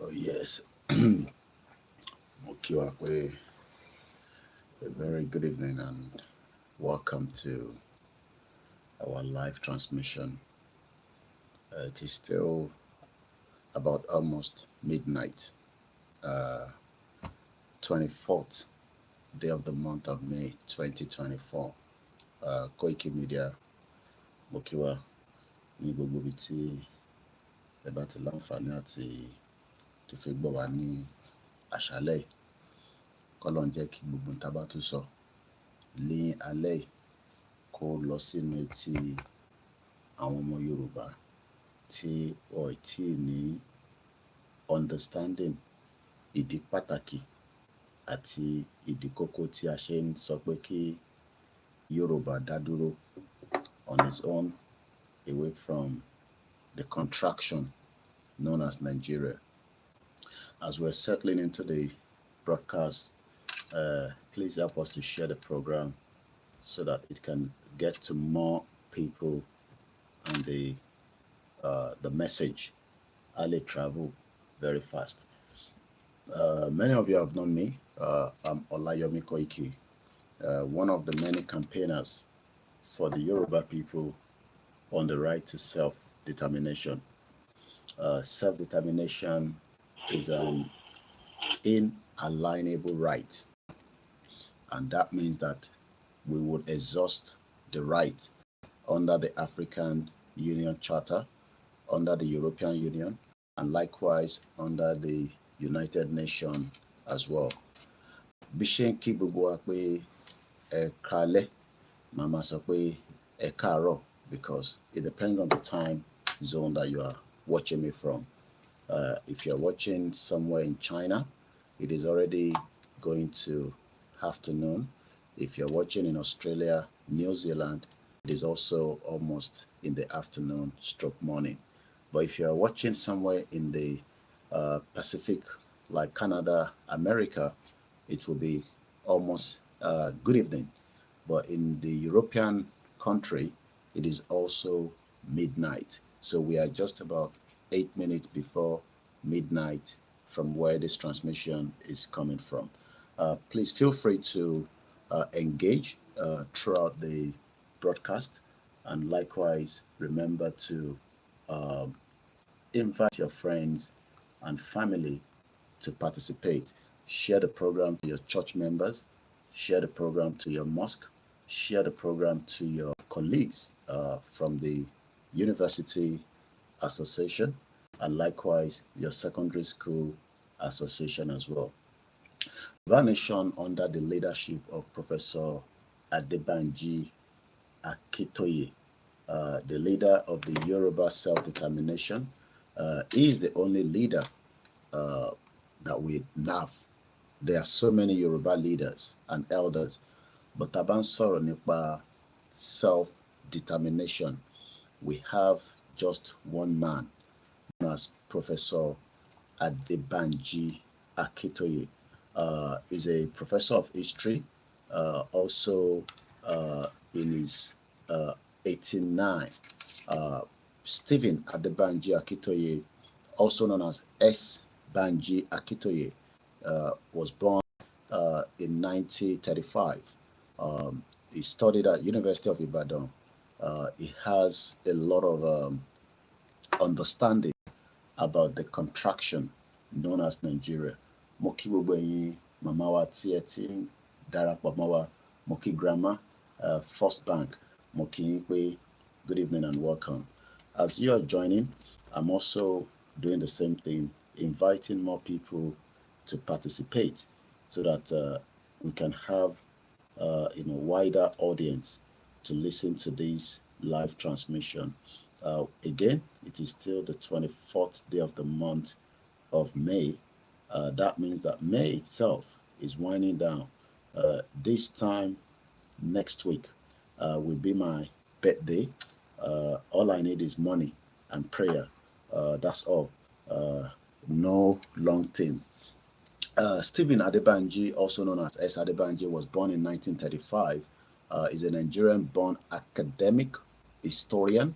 Oh, yes. Mokiwakwe, a very good evening and welcome to our live transmission. It is still about almost midnight, uh, 24th day of the month of May 2024. Koikimedia, Mokiwa, ní gbogbo ibi tí ẹ bá ti láǹfààní àti tó fi gbọ́ wá ní àṣálẹ́ yìí. Kọ́lọ́run jẹ́ kí gbogbo ohun tá a bá tún sọ ní alẹ́ yìí kó lọ sínú etí àwọn ọmọ Yorùbá tí wọn ò tí ì ní understanding ìdí pàtàkì àti ìdí kókó tí a ṣe ń sọ pé kí Yorùbá dá dúró on its own away from the contraction known as Nigeria. As we're settling into the broadcast, please help us to share the program so that it can get to more people and the message early travel very fast. Many of you have known me. I'm OLAYOMI KOIKI, one of the many campaigners for the Yoruba people on the right to self-determination. Self-determination is an inalienable right, and that means that we would exhaust the right under the African Union Charter, under the European Union, and likewise under the United Nations as well. Bishen ki gbogbo wa pé ẹ káalẹ́, màmá sọ pé ẹ káàárọ̀, because it depends on the time zone that you are watching me from. If you're watching somewhere in China, it is already going to afternoon. If you're watching in Australia, New Zealand, it is also almost in the afternoon stroke morning. But if you're watching somewhere in the Pacific, like Canada, America, it will be almost good evening. But in the European country, it is also midnight. So we are just about 8 minutes before midnight from where this transmission is coming from. Please feel free to engage throughout the broadcast, and likewise remember to invite your friends and family to participate. Share the program to your church members, share the program to your mosque, share the program to your colleagues from the university association, and likewise your secondary school association as well. Our nation, under the leadership of Professor Adebanji Akitoye, the leader of the Yoruba self-determination, is the only leader that we have. There are so many Yoruba leaders and elders, but Taban Soro Nipa self-determination, we have just one man, known as Professor Adebanji Akitoye. Is a professor of history, also in his 89. Stephen Adebanji Akitoye, also known as S. Banji Akitoye, was born in 1935. He studied at University of Ibadan. He has a lot of understanding about the contraction known as Nigeria. Moki Boboyi, Mamawa Tietin, Darapwa Mawa, Moki Grandma, First Bank, Moki Nkwe, good evening and welcome. As you are joining, I'm also doing the same thing, inviting more people to participate so that we can have wider audience to listen to this live transmission. Again, it is still the 24th day of the month of May. That means that May itself is winding down. This time next week will be my birthday. All I need is money and prayer. That's all. No long thing. Stephen Adebanji, also known as S. Adebanji, was born in 1935. Is a Nigerian-born academic, historian,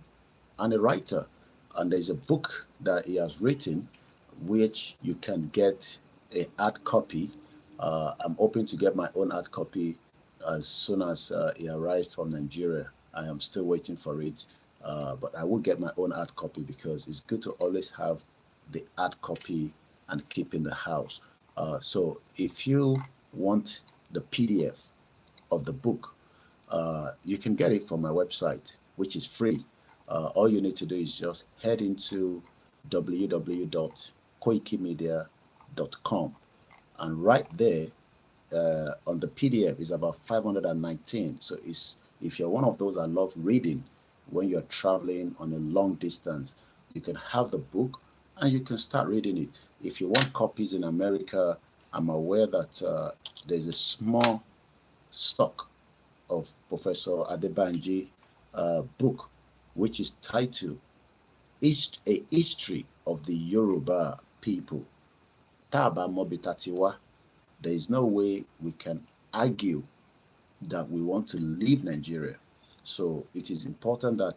and a writer. And there's a book that he has written which you can get a hard copy. I'm hoping to get my own hard copy as soon as it arrives from Nigeria. I am still waiting for it, but I will get my own hard copy because it's good to always have the hard copy and keep in the house. So if you want the PDF of the book, you can get it from my website, which is free. All you need to do is just head into www.koikimedia.com, and right there on the PDF is about 519. So it's, if you're one of those that love reading when you're traveling on a long distance, you can have the book and you can start reading it. If you want copies in America, I'm aware that there's a small stock of Professor Adebanji book, which is titled A History of the Yoruba People. Taba Mobitatiwa. There is no way we can argue that we want to leave Nigeria. So it is important that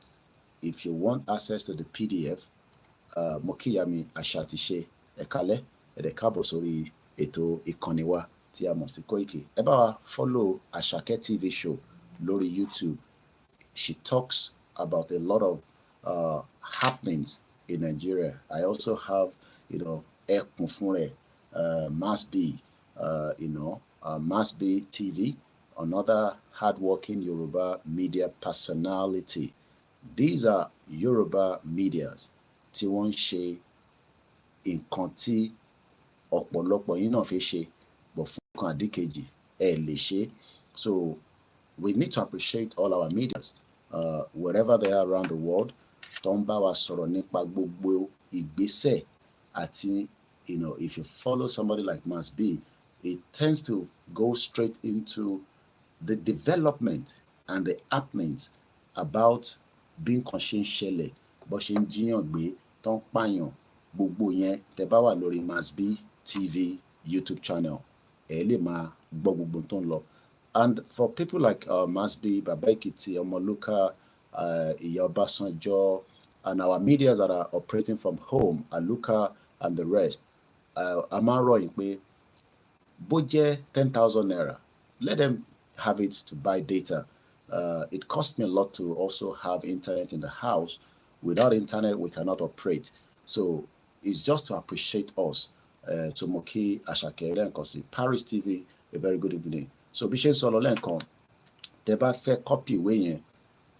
if you want access to the PDF, Mokiyami Ashatishe Ekale Edekabo sórí ètò ìkànnì wa tí a mọ̀ sí Koiki. Ẹ bá wa follow Asake TV show lórí YouTube. She talks about a lot of happenings in Nigeria. I also have, Ekun Funre, Mass B, Mass B TV, another hardworking Yoruba media personality. These are Yoruba medias tí wọ́n ń ṣe nǹkan tí ọ̀pọ̀lọpọ̀ yín náà fi ṣe, but fún kan àdíkejì ẹ lè ṣe. So we need to appreciate all our medias, wherever they are around the world. Tó ń bá wa sọ̀rọ̀ nípa gbogbo ìgbésẹ̀ àti, if you follow somebody like Mass B, it tends to go straight into the development and the happenings about being conscientious, bó ṣe ń jiyàn gbé, tó ń pààyàn, gbogbo yẹn tẹ́ bá wà lórí Mass B TV YouTube channel, ẹ lè máa gbọ́ gbogbo tó ń lọ. And for people like Mass B, Baba Ekiti, Omoluka, Iya Obasanjo, and our medias that are operating from home, Aluka and the rest, a máa ń rọ̀ yín pé bó jẹ́ 10,000 naira, let them have it to buy data. It costs me a lot to also have internet in the house. Without internet, we cannot operate. So it's just to appreciate us. To Moki Asake Lenkosi, Paris TV, a very good evening. So Bishen Solo Lenkom, tẹ́ bá fẹ́ copy ìwé yẹn,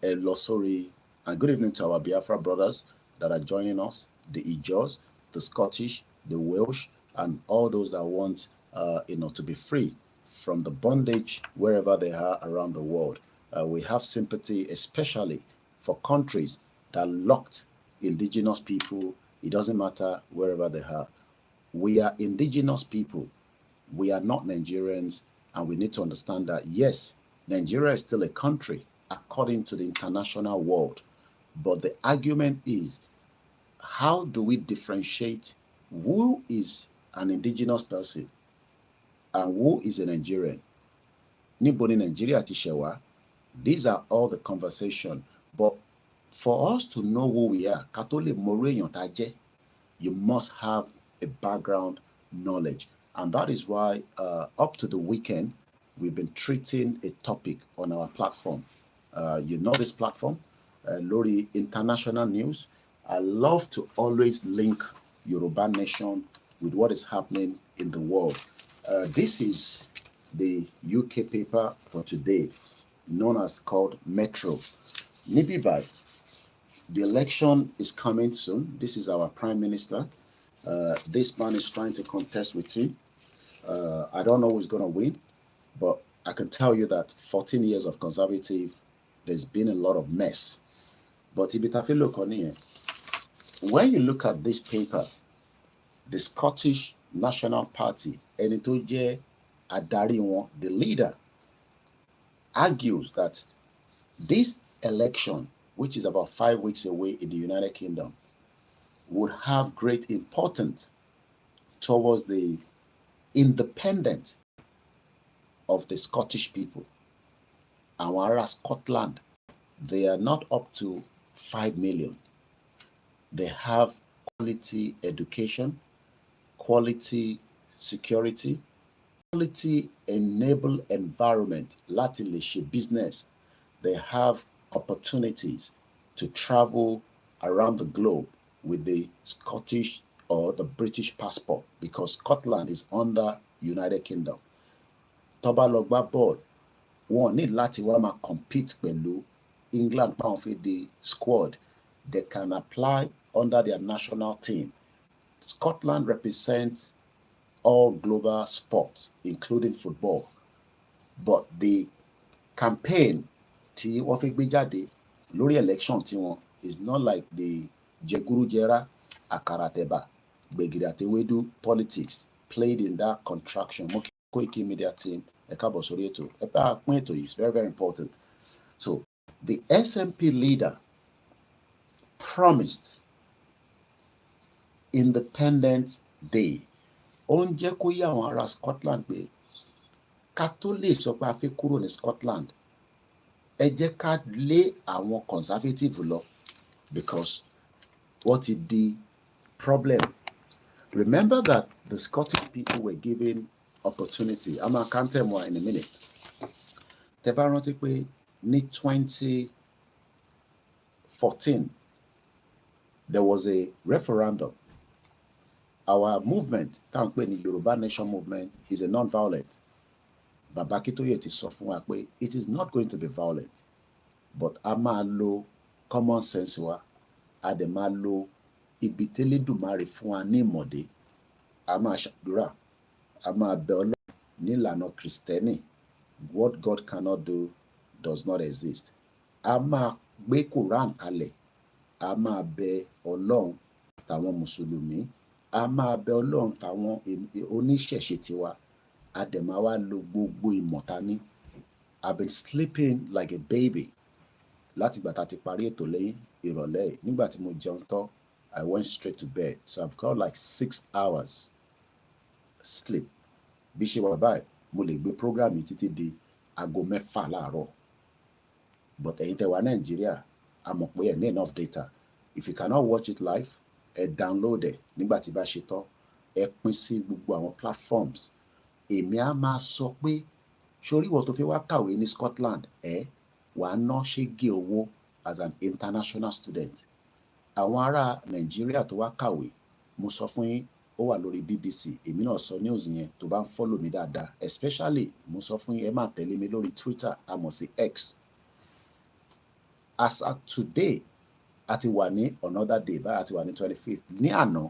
ẹ lọ sórí, and good evening to our Biafra brothers that are joining us, the Ijos, the Scottish, the Welsh, and all those that want to be free from the bondage wherever they are around the world. We have sympathy, especially for countries that locked indigenous people. It doesn't matter wherever they are. We are indigenous people. We are not Nigerians, and we need to understand that, yes, Nigeria is still a country according to the international world. But the argument is, how do we differentiate who is an indigenous person and who is a Nigerian? Níbo ni Nigeria ti ṣẹ̀ wá? These are all the conversation. But for us to know who we are, ká tó lè mọ irú èèyàn tá jẹ́, you must have a background knowledge. And that is why up to the weekend, we've been treating a topic on our platform. You know this platform, Lori International News. I love to always link Yoruba Nation with what is happening in the world. This is the UK paper for today, known as called Metro. Nibibai, the election is coming soon. This is our Prime Minister. This man is trying to contest with him. I don't know who's going to win, but I can tell you that 14 years of conservative, there's been a lot of mess. But when you look at this paper, the Scottish National Party, ẹni tó jẹ́ adarí wọn, the leader, argues that this election, which is about 5 weeks away in the United Kingdom, would have great importance towards the independence of the Scottish people. Àwọn ará Scotland, they are not up to 5 million. They have quality education. quality security, quality enable environment, láti lè ṣe business. They have opportunities to travel around the globe with the Scottish or the British passport because Scotland is under United Kingdom. Tó bá lọ gbá ball, wọ́n ní láti wá máa compete pẹ̀lú England pound for the squad. They can apply under their national team. Scotland represents all global sports, including football. But the campaign tí wọ́n fi gbé jáde lórí election tí wọ́n is not like the jẹgúrújẹrá àkàràtẹ̀bà gbẹ̀gìrì àtẹwédú politics played in that contraction. Koikimedia team, ẹ káàbọ̀ sórí ètò. Ẹ bá pín ètò yìí, it's very, very important. So the SNP leader promised Independence Day. Ó ń jẹ́ kó yé àwọn ará Scotland pé ká tó lè sọ pé a fẹ́ kúrò ní Scotland, ẹ jẹ́ ká lé àwọn conservative lọ because what is the problem? Remember that the Scottish people were given opportunity. I'm going to count them more in a minute. Tẹ́ bá rántí pé ní 2014, there was a referendum. Our movement, the Yoruba Nation movement, is a non-violent. Baba Akintoye ti sọ fún wa pé it is not going to be violent, but a máa lo common sense wa, a dẹ̀ máa lo ibi tẹ́lẹ̀dùmarè fún wa ní ìmọ̀dé, a máa ṣàdúrà, a máa bẹ Ọlọ́run nílànà Kristẹni. What God cannot do does not exist. A máa gbé Quran kalẹ̀, a máa bẹ Ọlọ́run tàwọn Mùsùlùmí, a máa bẹ Ọlọ́run tàwọn oníṣẹ̀ṣe tiwa, a dẹ̀ máa wá lo gbogbo ìmọ̀ta ní. I've been sleeping like a baby láti ìgbà tá a ti parí ètò lẹ́yìn ìrọ̀lẹ́. Nígbà tí mo jẹun tán, I went straight to bed. So I've got like 6 hours sleep. Bí ṣe wà báyìí, mo lè gbé program yìí títí di aago 6 láàárọ̀. But ẹ̀yin tẹ́ wà Nàìjíríà, a mọ̀ pé ẹ ní enough data. If you cannot watch it live, ẹ download ẹ̀ nígbà tí bá ṣe tán, ẹ pín sí gbogbo àwọn platforms. Èmi á máa sọ pé sórí ìwọ tó fẹ́ wá kàwé ní Scotland, wà á ná ṣégè owó as an international student. Àwọn ará Nàìjíríà tó wá kàwé, mo sọ fún yín, ó wà lórí BBC. Èmi náà sọ news yẹn tó bá ń follow mi dáadáa. Especially mo sọ fún yín, ẹ máa tẹ̀lé mi lórí Twitter, a mọ̀ sí X. As at today, a ti wà ní another day, báyìí a ti wà ní 25th. Ní àná,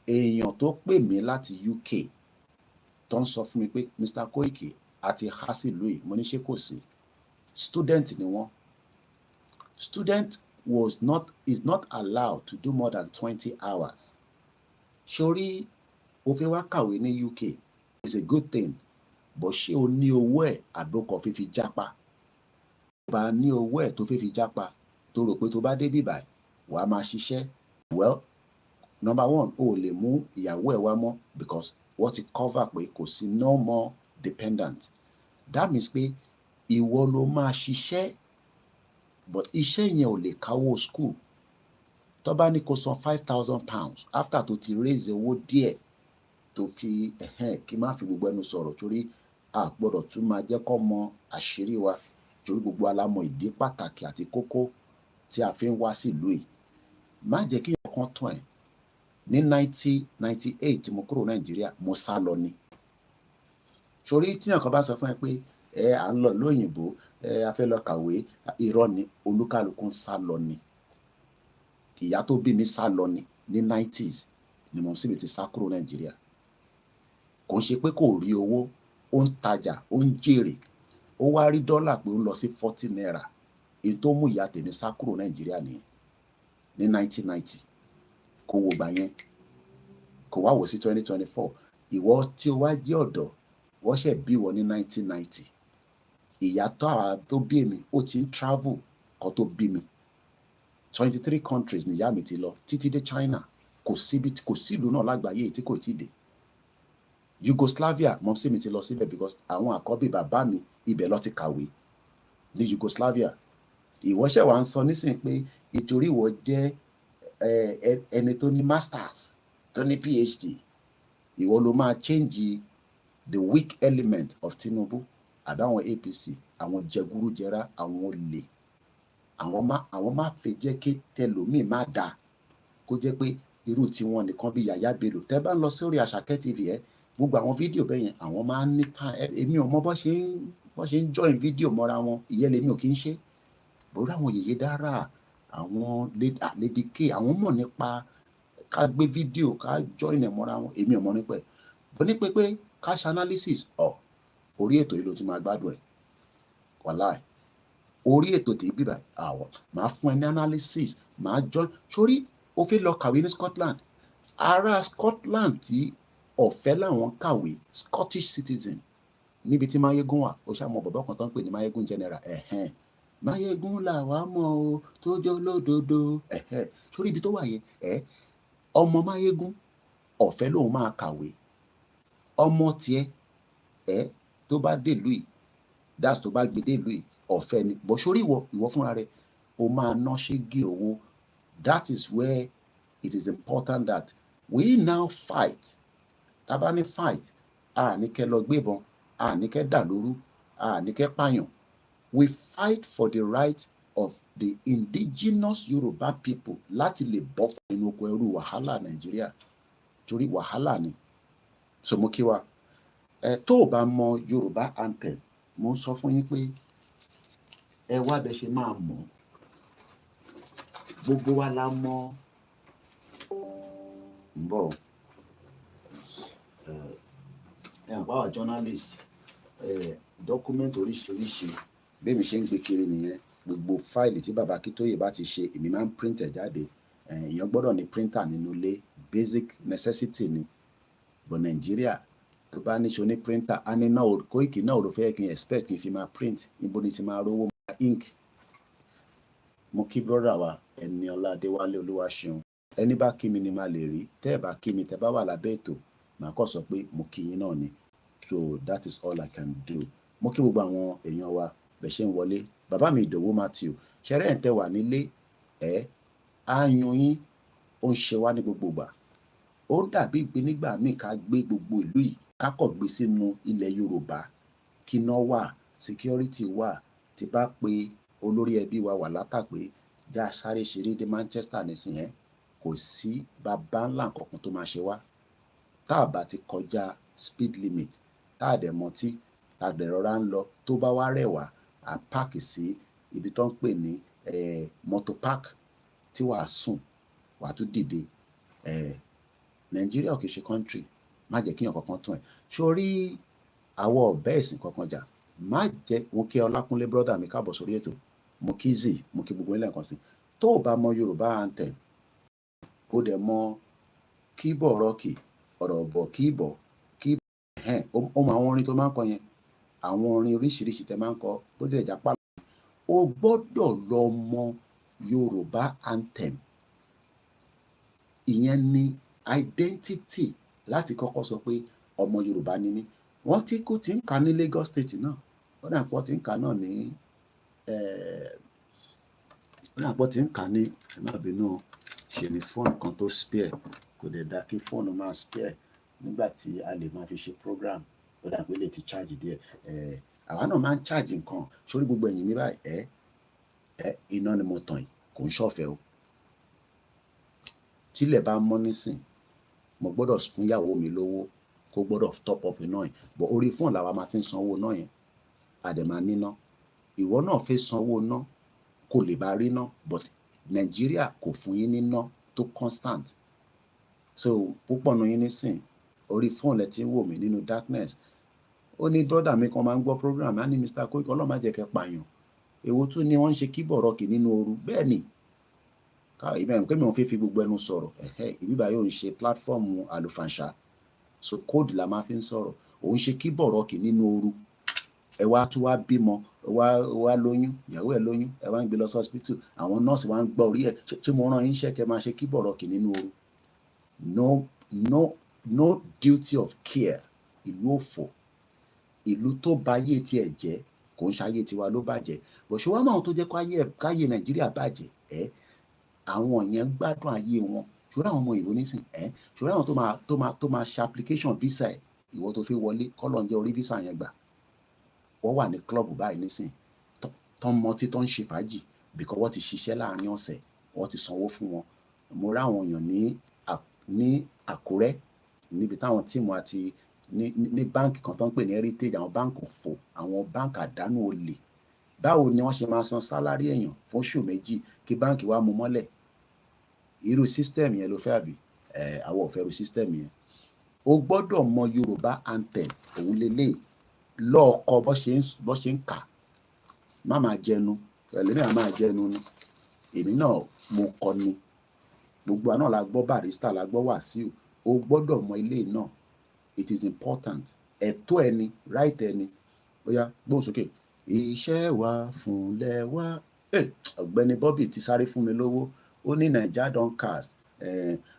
èèyàn tó pè mí láti UK tó ń sọ fún mi pé Mr. Koiki àti há sí ìlú yìí, mo ní ṣé kò sí. Student ni wọ́n. Student is not allowed to do more than 20 hours. Sórí o fẹ́ wá kàwé ní UK is a good thing, but ṣé o ní owó ẹ̀ àbókọ̀ fífi jápa? Bá ní owó ẹ̀ tó fẹ́ fi jápa, tó rò pé tó bá dé bíbáyìí, wàá máa ṣiṣẹ́. Well, number one, o lè mú ìyàwó ẹ̀ wá mọ́ because wọ́n ti cover pé kò sí no more dependent. That means pé ìwọ ló máa ṣiṣẹ́, but iṣẹ́ yẹn ò lè káwó school. Tó bá ní kó san £5,000 after tó ti raise owó díẹ̀ tó fi kí má fi gbogbo ẹnu sọ̀rọ̀ torí a gbọ́dọ̀ tún máa jẹ́ kó mọ àṣírí wa torí gbogbo alámọ̀ ìdí pàtàkì àti kókó tí a fi ń wá sí ìlú yìí. Má jẹ́ kí ọkàn tán ẹ̀. Ní 1998 tí mo kúrò Nàìjíríà, mo sá lọ ni. Torí tí èèyàn kan bá sọ fún ẹ pé à ń lọ lóyìnbó, a fẹ́ lọ kàwé, irọ́ ni, olúkálùkù ń sá lọ ni. Ìyá tó bí mi sá lọ ni ní 90s ni mo sì ti sá kúrò Nàìjíríà. Kò ń ṣe pé kò rí owó, ó ń tajà, ó ń jèrè, ó wá rí dọ́là pé ó ń lọ sí 40 naira. Èyí tó mú ìyá tèmi sá kúrò Nàìjíríà nìyẹn ní 1990. Kò wò gbà yẹn, kò wá wò sí 2024. Ìwọ tí ó wá jẹ́ ọ̀dọ́, wọ́n ṣẹ̀ bí wọ ní 1990. Ìyá tó bí mi, ó ti ń travel kó tó bí mi. 23 countries ni ìyá mi ti lọ, títí dé China. Kò sílùú náà lágbàáyé tí kò tí dé. Yugoslavia, mọ́mísí mi ti lọ síbẹ̀ because àwọn àkọ́bí bàbá mi ibẹ̀ ló ti kàwé ní Yugoslavia. Ìwọ ṣẹ̀ wá ń sọ nísìnyí pé ìtorí ìwọ jẹ́ ẹni tó ní masters, tó ní PhD, ìwọ ló máa change the weak element of Tinubu àbáwọn APC, àwọn jẹgúrújẹrá, àwọn olè, àwọn má fẹ́ jẹ́ kí tẹlòmíì má dáa kó jẹ́ pé irú tiwọn nìkan bí Yàyà Bello. Tẹ́ bá ń lọ sórí Àṣàkẹ́ TV gbogbo àwọn fídíò bẹ́ẹ̀ yẹn àwọn máa ń ní èmi ò mọ bó ṣe ń join fídíò mọ́ra wọn, ìyẹn lèmi ò kí ń ṣe. bóra àwọn Yèyé Dára, àwọn Lady K, àwọn mọ̀ nípa ká gbé fídíò ká join ẹ̀ mọ́ra wọn, èmi ò mọ̀ nípa ẹ̀. bó ní pé cash analysis orí ètò yìí ló ti máa gbádùn ẹ̀ wàláì. orí ètò tí bíbá máa fún ẹ ní analysis, máa join. sórí o fẹ́ lọ kàwé ní Scotland, ará Scotland tí ọ̀fẹ́ làwọn kàwé, Scottish citizen, níbi tí Máyégún wà. ó ṣàmọ̀ bọ̀bọ̀ kan tó ń pè ní Máyégún general. Máyégún làwa mọ̀ o tó jẹ́ olódodo. sórí ibi tó wà yẹn ọmọ Máyégún ọ̀fẹ́ lòun máa kàwé. ọmọ tiẹ̀ tó bá dèlú yìí, that's tó bá gbé dèlú yìí, ọ̀fẹ́ ni. bọ̀ sórí ìwọ fúnra rẹ̀ o máa ná ṣégi owó. That is where it is important that we now fight. tá bá ní fight, a ní kẹ́ lọ gbébọn, a ní kẹ́ dà lóru, a ní kẹ́ pààyàn. We fight for the right of the indigenous Yoruba people láti lè bọ́ nínú oko ẹrú wàhálà Nàìjíríà, torí wàhálà ni. so mo kí wa tó o bá mọ Yorùbá anthem, mo ń sọ fún yín pé ẹ wá bẹ ṣe máa mọ̀. gbogbo wa la mọ̀ ń bọ̀ àpáwà journalist document oríṣiríṣi bí mi ṣe ń gbé kiri nìyẹn. gbogbo fáìlì tí bàbá Akíntóyè bá ti ṣe èmi máa ń print ẹ̀ jáde. èèyàn gbọ́dọ̀ ní printer nínú ilé, basic necessity ni. but Nàìjíríà tó bá ní ṣe ní printer á ní náà Koiki náà ló fẹ́ kí n expect kí n fi máa print, níbo ni ti máa rówó máa ink. mo kí brother wa Ẹniọlá Adéwálé Olúwaṣeun. ẹni bá kí mi ni máa lè rí, tẹ́ ẹ̀ bá kí mi tẹ́ bá wà lábẹ́ ètò màá kọ́ sọ pé mo kí yín náà ni. so that is all I can do. mo kí gbogbo àwọn èèyàn wa bẹ̀ ṣe ń wọlé. bàbá mi Ìdòwú Matthew, ṣẹ́rẹ́ ẹ̀ ń tẹ́ wà nílé áyún yín ó ń ṣe wá ní gbogbo ìgbà. ó dàbí ìgbé nígbà míì ká gbé gbogbo ìlú yìí ká kọ̀ gbé sínú ilẹ̀ Yorùbá, kí iná wà, security wà. tí bá pe olórí ẹbí wa wà látàpé já sáré ṣeré dé Manchester nísìnyẹn, kò sí bàbá ńlá kankan tó máa ṣe wá. tá a bá ti kọjá speed limit, tá a dẹ̀ mọtí, tá a dẹ̀ rọra ń lọ, tó bá wá rẹwà á páàkì sí ibi tó ń pè ní motor park tí wàá sùn wàá tún dìde. Nàìjíríà ò kì í ṣe country, má jẹ́ kíyàn kankan tún ẹ̀. sórí àwọ̀ ọ̀bẹ ẹ̀sìn kankan jà, má jẹ́. mo kí Ọlákúnlé brọ́dà mi káàbọ̀ sórí ètò. mo kí zi, mo kí gbogbo ilé nǹkan sí. tó o bá mọ Yorùbá anthem, ó dẹ̀ mọ kíbọ̀ rọ́ọ̀kì, ọ̀rọ̀ bọ̀ kíbọ̀ ó mọ àwọn orin tó máa ń kọ yẹn, àwọn orin oríṣiríṣi tẹ máa ń kọ bó tilẹ̀ jà pàlọ́. o gbọ́dọ̀ lọ mọ Yorùbá anthem. ìyẹn ni identity láti kọ́kọ́ sọ pé ọmọ Yorùbá ni mí. wọ́n ti ń kà ní Lagos State náà, wọ́n dà pọ̀ ti ń kà náà ní ẹ má bínú ṣe ni fóònù kan tó spare, kò dẹ̀ dá kí fóònù máa spare nígbà tí a lè máa fi ṣe program. ó dà pé lè ti charge díẹ̀. àwa náà máa ń charge nǹkan. sórí gbogbo ẹ̀yìn mi báyìí iná ni mo tàn yìí, kò ń ṣọ̀fẹ́ o. tílẹ̀ bá mọ́ nísìn, mo gbọ́dọ̀ fún ìyàwó mi lówó kó gbọ́dọ̀ top up iná yẹn. bọ̀ orí fóònù làwa máa ti ń sanwó náà yẹn, àdè máa níná. ìwọ náà fẹ́ sanwó ná kò lè bá rí ná, but Nàìjíríà kò fún yín níná tó constant. so púpọ̀ nu yín nísìn orí fóònù ẹ ti ń wò mí nínú darkness. ó ní brọ́dà mi kan máa ń gbọ́ program, á ní Mr. Koiki ọlọ́run má jẹ́ kẹ́ pààyàn. èwo tún ni wọ́n ń ṣe kíbọ̀ rọ́ọ̀kì nínú ooru. bẹ́ẹ̀ ni ìbẹ̀rù pé mi ò fẹ́ fi gbogbo ẹnu sọ̀rọ̀. ìbíbà yóò ń ṣe pílátífọ́ọ̀mù àlùfànṣá, so kóòdù la máa fi ń sọ̀rọ̀. òun ṣe kíbọ̀ rọ́ọ̀kì nínú ooru, ẹ wá tún wá bímọ, ẹ wá lóyún, ìyàwó ẹ lóyún, ẹ wá ń gbé lọ sí hospital, àwọn nọ́ọ̀sì wá ń gbọ́ orí ẹ̀. ṣé mo rán yín iṣẹ́ kẹ́ máa ṣe kíbọ̀ rọ́ọ̀kì nínú ooru? no duty of care. ìlú òfò, ìlú tó ba ayé tiẹ̀ jẹ́, kò ń ṣayé tiwa ló bàjẹ́. bọ̀ ṣé wàá máa tó jẹ́ káyé Nàìjíríà bàjẹ́ àwọn yẹn gbádùn ayé wọn ṣùgbọ́n àwọn ọmọ ìwò nísìn ṣùgbọ́n àwọn tó máa ṣe application visa ẹ̀ ìwọ tó fi wọlé kọ́lọ̀ ń jẹ́ orí visa yẹn gbà wọ́n wà ní club báyìí nísìn tán mọtí tán ń ṣe fàájì because wọ́n ti ṣiṣẹ́ láàrin ọ̀sẹ̀ wọ́n ti sanwó fún wọn. Mo rí àwọn èèyàn ní Àkúrẹ́ níbi táwọn tíìmù àti ní báǹkì kan tó ń pè ní Heritage, àwọn báǹkì òfò, àwọn báǹkì àdánù olè. Báwo ni wọ́n ṣe máa san sálárì èèyàn fún oṣù méjì kí báǹkì wá mú mọ́lẹ̀? Irú system yẹn ló fẹ́ àbí? Àwọn ò fẹ́ irú system yẹn. O gbọ́dọ̀ mọ Yorùbá anthem, òun lélẹ̀ lọ́ọ̀kọ́ bó ṣe ń kà. Má máa jẹnu, ẹlẹ́ni à máa jẹnu ni. Èmi náà mo kọ́ ni. Gbogbo àná la gbọ́ Barrister, la gbọ́ Wàsíù. O gbọ́dọ̀ mọ ilé náà. It is important. Ẹ̀tọ́ ẹni, right ẹni. Ó yá, gbóhùn sókè. Iṣẹ́ wa fúnlẹ̀ wa. Ọ̀gbẹ́ni Bobby ti sáré fún mi lówó. Ó ní Naija don cast.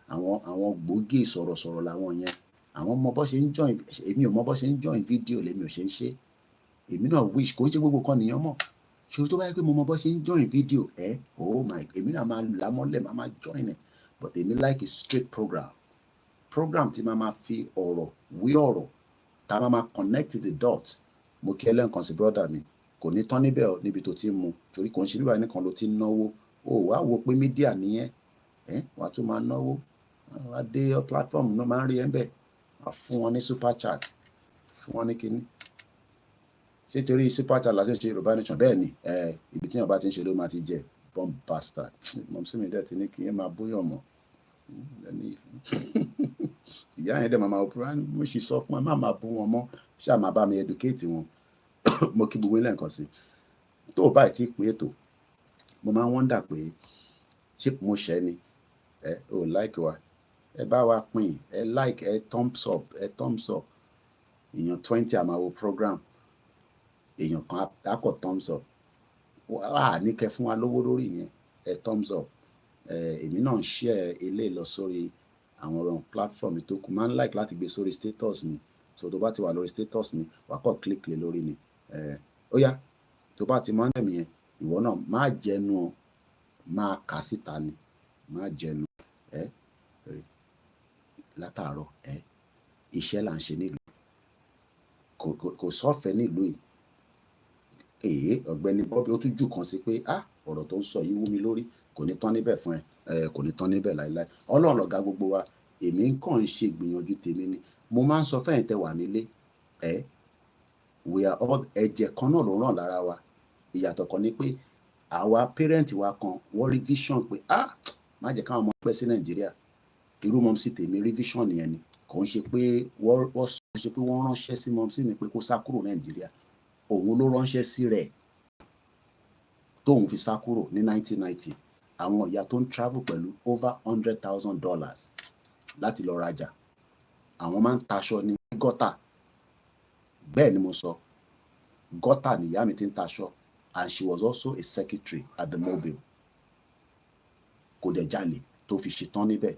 Àwọn gbòógì sọ̀rọ̀sọ̀rọ̀ làwọn yẹn. Àwọn mọ bó ṣe ń join, èmi ò mọ bó ṣe ń join fídíò lèmi ò ṣe ń ṣe. Èmi náà wish kò ń ṣe gbogbo kan nìyẹn mọ̀. Ṣé tó bá yẹ pé mo mọ bó ṣe ń join fídíò oh my, èmi náà máa lámọ́lẹ̀ máa join ẹ̀. But èmi like a straight program tí máa fi ọ̀rọ̀ wí ọ̀rọ̀ tá a máa connect the dots. Mo kí ẹlẹ́nkan sí brother mi kò ní tán níbẹ̀ níbi tó ti ń mu torí kò ń ṣe bíbá nìkan ló ti ń náwó. Wá wo pé mídíà nìyẹn wà á tún máa náwó. Wá dé platform náà máa ń rí ẹ̀ ń bẹ̀. Wà fún wọn ní super chat, fún wọn ní kíní. Ṣé torí super chat láti ṣe Yorùbá nation? Bẹ́ẹ̀ ni ibi tí Yorùbá ti ń ṣe ló máa ti jẹ bomb bastard. Mọ̀ sí mi dẹ̀ ti ní kí ẹ máa bóyọ̀ mọ́. Ìyá yẹn dẹ̀ máa òpúra mo sì sọ fún ẹ máa bú wọn mọ́, ṣáà máa bá mi educate wọn. Mo kí gbogbo ilé nǹkan sí. Tó o báyìí tí pé ètò mo máa ń wonder pé ṣé mo ṣẹ́ ni o like wa ẹ bá wa pín like thumbs up èèyàn 20 àmàwò program èèyàn kan àkọ́ thumbs up ní kẹ́ fún wa lówó lórí yẹn thumbs up. Èmi náà ń share eléyìí lọ sórí àwọn platform tó kù. Máa ń like láti gbé sórí status mi, so tó bá ti wà lórí status mi wà á kọ́ click lé lórí ni. Ó yá tó bá ti máa ń tẹ̀mí yẹn ìwọ náà máa jẹnu ọ máa kà síta ni, máa jẹnu látàárọ̀ iṣẹ́ là ń ṣe nílùú kò sọ́fẹ̀ẹ́ nílùú yìí. Ọ̀gbẹ́ni Bobby ó tún jù kan sí pé ọ̀rọ̀ tó ń sọ yìí wú mi lórí, kò ní tán níbẹ̀ fún kò ní tán níbẹ̀ láíláí. Ọlọ́run lọ̀gá gbogbo wa, èmi ń kàn ń ṣe ìgbìyànjú tèmi ni. Mo máa ń sọ fẹ́yìn tẹ́ wà nílé we are all ẹ̀jẹ̀ kan náà ló ràn lára wa. Ìyàtọ̀ kan ni pé àwa parent wa kan wọ́n rí vision pé má jẹ́ káwọn ọmọ pẹ́ sí Nàìjíríà. Irú mọ́mísí tèmi rí vision yẹn ni, kò ń ṣe pé wọ́n ránṣẹ́ sí mọ́mísí ni pé kó sá kúrò Nàìjíríà. Òun ló ránṣẹ́ sí rẹ̀ tóun fi sá kúrò ní 1990. Àwọn ìyá tó ń travel pẹ̀lú over $100,000 láti lọ rajà, àwọn máa ń taṣọ ní gọ́tà. Bẹ́ẹ̀ ni mo sọ, gọ́tà ni ìyá mi ti ń taṣọ, and she was also a secretary at the Mobile. Kò dẹ̀ jalè tó fi ṣetán níbẹ̀.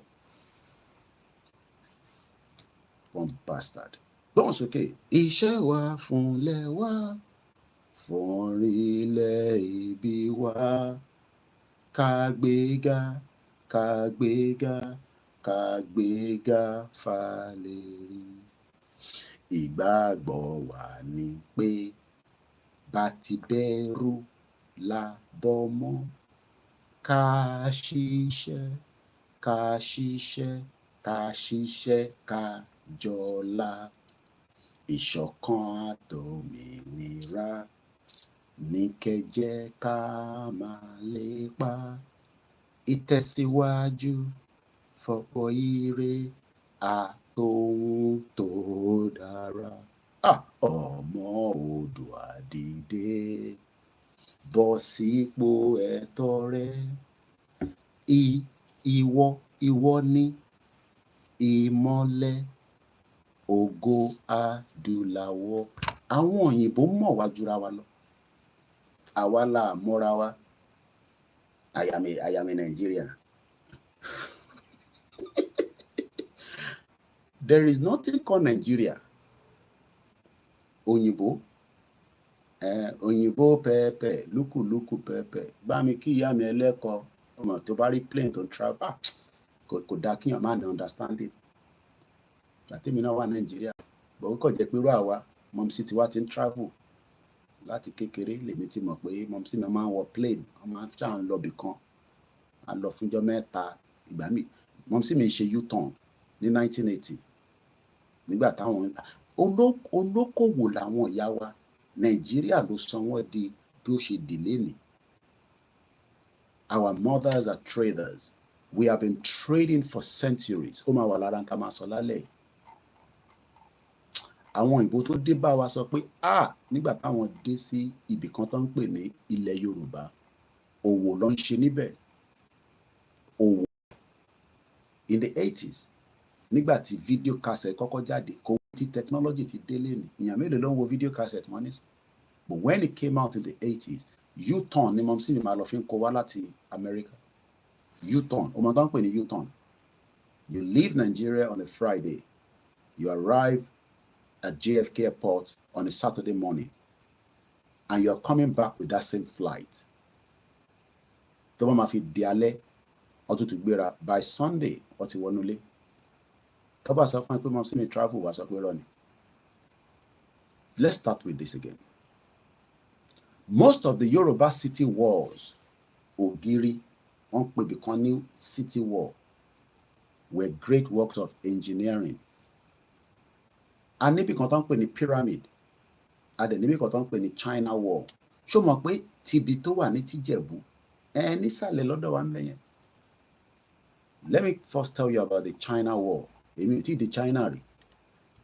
One bastard. Gbọ́n sókè. Iṣẹ́ wa fúnlẹ̀ wa, fún orílẹ̀-èdè wa, kàgbéga fàlẹ́rì. Ìgbàgbọ́ wa ni pé bá ti bẹ̀rù la bọ́ mọ́. Ká ṣiṣẹ́ ká jọlá. Ìṣọ̀kan àtòmìnira ní kẹ́jẹ́ ká máa lépa. Ìtẹ̀síwájú fọ́pọ̀ ire àtòhun tó dára. Ọmọ Oòduà dìde, bọ́ sípò ẹ̀tọ́ rẹ. Ìwọ ni ìmọ́lẹ̀ ògo adúláwọ̀. Àwọn òyìnbó mọ̀ wá jura wa lọ, àwa la mọ́ra wa. I am a Nigerian. There is nothing called Nigeria. Òyìnbó pẹ́ẹ́pẹ́ lúkù pẹ́ẹ́pẹ́. Bá mi kí ìyá mi ẹlẹ́kọ̀ọ́ ọmọ tó bá rí plane tó ń travel. kò dá kíyàn má ní understanding àti mi náà wà Nàìjíríà bọ̀ ó kàn jẹ́ pé irú àwa mọ̀mísí tiwa ti ń travel láti kékeré lèmi ti mọ̀ pé mọ̀mísí mi máa ń wọ plane wọ́n máa ń ṣàn lọ bì kan a lọ fúnjọ́ mẹ́ta ìgbà míì mọ̀mísí mi ṣe U-turn ní 1980 nígbà táwọn olókòwò làwọn ìyá wa Nàìjíríà ló sọ wọ́n di bí ó ṣe dìlé ni. Our mothers are traders. We have been trading for centuries. Ó máa wà lára nǹkan máa sọ lálẹ́. Àwọn òyìnbó tó dé bá wa sọ pé nígbà táwọn dé sí ibì kan tó ń pè ní ilẹ̀ Yorùbá òwò ló ń ṣe níbẹ̀. Òwò in the 80s nígbà tí video cassette kọ́kọ́ jáde kò tí technology ti délé ni ìyàn mélòó ló ń wo video cassette wọ́n ní. But when it came out in the 80s U-turn ni mọ̀mísí mi máa lọ fi ń kó wá láti America. U-turn ọmọ tó ń pè ní U-turn. You leave Nigeria on a Friday, you arrive at JFK Airport on a Saturday morning, and you're coming back with that same flight. Tó bá máa fi di alẹ́ ọtún tó gbéra by Sunday ó ti wọnúlé. Tó bá sọ fún ẹ pé mọ̀mísí mi travel wá sọ pé rọ ni. Let's start with this again. Most of the Yoruba city walls, ògiri, wọ́n pè bìkan ní city wall, were great works of engineering. A níbi kan tó ń pè ní pyramid, a dẹ̀ níbi kan tó ń pè ní China wall. Ṣó mọ̀ pé tìbí tó wà ní tìjẹ̀bú nísàlẹ̀ lọ́dọ̀ wa ńlẹ̀ yẹn. Let me first tell you about the China wall. Èmi ò tí ì dé China rí.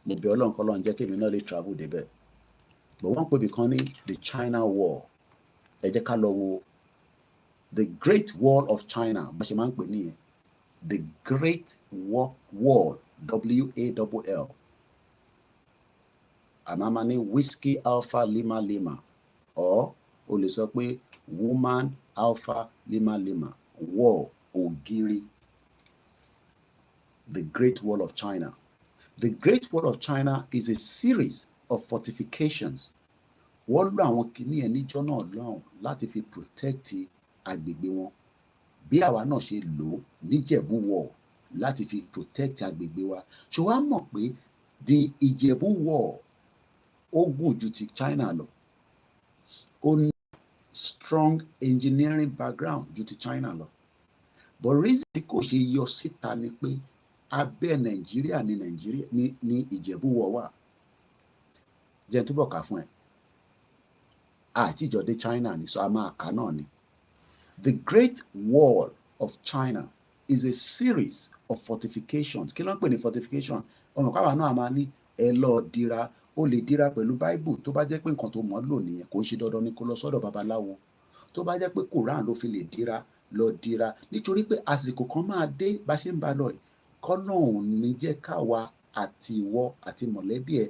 Mo bẹ̀ Ọlọ́run kọ́ lọ́run jẹ́ kí èmi náà lè travel débẹ̀. But wọ́n pè bìkan ní the China wall. Ẹ jẹ́ ká lọ wo the Great Wall of China bó ṣe máa ń pè nìyẹn. The Great Wall WALL. Àmàmà ní Whiskey Alpha Lima Lima or o lè sọ pé Woman Alpha Lima Lima wall ògiri. The Great Wall of China. The Great Wall of China is a series of fortifications. Wọ́n lò àwọn kìíní ẹ̀ níjọ́ náà lọ́hùn láti fi protect agbègbè wọn. Bí àwa náà ṣe lò ó níjẹ̀bú wall láti fi protect agbègbè wa. Ṣé wàá mọ̀ pé the Ìjẹ̀bú wall ó gùn ju ti China lọ. Ó ní strong engineering background ju ti China lọ. But reason tí kò ṣe yọ síta ni pé abẹ́ Nàìjíríà ní Ìjẹ̀bú wall wà. Jẹ́ n túbọ̀ kà fún ẹ. Àtijọ́ dé China ni so a máa kà náà ni. The Great Wall of China is a series of fortifications. Kí ló ń pè ní fortification? Ọ̀nà káwa náà máa ní ẹ lọ dira. O lè dira pẹ̀lú Bible tó bá jẹ́ pé nǹkan tó mọ̀ lò nìyẹn kò ń ṣe dandan ni kó lọ sọ́dọ̀ babaláwo. Tó bá jẹ́ pé Quran ló fi lè dira lọ dira nítorí pé àsìkò kan máa dé bá ṣe ń bá lọ yìí kọ́lọ́hún ní jẹ́ káwa àti ìwọ àti mọ̀lẹ́bí ẹ̀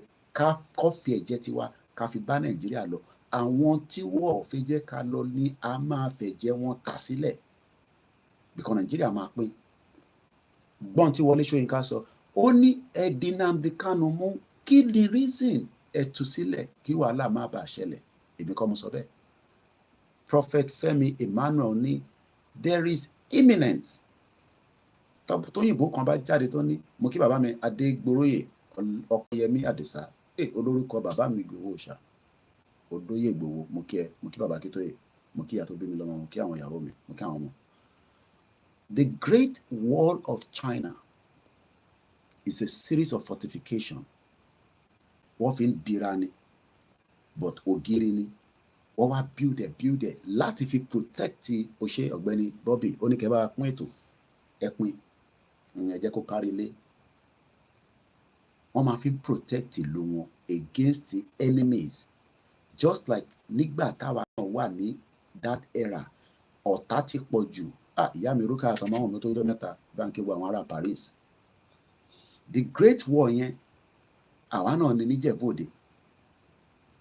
kọ́ fi ẹ̀jẹ̀ tiwa ká fi bá Nàìjíríà lọ. Àwọn tí wọ́n fi jẹ́ ká lọ ní a máa fẹ̀jẹ̀ wọn tà sílẹ̀ bìkan Nàìjíríà máa pín. Gbọ́n tí Wọlé Ṣóyínká sọ ó ní ẹ̀dín Nnamdi Kanu mú kí ni reason ẹ tú sílẹ̀ kí wàhálà má bàa ṣẹlẹ̀. Èmi kọ́ mo sọ bẹ́ẹ̀. Prophet Femi Emmanuel ní there is imminent. Tóyìnbó kan bá jáde tó ní mo kí bàbá mi Adégbòróyè Ọpẹ́yẹmí Àdìsá olórúkọ bàbá mi Ìgbòho ṣá Odóyè Ìgbòho mo kí bàbá Akíntóyè mo kí ìyá tó bí mi lọ́mọ mo kí àwọn ìyàwó mi mo kí àwọn ọmọ. The Great Wall of China is a series of fortifications. Wọ́n fi ń dira ni but ògiri ni wọ́n wá build ẹ̀ láti fi protect òṣè ọ̀gbẹ́ni Bobby oníkẹ́bà pín ètò ẹ̀pin ẹ jẹ́ kó kárí ilé. Wọ́n máa fi protect ìlú wọn against the enemies just like nígbà táwa náà wà ní that era ọ̀tá ti pọ̀ jù. Ìyá mi rúkà àtọmọ́ mi tó jọ mẹ́ta báńkì wo àwọn ará Paris. The Great Wall yẹn àwa náà ní níjẹ̀bú-Òde.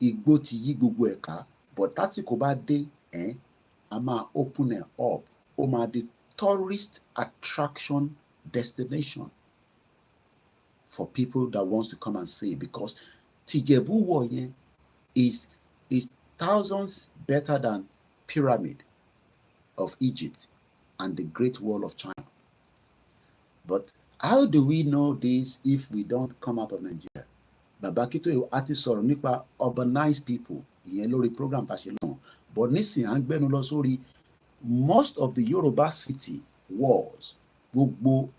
Igbó ti yí gbogbo ẹ̀ka but tásìkò bá dé a máa open it up. Ó máa di tourist attraction destination for people that wants to come and see because tìjẹ̀bú wall yẹn is thousands better than pyramid of Egypt and the Great Wall of China. But how do we know this if we don't come out of Nigeria? Bàbá Akíntóyè á ti sọ̀rọ̀ nípa urbanized people ìyẹn lórí program tá a ṣe lọ́wọ́, but nísìnyí à ń gbẹ́nu lọ sórí most of the Yoruba city walls, gbogbo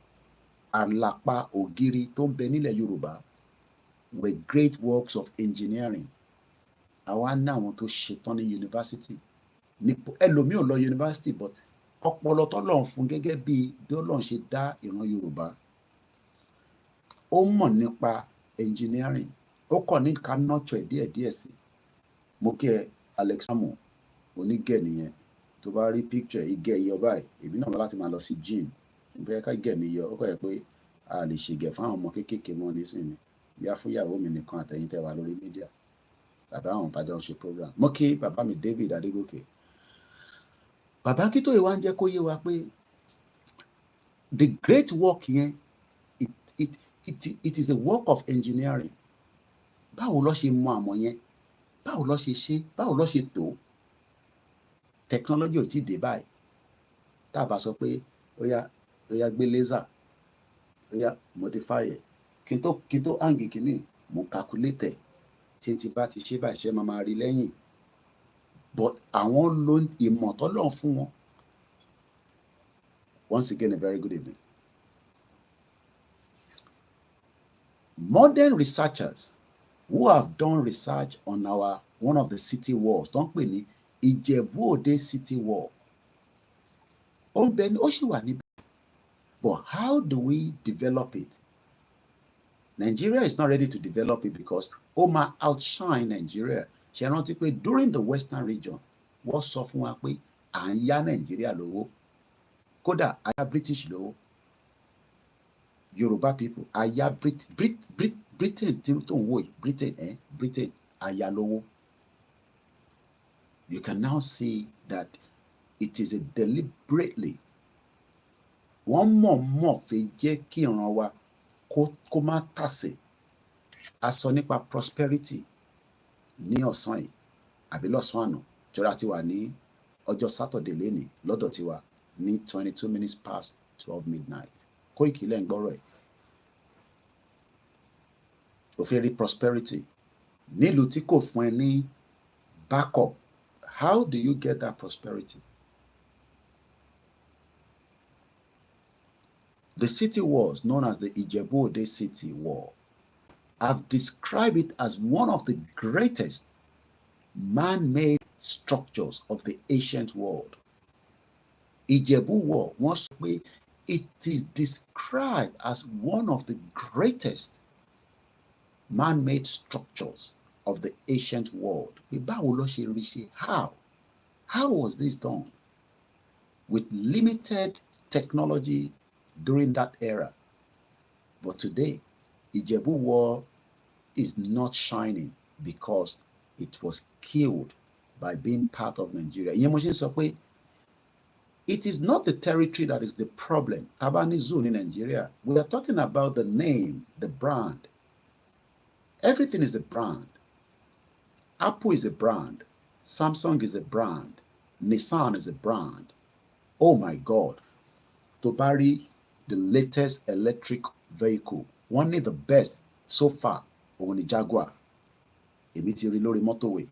àlàpà ògiri tó ń bẹ nílẹ̀ Yorùbá were great works of engineering. Àwa ní àwọn tó ṣetán ní yunifásitì, ẹlòmíì ò lọ yunifásitì, but ọpọlọ tọ́lọ́run fún gẹ́gẹ́ bí Ọlọ́run ṣe dá ìran Yorùbá, ó mọ̀ nípa engineering, ó kàn ní ká nurture díẹ̀díẹ̀ sí. Mo kí ẹ Alex Samu onígẹ̀ nìyẹn, tó bá rí picture igẹ̀ yọ báyìí, èmi náà láti máa lọ sí gym, bẹ́ẹ̀ ká gẹ̀ mi yọ, ó kọ̀ yẹ pé a lè ṣègẹ̀ fún àwọn ọmọ kéékèèké mọ́ nísìnyí, yá fúyàwó mi nìkan àtẹ̀yìn tẹ́ wà lórí mídíà tàbí àwọn tàjọ ń ṣe program. Mo kí bàbá mi David Adégòkè. Bàbá Akíntóyè wá ń jẹ́ kó yé wa pé the great work yẹn, it is a work of engineering. Báwo ló ṣe mọ àmọ́ yẹn? Báwo ló ṣe ṣe? Báwo ló ṣe tó? Technology ò tí ì dé báyìí. Tá a bá sọ pé ó yá gbé laser, ó yá modify ẹ̀, kí n tó hang kìíní, mo calculate ẹ̀, ṣé tí bá ti ṣe báyìí ṣe máa rí lẹ́yìn. But àwọn ló ìmọ̀ tọ́lọ́run fún wọn. Once again, a very good evening. Modern researchers who have done research on one of the city walls, don't pè ní Ìjẹ̀bú-Òde city wall. Ó ń bẹ ní, ó sì wà níbẹ̀. But how do we develop it? Nigeria is not ready to develop it because ó máa outshine Nigeria. Ṣé rántí pé during the Western region, wọ́n sọ fún wa pé à ń yá Nigeria lówó. Kódà a yá British lówó. Yoruba people, a yá Britain tí tó ń wò yìí, Britain a yá lówó. You can now see that it is a deliberately, wọ́n mọ̀ọ́mọ̀ fi jẹ́ kí ìran wa kó má tàsé. A sọ nípa prosperity ní ọ̀sán yìí àbí lọ́sàn àná, jọra ti wà ní ọjọ́ Saturday lénìí lọ́dọ̀ tiwa ní 22 minutes past 12 midnight. Koiki lẹ́ ń gbọ́rọ̀ ẹ̀. Ó fẹ́ rí prosperity nílùú tí kò fún ẹ ní backup. How do you get that prosperity? The city walls, known as the Ìjẹ̀bú-Òde city wall, I've described it as one of the greatest man-made structures of the ancient world. Ìjẹ̀bú wall, wọ́n sọ pé it is described as one of the greatest man-made structures of the ancient world. Báwo ló ṣe rí ṣe? How? How was this done? With limited technology during that era. But today, Ìjẹ̀bú wall is not shining because it was killed by being part of Nigeria. Ìyẹn mo ṣe ń sọ pé it is not the territory that is the problem. Tabani zone in Nigeria. We are talking about the name, the brand. Everything is a brand. Apple is a brand. Samsung is a brand. Nissan is a brand. Oh my God. Tó bá rí the latest electric vehicle, one of the best so far, òun ni Jaguar. Èmi ti rí lórí motorway.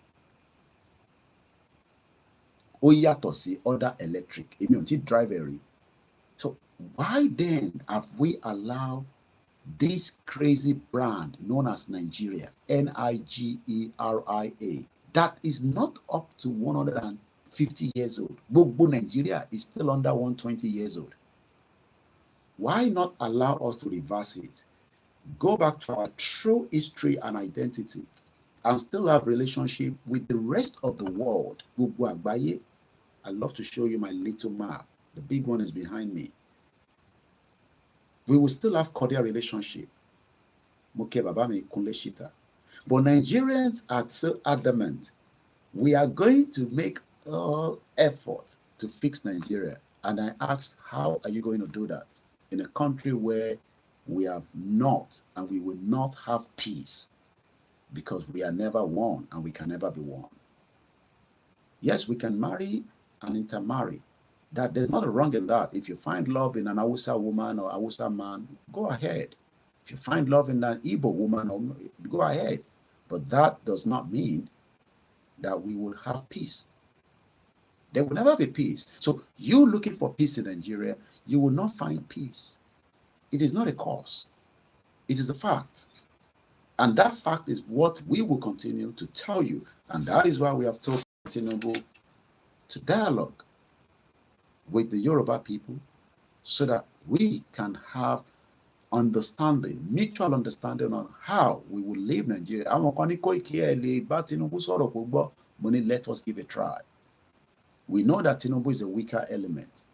Ó yàtọ̀ sí other electric. Èmi ò tí drive rí. So why then have we allowed this crazy brand known as Nigeria, Nigeria, that is not up to 150 years old? Gbogbo Nigeria is still under 120 years old. Why not allow us to reverse it? Go back to our true history and identity and still have relationship with the rest of the world. Gbogbo àgbáyé. I love to show you my little map. The big one is behind me. We will still have cordial relationship. Moke baba mi kunle shita. But Nigerians are so adamant. We are going to make all effort to fix Nigeria. And I asked, how are you going to do that in a country where we have not and we will not have peace because we are never one and we can never be one? Yes, we can marry and intermarry, That there's not a wrong in that. If you find love in an Hausa woman or Hausa man, go ahead. If you find love in an Igbo woman, go ahead. But that does not mean that we will have peace. There will never be peace. So you looking for peace in Nigeria, you will not find peace. It is not a cause. It is a fact. And that fact is what we will continue to tell you. And that is why we have told Tinubu to dialogue with the Yoruba people so that we can have understanding, mutual understanding on how we will live Nigeria. Let us give a try. We know that Tinubu is a weaker element,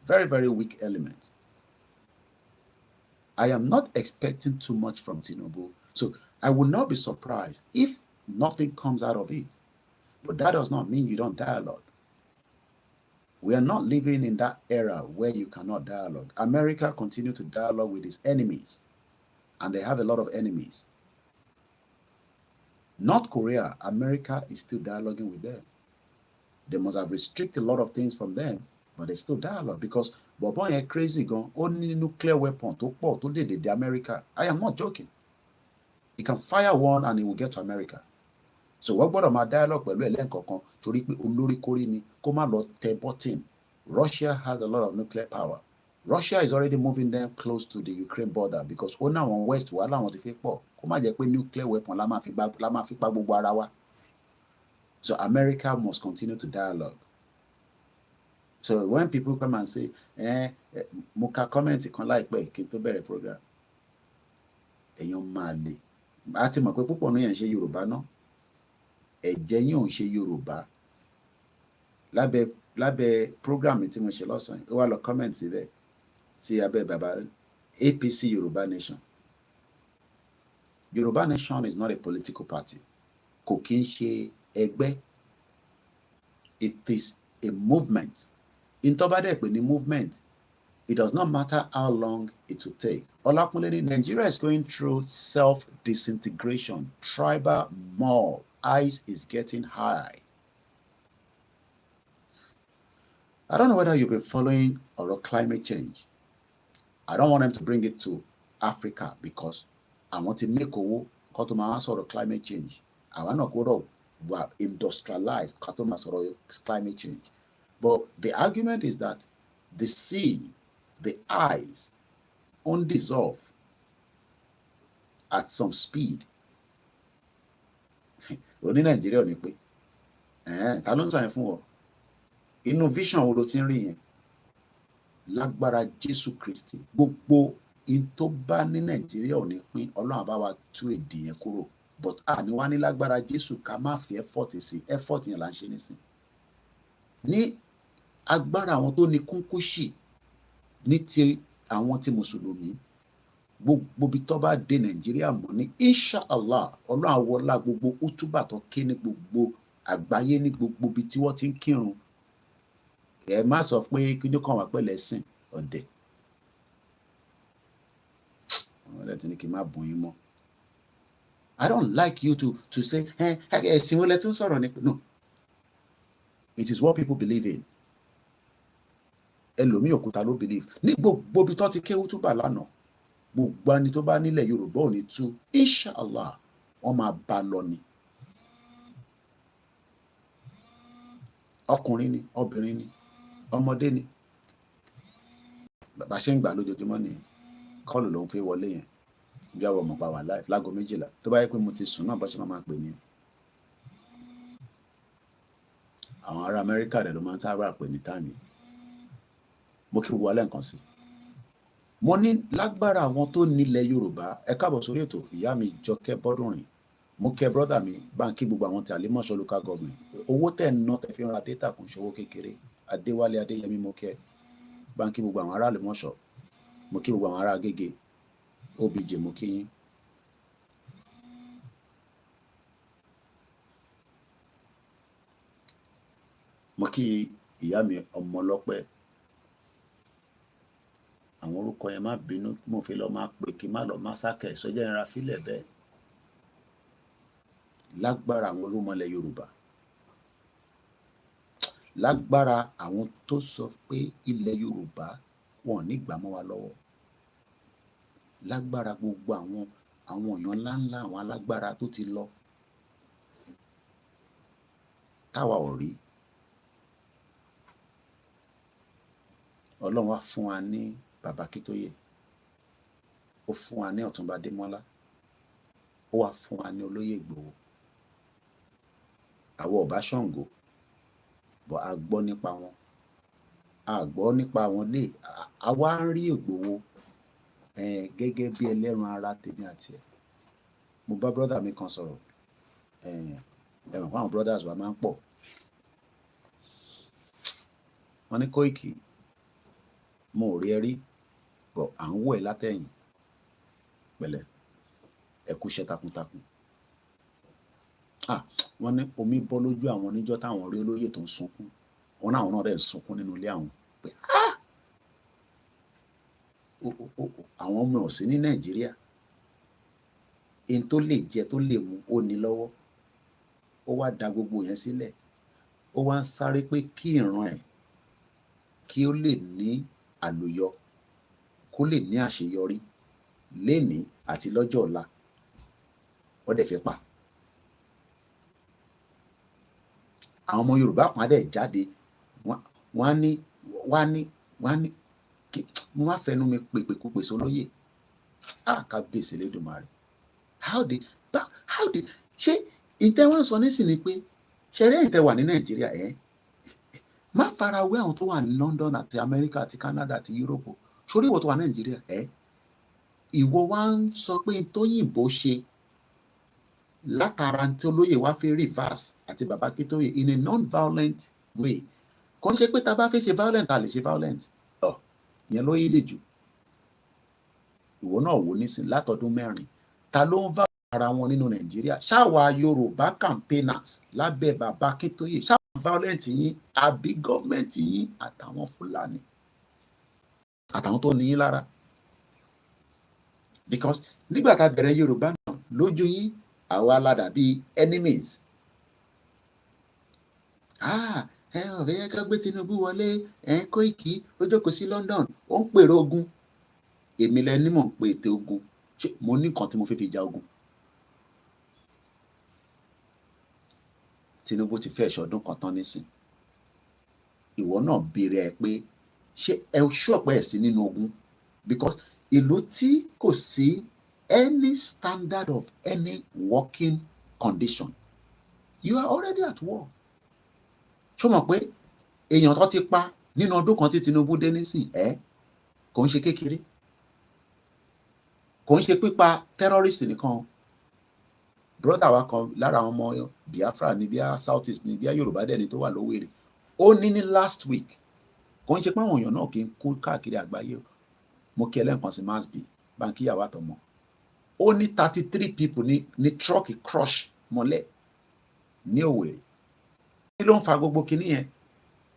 very, very weak element. I am not expecting too much from Tinubu, so I will not be surprised if nothing comes out of it. But that does not mean you don't dialogue. We are not living in that era where you cannot dialogue. America continues to dialogue with its enemies, and they have a lot of enemies. North Korea, America is still dialoguing with them. They must have restricted a lot of things from them, but they still dialogue because Bobon is crazy gone. Only nuclear weapon to the America. I am not joking. He can fire one and he will get to America. So what about my dialogue button? Russia has a lot of nuclear power. Russia is already moving them close to the Ukraine border because on west nuclear weapon. So America must continue to dialogue. So when people come and say, Muka comment kan láìpẹ́ kí n tó bẹ̀rẹ̀ program, èèyàn máa le. A ti mọ̀ pé púpọ̀ ní yẹn ṣe Yorùbá náà. Ẹ̀jẹ̀ yín ò ń ṣe Yorùbá. Lábẹ́ program tí mo ṣe lọ́sàn-án, ó wá lọ comment síbẹ̀ sí abẹ́ bàbá APC Yorùbá Nation. Yorùbá Nation is not a political party. Kò kí ń ṣe ẹgbẹ́. It is a movement. In Tobade, the movement, it does not matter how long it will take. OLAKUNLE, Nigeria is going through self-disintegration. Tribal mall. Ice is getting high. I don't know whether you've been following or climate change. I don't want them to bring it to Africa because I want to make a sort of climate change. I want to go to industrialized climate change. But the argument is that the sea, the ice, undissolve at some speed. Only Nigeria ni pé ta ló ń sàn fún ọ innovation wo ló ti ń rí yẹn lágbára Jésù Kristi gbogbo in tó bá ní Nàìjíríà ò ní pín Ọlọ́run bá wa tú èdè yẹn kúrò but ní wá ní lágbára Jésù ká má fi effort sí effort yẹn là ń ṣe nísìn ní agbára àwọn tó ní kúnkúṣì ní ti àwọn tí mùsùlùmí gbogbo bí tó bá dé Nàìjíríà mọ́ ní inshallah Ọlọ́run àwọlá gbogbo útúbà tó ké ní gbogbo àgbáyé ní gbogbo bí tí wọ́n ti ń kírun ẹ má sọ pé kí ló kàn wá pẹ̀lẹ́ sìn ọ̀dẹ̀ àwọn ẹlẹ́tì ní kí n má bùn yín mọ́. I don't like you to say ẹ̀sìn wọlé tó ń sọ̀rọ̀ ní no it is what people believe in. Ẹlòmíì òkúta ló believe ní gbogbo bí tó ti ké útúbà lánàá gbogbo ẹni tó bá nílẹ̀ Yorùbá ò ní tú inshallah wọ́n máa bá lọ ni ọkùnrin ni obìnrin ni ọmọdé ni bàbá ṣe ń gbà lójoojúmọ́ ni kọ́ọ̀lù ló ń fi wọlé yẹn bí àwọn ọmọ pa wà live láago 12 tó bá yẹ pé mo ti sùn náà bó ṣe máa pè ní àwọn ará Amẹ́ríkà rẹ̀ ló máa ń sábà pè ní táìmì mo kí wọlé nǹkan sí mo ní lágbára àwọn tó nílẹ̀ Yorùbá ẹ káàbọ̀ sórí ètò ìyá mi Jọkẹ́ Bọ́dúnrin mo kẹ́ brọ́dà mi báńkì gbogbo àwọn tí Àlímọ̀ṣọ́ local government owó tẹ̀ ń ná tẹ̀ fi ń ra data kò ń ṣòwò kékeré Adéwálé Adéyẹmí mo kẹ́ báńkì gbogbo àwọn ará Àlímọ̀ṣọ́ mo kí gbogbo àwọn ará Agége OBJ mo kí yín. Mo kí ìyá mi Ọmọlọ́pẹ́ àwọn orúkọ yẹn má bínú mo fi lọ máa pè kí má lọ má sákẹ̀ sọ́jà ìra fílẹ̀ bẹ́ẹ̀ lágbára àwọn olúmọlẹ̀ Yorùbá lágbára àwọn tó sọ pé ilẹ̀ Yorùbá wọn ò ní gbà mọ́ wa lọ́wọ́, lágbára gbogbo àwọn èèyàn ńláńlá, àwọn alágbára tó ti lọ táwa ò rí. Ọlọ́run wá fún wa ní bàbá Akíntóyè, ó fún wa ní Ọ̀túnba Adémọ́lá, ó wá fún wa ní olóyè Ìgbòho. Àwọn ò bá Ṣàngó, bọ̀ a gbọ́ nípa wọn, a gbọ́ nípa wọn lé, a wá ń rí Ìgbòho gẹ́gẹ́ bí ẹlẹ́ran ara tèmi àti ẹ̀. Mo bá brọ́dà mi kan sọ̀rọ̀, ẹ̀wọ̀n fún àwọn brothers wa máa ń pọ̀. Wọ́n ní Kóìkì, mo ò rí ẹ rí, bọ̀ à ń wò ẹ́ látẹ̀yìn, pẹ̀lẹ́, ẹ kú iṣẹ́ takuntakun. Wọ́n ní omi bọ́ lójú àwọn níjọ́ táwọn rí olóyè tó ń sunkún, wọn náà dẹ̀ ń sunkún nínú ilé àwọn pé àwọn ọmọ ò sí ní Nàìjíríà, in tó lè jẹ tó lè mu ó ní lọ́wọ́, ó wá da gbogbo yẹn sílẹ̀, ó wá ń sáré pé kí ìran ẹ̀ kí ó lè ní àlùyọ, kó lè ní àṣeyọrí lénìí àti lọ́jọ́ ọ̀la, ó dẹ̀ fẹ́ pa. Àwọn ọmọ Yorùbá kan á dẹ̀ jáde, wọ́n á ní mo wá fẹnu mi pèpèkúpè sólóyè. Kábíyèsí Elédùmarè. How did ṣé ìtẹ́ wọ́n sọ nísìnyí pé ṣe rí ẹ̀yin tẹ́ wà ní Nàìjíríà má fara wé àwọn tó wà ní London àti America àti Canada àti Europe. Sórí ìwọ tó wà ní Nàìjíríà ìwọ wá ń sọ pé tóyìnbó ṣe látara tí olóyè wá fi reverse àti bàbá Akíntóyè in a non-violent way. Kò ń ṣe pé tá a bá fẹ́ ṣe violent a lè ṣe violent, ìyẹn ló easy jù. Ìwọ náà wò nísìn látọdún 4 ta ló ń bá ara wọn nínú Nàìjíríà? Ṣáwa Yorùbá campaigners lábẹ́ bàbá Akíntóyè, ṣáwa violent yín àbí gọ́ọ̀mẹ̀ntì yín àtàwọn Fúlàní àtàwọn tó ní yín lára? Because nígbà tá a bẹ̀rẹ̀ Yorùbá náà lójú yín àwa aládà bíi enemies. Ọ̀rẹ́ yẹn ká gbé Tinubu wọlé, Kóìkì ó jókòó sí London ó ń pèrò ogun. Èmi lẹni mọ̀ ń pe ète ogun, mo ní nǹkan tí mo fi ja ogun. Tinubu ti fẹ́ ṣọdún kan tán nísìn, ìwọ náà béèrè ẹ pé ṣé ẹ ṣọ̀pẹ́ ẹ̀ sí nínú ogun? Because ìlú tí kò sí any standard of any working condition, you are already at war. Ṣó mọ̀ pé èèyàn tó ti pa nínú ọdún kan tí Tinubu dé nísìn kò ń ṣe kékeré, kò ń ṣe pípa terrorist nìkan. Brother wa kan lára àwọn ọmọ Biafra ní bíá South East ní bíá Yorùbá dẹ̀ ni tó wà lówèrè, ó ní last week, kò ń ṣe pé àwọn èèyàn náà kì í kú káàkiri àgbáyé. Mo kí ẹlẹ́ǹkan sí masbi báńkì ìyàwó àtọmọ, ó ní 33 people ní truck crush mọ́lẹ̀ ní Òwèrè. Kí ló ń fa gbogbo kinní yẹn?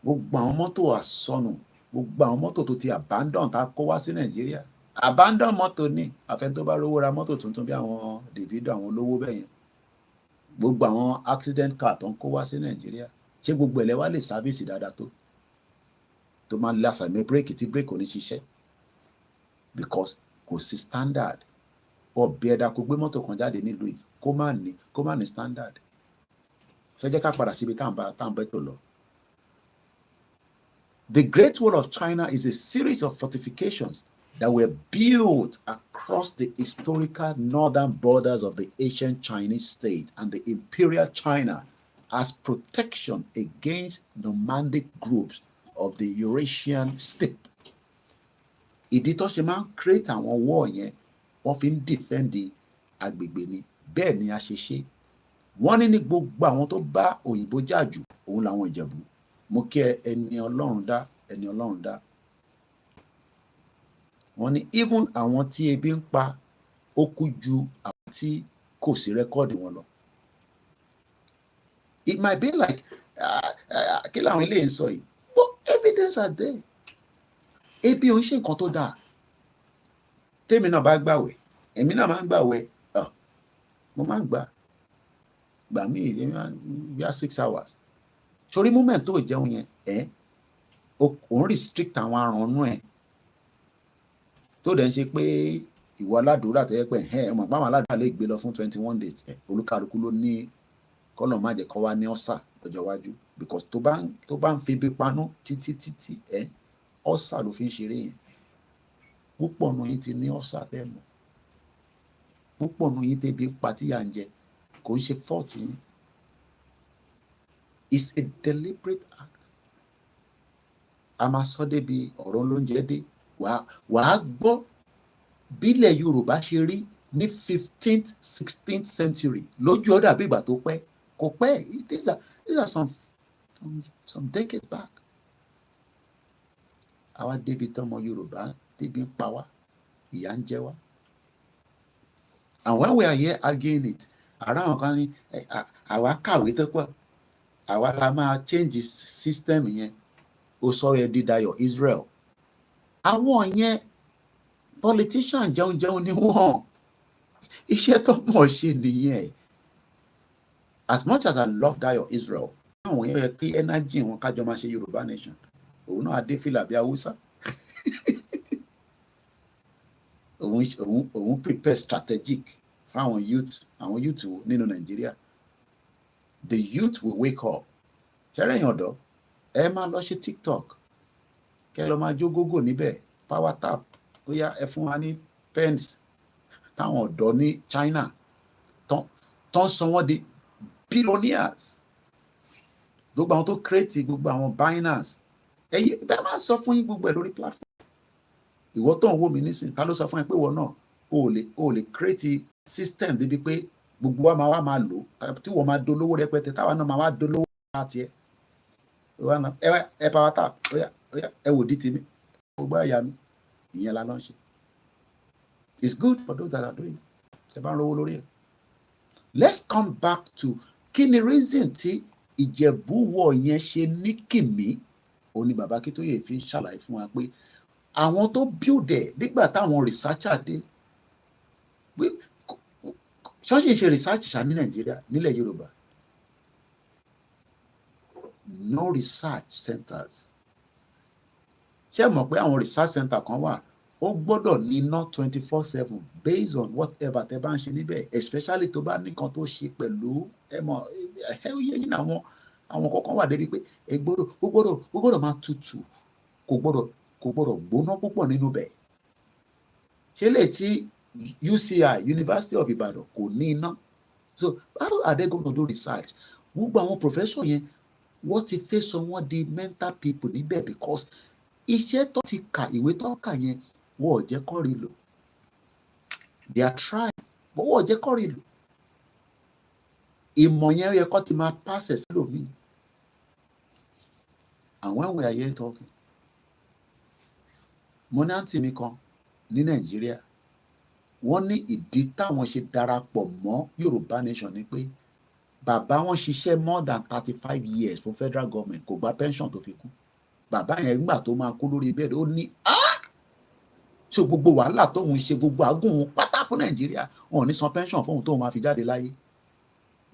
Gbogbo àwọn mọ́tò àsọnù, gbogbo àwọn mọ́tò tó ti abandon tá a kó wá sí Nàìjíríà. Abandon mọ́tò ní àfẹn tó bá rówó ra mọ́tò tuntun bí àwọn Davido, àwọn olówó bẹ́yẹn. Gbogbo àwọn accident car tó ń kó wá sí Nàìjíríà, ṣé gbogbo ẹ̀lẹ́ wá lè sáfíìsì dáadáa tó máa lásàmì bírèkì tí bírèkì ò ní ṣiṣẹ́? Because kò sí standard. Ọ̀bẹ ẹ̀dá kò gbé mọ́tò kan jáde nílùú yìí kó má ní standard. Ṣé jẹ́ ká padà síbi tá à ń bẹ́ tó lọ. The Great Wall of China is a series of fortifications that were built across the historical northern borders of the ancient Chinese state and the imperial China as protection against nomadic groups of the Eurasian steppe. Ìdí tó ṣe máa ń create àwọn wall yẹn, wọ́n fi ń defend agbègbè ni. Bẹ́ẹ̀ ni a ṣe ṣe. Wọ́n ní gbogbo àwọn tó bá òyìnbó jà jù òun làwọn Ìjẹ̀bú. Mo kí ẹni Ọlọ́run dá, ẹni Ọlọ́run dá. Wọ́n ní even àwọn tí ebi ń pa ó kú ju àwọn tí kò sí rẹ́kọ́ọ̀dì wọn lọ. It might be like kí làwọn ilé ń sọ yìí, but evidence are there. Ebi ò ń ṣe nǹkan tó dáa. Tèmi náà bá gbàwẹ̀, èmi náà máa ń gbàwẹ̀, mo máa ń gbà mí bí i 6 hours. sórí moment tó jẹun yẹn òun restrict àwọn arànú ẹ̀ tó dẹ̀ ń ṣe pé ìwọ aládùúrà tó yẹ pé ọmọ ìpamọ́ aládùúrà lè gbé lọ fún 21 days olúkálukú ló ní kọ́nà má jẹ́ kọ́ wá ní ọ̀sà lọ́jọ́ iwájú because tó bá ń fi ibi panú títí ọ̀sà ló fi ń ṣeré yẹn púpọ̀ nù yín ti ní ọ̀sà tẹ́ mọ̀ púpọ̀ nù yín tẹ́bi pa tíyà ń jẹ kò ń ṣe fault yín it's a deliberate act a máa sọ débi ọ̀rọ̀ lóúnjẹ dé wàá gbọ́ bílẹ̀ Yorùbá ṣe rí ní 15th 16th century lójú ọ̀dà bí ìgbà tó pẹ́ kò pẹ́ these are some decades back àwa débi tọmọ Yorùbá débi ń pa wá ìyà ń jẹ wá and when we are here again it ara àwọn kan ní àwa kàwé tó pọ̀ àwa la máa change system yẹn ó sọ̀rọ̀ ẹ̀ dídayọ̀ Israel àwọn yẹn politician jẹun ni wọ́n iṣẹ́ tó mọ̀ ṣe nìyẹn as much as I love Dayo Israel àwọn yẹn yẹ kí energy wọn kájọ máa ṣe Yorùbá nation òun náà adé fìlà bí Haúsá òun prepare strategic fáwọn àwọn youth nínú Nàìjíríà the youth will wake up ṣẹlẹyìn ọ̀dọ́ ẹ máa lọ ṣe TikTok kẹ lọ máa jó gógó níbẹ̀ power tap ó yá ẹ fún wa ní pens táwọn ọ̀dọ́ ní China tán san wọ́n di billionaires gbogbo àwọn tó create gbogbo àwọn Binance ẹ̀yìn bẹ́ẹ̀ máa sọ fún yín gbogbo ẹ̀ lórí platform ìwọ tó ń wò mí nísìnyí ta ló sọ fún ẹ pé ìwọ náà o lè create system débi pé gbogbo wa máa lò tí wọ́n máa dolówó rẹpẹtẹ táwa náà máa wá dolówó láti ẹ power tap ẹ wò dí tèmi gbogbo àyà mi ìyẹn la lọ ń ṣe it's good for those that are doing it ẹ bá ń rówó lórí ẹ. Let's come back to kí ni reason tí Ìjẹ̀bú-Wọ̀ yẹn ṣe ní kìmí òun ni bàbá Akíntóyè fi ń ṣàlàyé fún wa pé àwọn tó build ẹ̀ nígbà táwọn researcher dé ṣọ́ọ̀ṣì ń ṣe research ṣá ní Nàìjíríà nílẹ̀ Yorùbá no research centers ṣé mọ̀ pé àwọn research center kan wà ó gbọ́dọ̀ ní iná 24/7 based on whatever tẹ́ bá ń ṣe níbẹ̀ especially tó bá ní kan tó ṣe pẹ̀lú yẹn àwọn kọ̀ọ̀kan wà débi pé ó gbọ́dọ̀ máa tutù kò gbọ́dọ̀ gbóná púpọ̀ nínú bẹ̀ ṣé lè tí UCI University of Ibadan kò ní iná so how are they going to do research gbogbo àwọn professor yẹn wọ́n ti fẹ́ sọ wọ́n di mental people níbẹ̀ because iṣẹ́ tó ti kà ìwé tó kà yẹn wọ́n ò jẹ́ kọ́ rí lò they are trying but wọ́n ò jẹ́ kọ́ rí lò ìmọ̀ yẹn yẹ kọ́ ti máa pàṣẹ sílòmíì and when we are here talking mo ní àǹtí mi kan ní Nàìjíríà wọ́n ní ìdí táwọn ṣe darapọ̀ mọ́ Yorùbá nation ni pé bàbá wọn ṣiṣẹ́ more than 35 years fún federal government kò gba pension tó fi kú bàbá yẹn nígbà tó máa kú lórí bẹ́ẹ̀dì ó ní ṣé gbogbo wàhálà tóun ṣe gbogbo àgùn pátá fún Nàìjíríà wọn ò ní san pension fóun tóun máa fi jáde láyé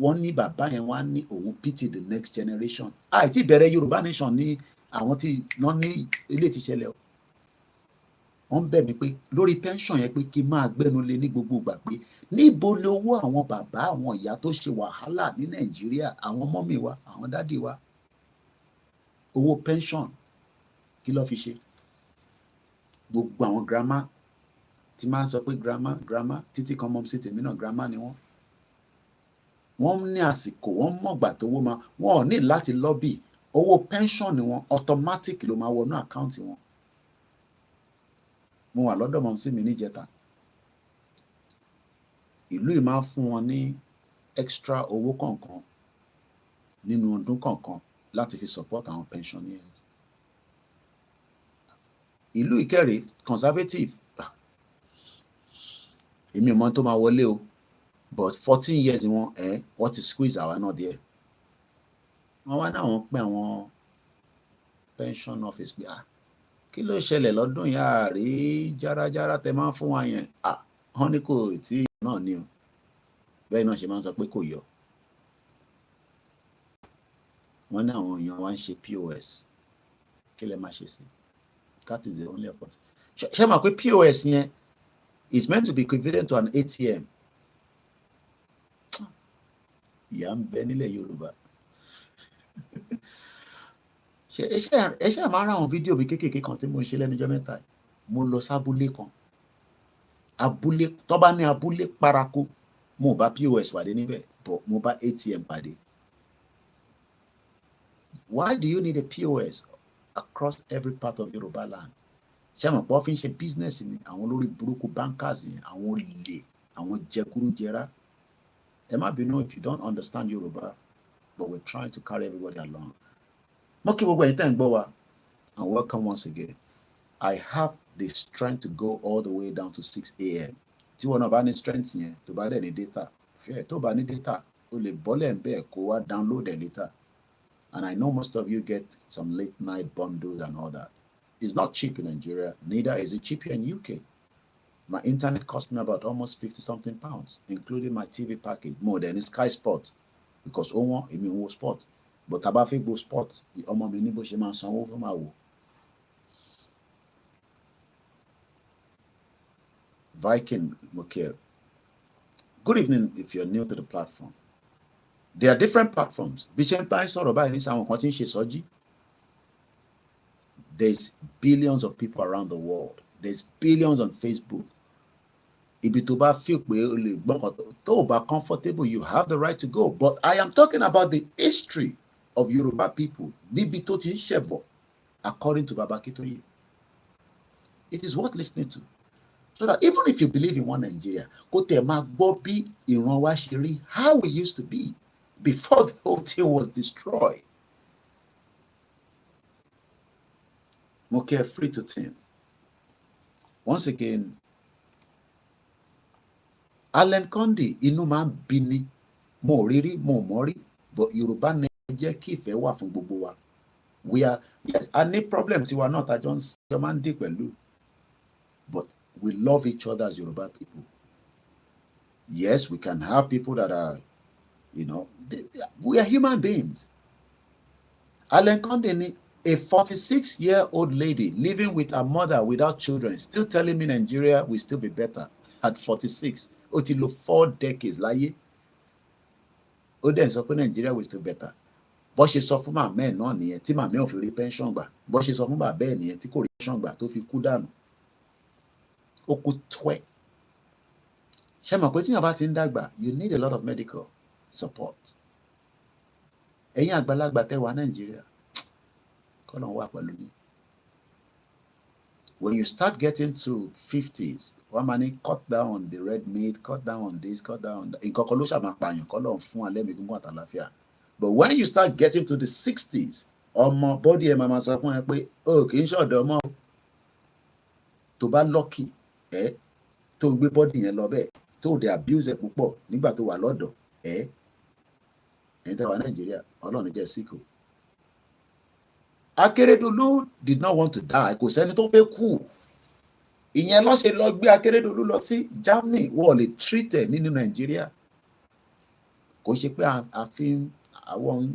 wọ́n ní bàbá yẹn wá ní òun pity the next generation àìtí bẹ̀rẹ̀ Yorùbá nation ní àwọn tí wọ́n ní ilé ti ṣẹlẹ̀ o wọ́n bẹ̀ mí pé lórí pension yẹn pé kí n máa gbẹ́nu lé ní gbogbo ìgbà pé níbo lówó àwọn bàbá àwọn ìyá tó ṣe wàhálà ní Nàìjíríà àwọn mọ́mì wa àwọn dádì wa owó pension kí ló fi ṣe gbogbo àwọn grandma tí máa ń sọ pé grandma títí kan mọ́ sí tèmi náà grandma ni wọ́n ní àsìkò wọ́n mọ̀gbà tówó máa wọ́n ò ní láti lobby owó pension ni wọ́n automatic ló máa wọnú àkáǹtì wọn mo wà lọ́dọ̀ mọ́ sí mi níjẹta ìlú yìí máa ń fún wọn ní extra owó kọ̀ọ̀kan nínú ọdún kọ̀ọ̀kan láti fi support àwọn pensioners ìlú ìkẹrẹ conservative èmi ò mọ̀ tó máa wọlé o but 14 years ni wọ́n ti squeeze àwa náà díẹ̀ wọ́n wá náà wọ́n pín àwọn pension office pé kí ló ṣẹlẹ̀ lọ́dún yà rí járajára tẹ máa ń fún wa yẹn wọ́n ní kò tí náà ní o bẹ́ẹ̀ náà ṣe máa ń sọ pé kò yọ wọ́n ní àwọn èèyàn wá ń ṣe POS kí lẹ máa ṣe sí? That is the only opportunity. Ṣé máa pé POS yẹn is meant to be equivalent to an ATM. Ìyà ń bẹ nílẹ̀ Yorùbá. Ẹ ṣe máa ń ra àwọn fídíò bí kéékèèké kan tí mo ń ṣe lẹ́nujọ́ mẹ́ta. Mo lọ sábúlé kan. Abúlé tó bá ní abúlé paraku, mo bá POS pàdé níbẹ̀, but mo bá ATM pàdé. Why do you need a POS across every part of Yoruba land? Ṣé àwọn pọ̀ fi ń ṣe business ni àwọn olórí burúkú bankers yẹn, àwọn olè, àwọn jẹkúrújẹrá. Ẹ má bínú if you don't understand Yoruba, but we're trying to carry everybody along. Mo kí gbogbo ẹ̀yin tẹ́ ń gbọ́ wa, and welcome once again. I have the strength to go all the way down to 6 a.m. Tí wọn náà bá ní strength yẹn, tó bá dẹ̀ ní data, fẹ́ tó bá ní data, o lè bọ́lẹ̀ ń bẹ́ẹ̀ kó wá download ẹ̀ later. And I know most of you get some late night bundles and all that. It's not cheap in Nigeria, neither is it cheap here in UK. My internet cost me about almost 50-something pounds, including my TV package, more than Sky Sports, because Omo, I mean, sport. But Tabafi go sports, Omo mi ní bó ṣe máa sanwó fún máa wò. Viking Mukiel. Good evening if you're new to the platform. There are different platforms. There's billions of people around the world. There's billions on Facebook. If you feel comfortable, you have the right to go. But I am talking about the history of Yoruba people. According to Baba Kitoye. It is worth listening to. So that even if you believe in one Nigeria, how we used to be before the whole thing was destroyed. Moke free to 10. Once again, Alan Kondi, inu ma bini, mo riri, mo mori, but Yoruba neje ki fe wa fun gbogbo wa. We are, yes, I need problems. You are not a John Dick Welu, but we love each other as Yoruba people. Yes, we can have people that are, you know, we are human beings. Alan Kondi, a 46-year-old lady living with her mother without children, still telling me Nigeria will still be better at 46. Otilo 4 decades láyé. Ó dẹ̀ sọ pé Nigeria will still better. Bó ṣe sọ fún màmá ẹ̀ náà nìyẹn tí màmá ò fi rí pension gbà. Bó ṣe sọ fún bàbá ẹ̀ nìyẹn tí kò rí pension gbà tó fi kú dànù. Ó kú twẹ́. Ṣé mọ̀ pé tí yàn bá ti ń dàgbà, you need a lot of medical support. Ẹ̀yin àgbàlagbà tẹ́ wà Nigeria. When you start getting to 50s, one man cut down on the red meat, cut down on this, cut down on that. But when you start getting to the 60s, ọmọ body ẹ máa sọ fún ẹ pé o kì í ṣọ̀dọ̀ ọmọ tó bá lucky tó ń gbé body yẹn lọ bẹ́ẹ̀ tó dé abuse ẹ púpọ̀ nígbà tó wà lọ́dọ̀ ẹ̀yin tẹ́ wà Nàìjíríà Ọlọ́run jẹ́ síkò. Akeredolu did not want to die. Kò sẹ́ni tó fẹ́ kú. Ìyẹn ló ṣe lọ gbé Akeredolu lọ sí Germany. Wọ́n lè treat ẹ̀ nínú Nàìjíríà. Kò ṣe pé àfin àwọn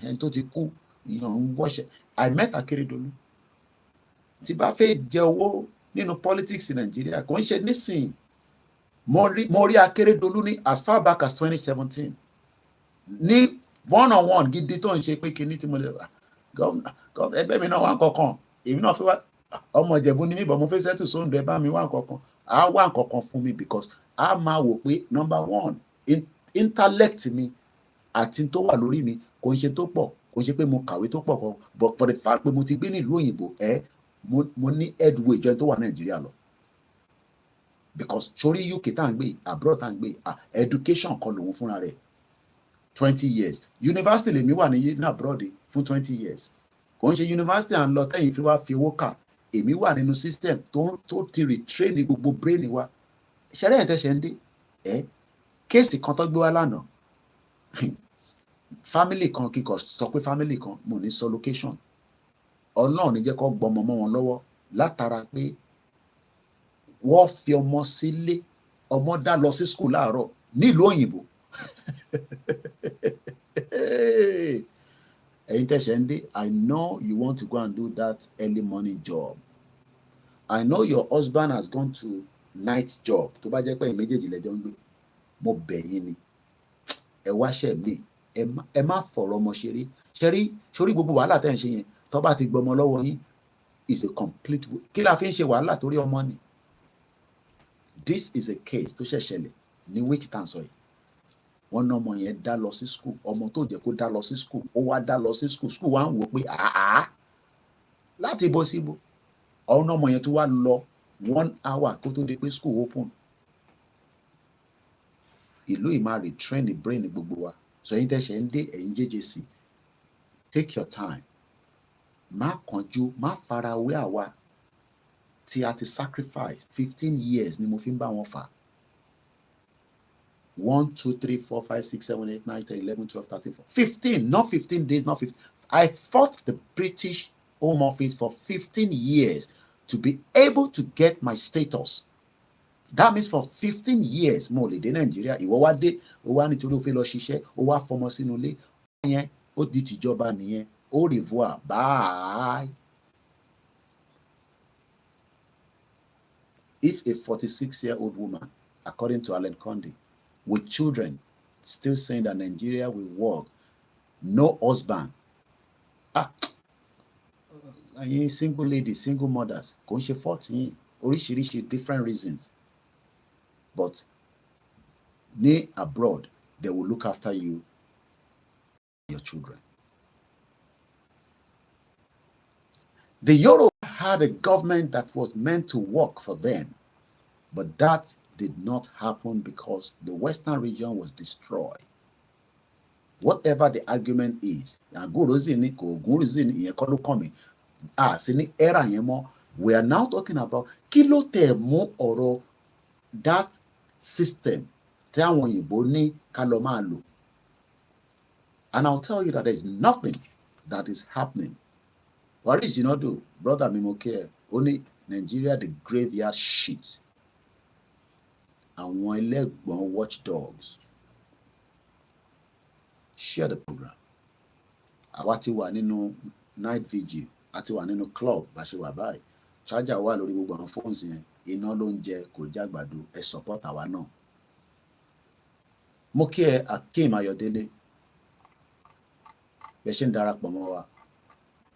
ẹni tó ti kú ìyàn ń wọ́ṣẹ̀. I met Akeredolu. Tí bá fẹ́ jẹ owó nínú politics in Nigeria, kò ń ṣe nísìn. Mo rí Akeredolu ní as far back as 2017. Ní one-on-one gidi tó ń ṣe pé kíní tí mo lè wà. Ẹgbẹ́ mi náà wá nǹkankan èmi náà fi wá ọmọ Ìjẹ̀bú ni mí bọ̀ mo fẹ́ settle sóńdó ẹ bá mi wá nǹkankan á wá nǹkankan fún mi because á máa wò pé number one intellect mi àti tó wà lórí mi kò ń ṣe tó pọ̀ kò ń ṣe pé mo kàwé tó pọ̀ kan but for the fact pé mo ti gbé nílùú òyìnbó mo ní headway jọ tó wà Nàìjíríà lọ because sórí UK tá à ń gbé abroad tá à ń gbé education kan lòun fúnra rẹ̀ 20 years university lèmi wà ní abroad fún 20 years kò ń ṣe university à ń lọ tẹ́yìn fi wá fi owó kà èmi wà nínú system tó ti retrain gbogbo brain wa ṣẹlẹ̀ ẹ̀ tẹ́ṣẹ̀ ń dé kéèsì kan tó gbé wá lánàá family kan kíkọ sọ pé family kan mo ní sọ location Ọlọ́run ní jẹ́ kó gbọmọ mọ́ wọn lọ́wọ́ látara pé wọ́n fi ọmọ sílé ọmọ dá lọ sí school láàárọ̀ nílùú òyìnbó I know you want to go and do that early morning job. I know your husband has gone to night job. Tó bá jẹ́ pé méjèèjì lẹ́jọ́ ń gbé, mo bẹ̀ yín ni, ẹ wáṣẹ́ mi, ẹ má fọ̀rọ̀ ọmọ ṣeré. Ṣorí gbogbo wàhálà tẹ́ ń ṣe yẹn, tó bá ti gbọmọ lọ́wọ́ yín, is a complete. Kí la fi ń ṣe wàhálà torí ọmọ ni? This is a case tó ṣẹ̀ṣẹlẹ̀ ní week tan sọ yìí. Wọ́n ná ọmọ yẹn dá lọ sí school, ọmọ tó jẹ́ kó dá lọ sí school, ó wá dá lọ sí school wa ń wò pé láti bọ́ síbo. Ọ̀nà ọmọ yẹn tó wá lọ 1 hour kó tó di pé school open. Ìlú yìí máa retrain the brain gbogbo wa. So ẹ̀yin tẹ́ ṣe ń dé ẹ̀yin JJC, take your time. Má kánjú, má farawé àwa tí a ti sacrifice 15 years ni mo fi ń bá wọn fà. 1, 2, 3, 4, 5, 6, 7, 8, 9, 10, 11, 12, 13, 14, 15, not 15 days, not 15. I fought the British Home Office for 15 years to be able to get my status. That means for 15 years, mo lè dé Nigeria, ìwọ wá dé, ó wá nítorí ó fẹ́ lọ ṣiṣẹ́, ó wá fọmọ sínú ilé, yẹn ó di tìjọba nìyẹn. Au revoir, bye. If a 46-year-old woman, according to Alan Conde, with children, still saying that Nigeria will work, no husband, single ladies, single mothers, kò ń ṣe fault yín, oríṣiríṣi different reasons, but ní abroad, they will look after you, your children. The Yoruba had a government that was meant to work for them, but that did not happen because the Western region was destroyed. Whatever the argument is, we are now talking about kilo te mo oro that system. And I'll tell you that there's nothing that is happening. What is do, brother Mimoke? Only Nigeria, the graveyard shit. And one leg watchdogs. Share the program. Awati wa nínú night vigil, ati wa nínú club, bá ṣe wà báyìí. Charger wà lórí gbogbo àwọn phones yẹn. Iná ló ń jẹ, kò jágbàdo. Ẹ support àwa náà. Mo kí ẹ Akeem Ayọ̀délé. Bẹ́ ṣe ń darapọ̀ mọ́ wa.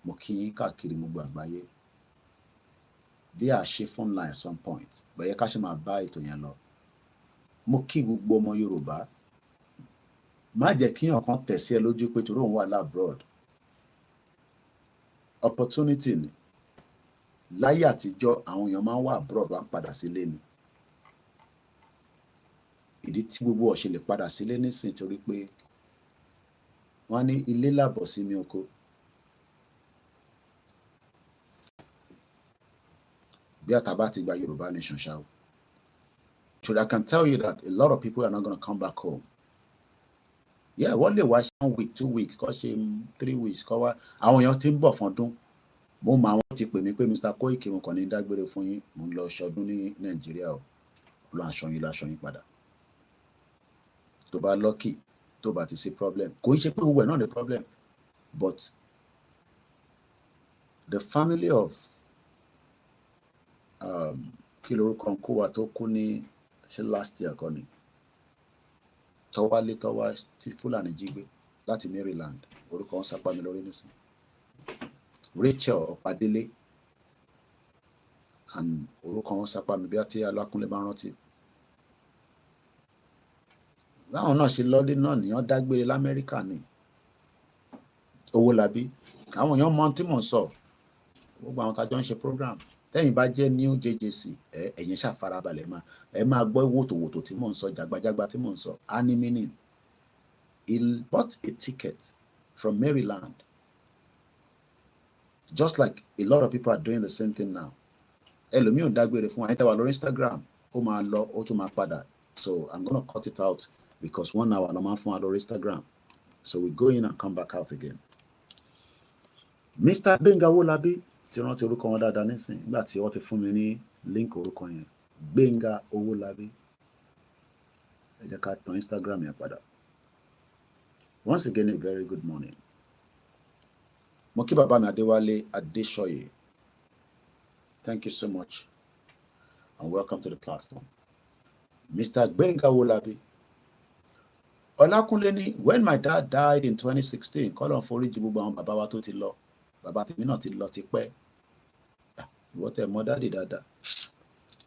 Mo kí yín káàkiri gbogbo àgbáyé. Bí a ṣe phone line at some point, bẹ́ẹ̀ ká ṣe máa bá ètò yẹn lọ. Mo kí gbogbo ọmọ Yorùbá. Má jẹ́ kí ọ̀kan tẹ̀sí ẹ lójú pé torí òun wà labroad. Opportunity ni. Láyé àtijọ́ àwọn èèyàn máa ń wà abroad wá padà sílé ni. Ìdí tí gbogbo ó ṣe lè padà sílé nísìn torí pé wọ́n ní ilé làbọ̀ sí mi oko. Bí àtàbá ti gba Yorùbá nation ṣá o. So I can tell you that a lot of people are not going to come back home. Yeah, wọ́n lè wá 1 week, 2 weeks, kọ́ ṣe 3 weeks, kọ́ wá. Àwọn èèyàn tí ń bọ̀ fọ́dún. Mo mọ àwọn tí pè mí pé Mr. Koiki mo kàn ní dágbére fún yín. Mo ń lọ ṣọdún ní Nàìjíríà o. Ọlọ́run aṣọ yín láṣọ yín padà. Tó bá lucky, tó bá ti sí problem. Kò ń ṣe pé gbogbo ẹ̀ náà ní problem. But the family of kí lorúkọ ń kó wa tó kú ní ṣe last year kọ́ ni. Tọ́wálé tí Fúlàní jí gbé láti Maryland. Orúkọ wọn sápá mi lórí nísìn. Rachel Ọ̀pádélé. And orúkọ wọn sápá mi bí a ti Ọlákúnlé bá rántí. Báwọn náà ṣe lọ́dún náà ni wọ́n dágbére l'Amẹ́ríkà ni. Owólabí. Àwọn èèyàn mọ tí mò ń sọ. Gbogbo àwọn tájọ́ ń ṣe program. Tẹ́yìn bá jẹ́ new JJC, ẹ̀yin ṣàfarabalẹ̀ ẹ máa gbọ́ wòtòwòtò tí mò ń sọ, jàgbàjàgbà tí mò ń sọ. Any meaning. He bought a ticket from Maryland. Just like a lot of people are doing the same thing now. Ẹlòmíì ò dágbére fún wa. Ẹ tẹ́ wà lórí Instagram. Ó máa lọ, ó tún máa padà. So I'm going to cut it out because 1 hour ló máa fún wa lórí Instagram. So we go in and come back out again. Mr. Gbenga Owolabi. Tí rántí orúkọ wọn dáadáa nísìn nígbà tí wọ́n ti fún mi ní link orúkọ yẹn. Gbenga Owolabi. Ẹ jẹ́ ká tan Instagram yẹn padà. Once again, a very good morning. Moki Baba Adewale Adeshoye. Thank you so much and welcome to the platform. Mr. Gbenga Wolabi. Olakunle, when my dad died in 2016, call on Foriji Buba Baba wa tó ti lọ. Baba tèmi náà ti lọ tipẹ́. Ìwọ tẹ́ mọ̀ daddy dáadáa.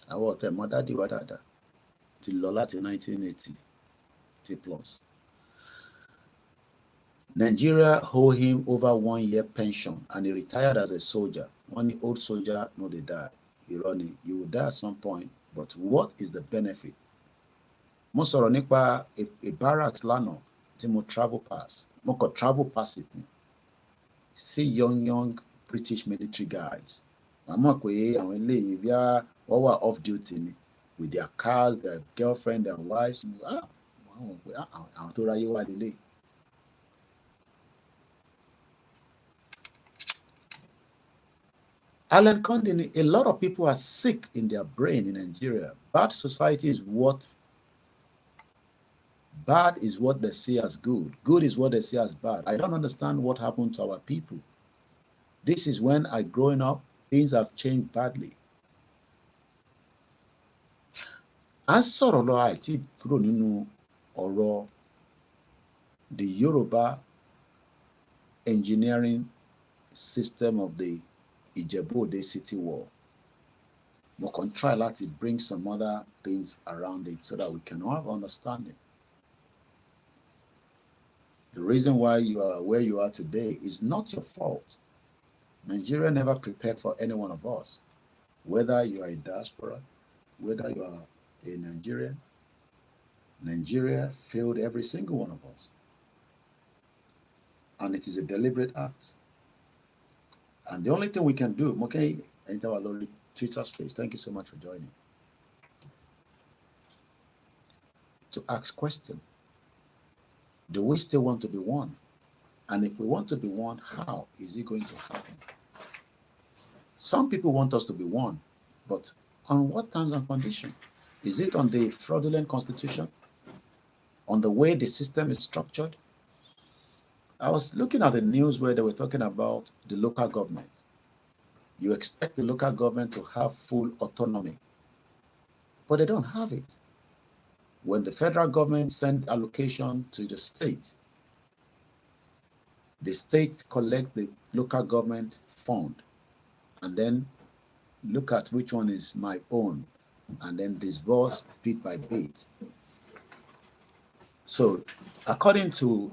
Àwọn tẹ́ mọ̀ daddy wa dáadáa. Ti lọ láti 1980 T plus. Nigeria owe him over 1 year pension and he retired as a soldier. One old soldier, no, they die. Irony, you will die at some point, but what is the benefit? Mo sọ̀rọ̀ nípa a barracks lánàá tí mo travel pass. Mo kàn travel pass it. See young British military guys. Màmá pé àwọn eléyìí bí wọ́n wà off duty ni with their cars, their girlfriend, their wives. Àwọn tó ráyé wà lélẹ̀. Alan Condon, a lot of people are sick in their brain in Nigeria. Bad society is what bad is what they see as good. Good is what they see as bad. I don't understand what happened to our people. This is when growing up, things have changed badly. A sọ̀rọ̀ lọ àìtí kúrò nínú ọ̀rọ̀ the Yoruba engineering system of the Ijebu-Ode city war. We can try to bring some other things around it so that we can have understanding. The reason why you are where you are today is not your fault. Nigeria never prepared for any one of us. Whether you are a diaspora, whether you are a Nigerian, Nigeria failed every single one of us. And it is a deliberate act. And the only thing we can do, okay, enter our lonely Twitter space. Thank you so much for joining. To ask question. Do we still want to be one? And if we want to be one, how is it going to happen? Some people want us to be one, but on what terms and conditions? Is it on the fraudulent constitution? On the way the system is structured? I was looking at the news where they were talking about the local government. You expect the local government to have full autonomy, but they don't have it. When the federal government sends allocation to the state collect the local government fund and then look at which one is my own and then disburse bit by bit. So according to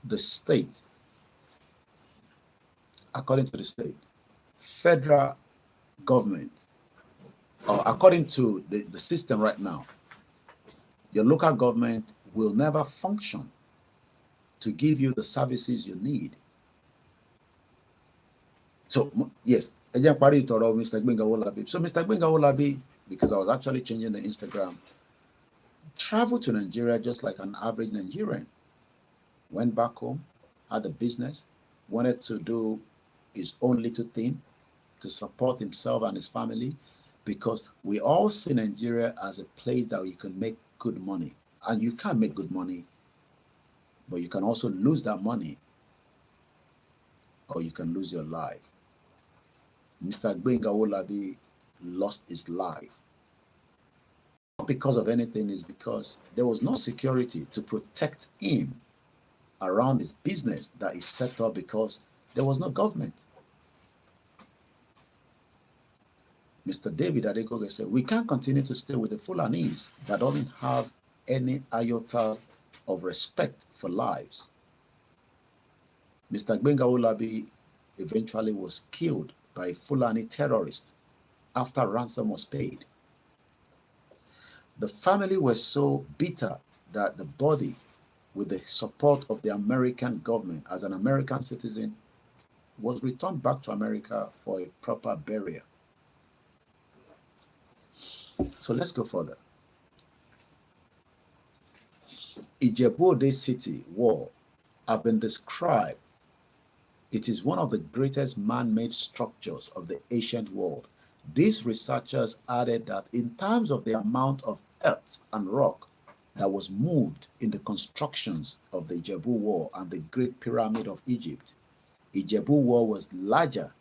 the state, federal government, or according to the system right now, your local government will never function to give you the services you need. So, yes, Mr. Gbenga Wolabi. So, Mr. Gbenga Wolabi, because I was actually changing the Instagram, traveled to Nigeria just like an average Nigerian. Went back home, had a business, wanted to do his own little thing to support himself and his family, because we all see Nigeria as a place that you can make good money. And you can make good money, but you can also lose that money, or you can lose your life. Mr. Gbenga Wolabi lost his life. Not because of anything, it's because there was no security to protect him around his business that is set up because there was no government. Mr. David Adegoke said, we can't continue to stay with the Fulanese that doesn't have any iota of respect for lives. Mr. Gbenga Wolabi eventually was killed by a Fulani terrorist after ransom was paid. The family were so bitter that the body, with the support of the American government as an American citizen, was returned back to America for a proper burial. So let's go further. Ijebu-Ode city war have been described. It is one of the greatest man-made structures of the ancient world. These researchers added that in terms of the amount of earth and rock that was moved in the constructions of the Ijebu War and the Great Pyramid of Egypt, Ijebu wall was larger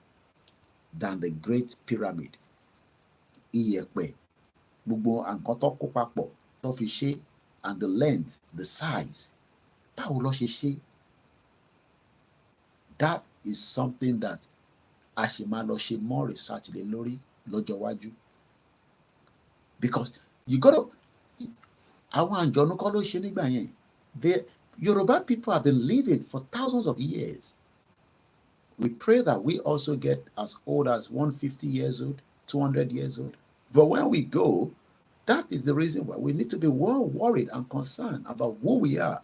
than the Great Pyramid. Iyẹ̀pẹ̀, gbogbo nǹkan tó kó papọ̀ tó fi ṣe, and the length, the size. Báwo ló ṣe ṣe? That is something that a ṣì máa lọ ṣe more research lé lórí lọ́jọ́ iwájú. Because you gotta, àwọn àjọ̀nú kọ́ ló ṣe nígbà yẹn. The Yoruba people have been living for thousands of years. We pray that we also get as old as 150 years old, 200 years old. But when we go, that is the reason why we need to be well worried and concerned about who we are.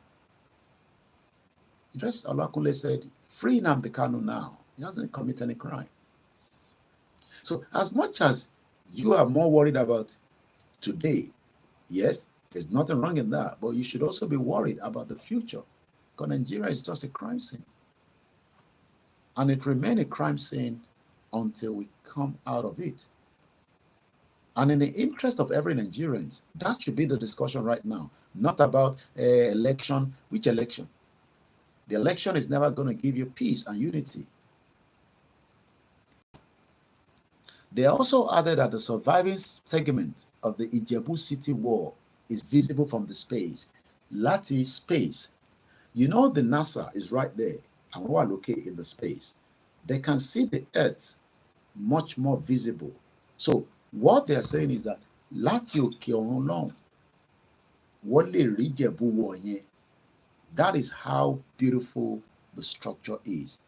Just OLAKUNLE said, free Nnamdi Kanu now. He hasn't committed any crime. So as much as you are more worried about today, yes, there's nothing wrong in that, but you should also be worried about the future, because Nigeria is just a crime scene. And it remains a crime scene until we come out of it. And in the interest of every Nigerian, that should be the discussion right now, not about election. Which election? The election is never going to give you peace and unity. They also added that the surviving segment of the Ijebu city wall is visible from the space. Lati space. You know the NASA is right there, and we are located in the space. They can see the earth much more visible. So what they are saying is that Lati òkè ọ̀run lọ́hùn, wọ́n lè rí Ìjẹ̀bú wall yẹn. That is how beautiful the structure is.